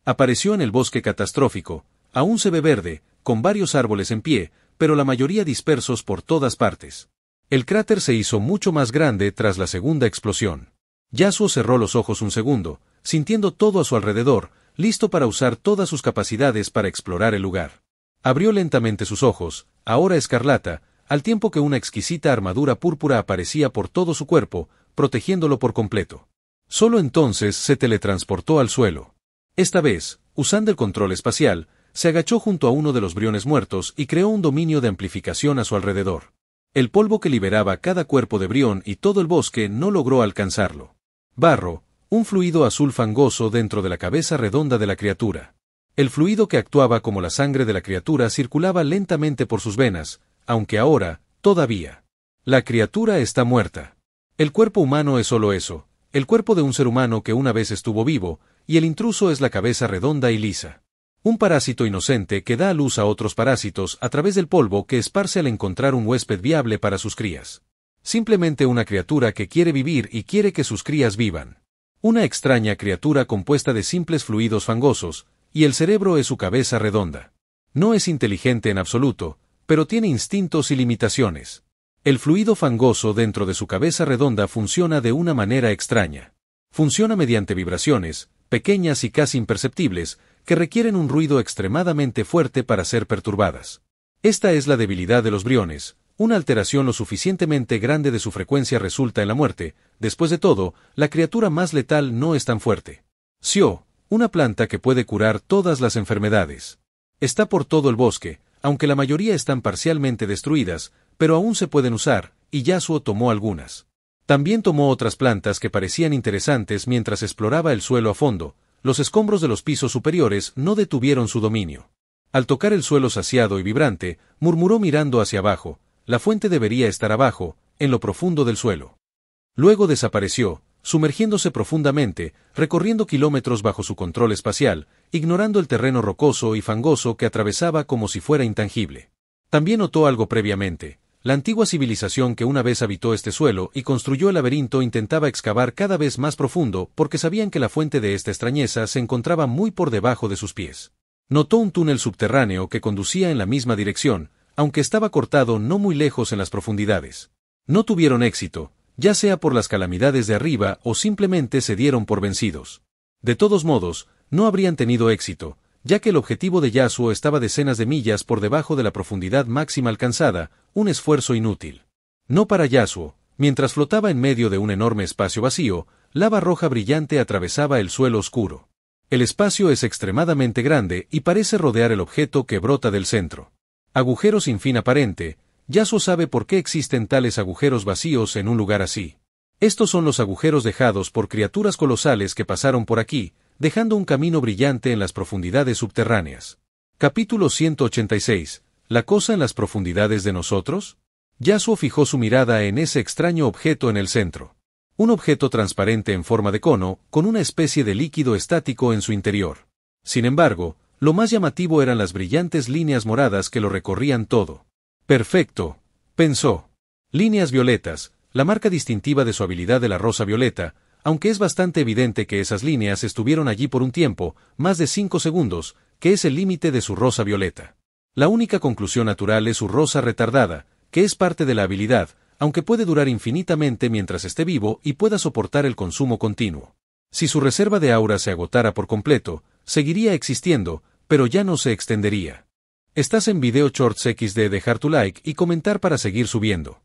Apareció en el bosque catastrófico, aún se ve verde, con varios árboles en pie, pero la mayoría dispersos por todas partes. El cráter se hizo mucho más grande tras la segunda explosión. Yasuo cerró los ojos un segundo, sintiendo todo a su alrededor, listo para usar todas sus capacidades para explorar el lugar. Abrió lentamente sus ojos, ahora escarlata, al tiempo que una exquisita armadura púrpura aparecía por todo su cuerpo, protegiéndolo por completo. Solo entonces se teletransportó al suelo. Esta vez, usando el control espacial, se agachó junto a uno de los briones muertos y creó un dominio de amplificación a su alrededor. El polvo que liberaba cada cuerpo de brión y todo el bosque no logró alcanzarlo. Barro, un fluido azul fangoso dentro de la cabeza redonda de la criatura. El fluido que actuaba como la sangre de la criatura circulaba lentamente por sus venas, aunque ahora, todavía. La criatura está muerta. El cuerpo humano es solo eso, el cuerpo de un ser humano que una vez estuvo vivo, y el intruso es la cabeza redonda y lisa. Un parásito inocente que da a luz a otros parásitos a través del polvo que esparce al encontrar un huésped viable para sus crías. Simplemente una criatura que quiere vivir y quiere que sus crías vivan. Una extraña criatura compuesta de simples fluidos fangosos, y el cerebro es su cabeza redonda. No es inteligente en absoluto, pero tiene instintos y limitaciones. El fluido fangoso dentro de su cabeza redonda funciona de una manera extraña. Funciona mediante vibraciones, pequeñas y casi imperceptibles, que requieren un ruido extremadamente fuerte para ser perturbadas. Esta es la debilidad de los briones, una alteración lo suficientemente grande de su frecuencia resulta en la muerte. Después de todo, la criatura más letal no es tan fuerte. Xio, una planta que puede curar todas las enfermedades. Está por todo el bosque, aunque la mayoría están parcialmente destruidas, pero aún se pueden usar, y Yasuo tomó algunas. También tomó otras plantas que parecían interesantes mientras exploraba el suelo a fondo. Los escombros de los pisos superiores no detuvieron su dominio. Al tocar el suelo saciado y vibrante, murmuró mirando hacia abajo, la fuente debería estar abajo, en lo profundo del suelo. Luego desapareció, sumergiéndose profundamente, recorriendo kilómetros bajo su control espacial, ignorando el terreno rocoso y fangoso que atravesaba como si fuera intangible. También notó algo previamente. La antigua civilización que una vez habitó este suelo y construyó el laberinto intentaba excavar cada vez más profundo porque sabían que la fuente de esta extrañeza se encontraba muy por debajo de sus pies. Notó un túnel subterráneo que conducía en la misma dirección, aunque estaba cortado no muy lejos en las profundidades. No tuvieron éxito, ya sea por las calamidades de arriba o simplemente se dieron por vencidos. De todos modos, no habrían tenido éxito, ya que el objetivo de Yasuo estaba decenas de millas por debajo de la profundidad máxima alcanzada, un esfuerzo inútil. No para Yasuo, mientras flotaba en medio de un enorme espacio vacío, lava roja brillante atravesaba el suelo oscuro. El espacio es extremadamente grande y parece rodear el objeto que brota del centro. Agujero sin fin aparente, Yasuo sabe por qué existen tales agujeros vacíos en un lugar así. Estos son los agujeros dejados por criaturas colosales que pasaron por aquí, dejando un camino brillante en las profundidades subterráneas. Capítulo 186. ¿La cosa en las profundidades de nosotros? Yasuo fijó su mirada en ese extraño objeto en el centro. Un objeto transparente en forma de cono, con una especie de líquido estático en su interior. Sin embargo, lo más llamativo eran las brillantes líneas moradas que lo recorrían todo. Perfecto, pensó. Líneas violetas, la marca distintiva de su habilidad de la rosa violeta, aunque es bastante evidente que esas líneas estuvieron allí por un tiempo, más de 5 segundos, que es el límite de su rosa violeta. La única conclusión natural es su rosa retardada, que es parte de la habilidad, aunque puede durar infinitamente mientras esté vivo y pueda soportar el consumo continuo. Si su reserva de aura se agotara por completo, seguiría existiendo, pero ya no se extendería. Estás en Video Shorts XD, dejar tu like y comentar para seguir subiendo.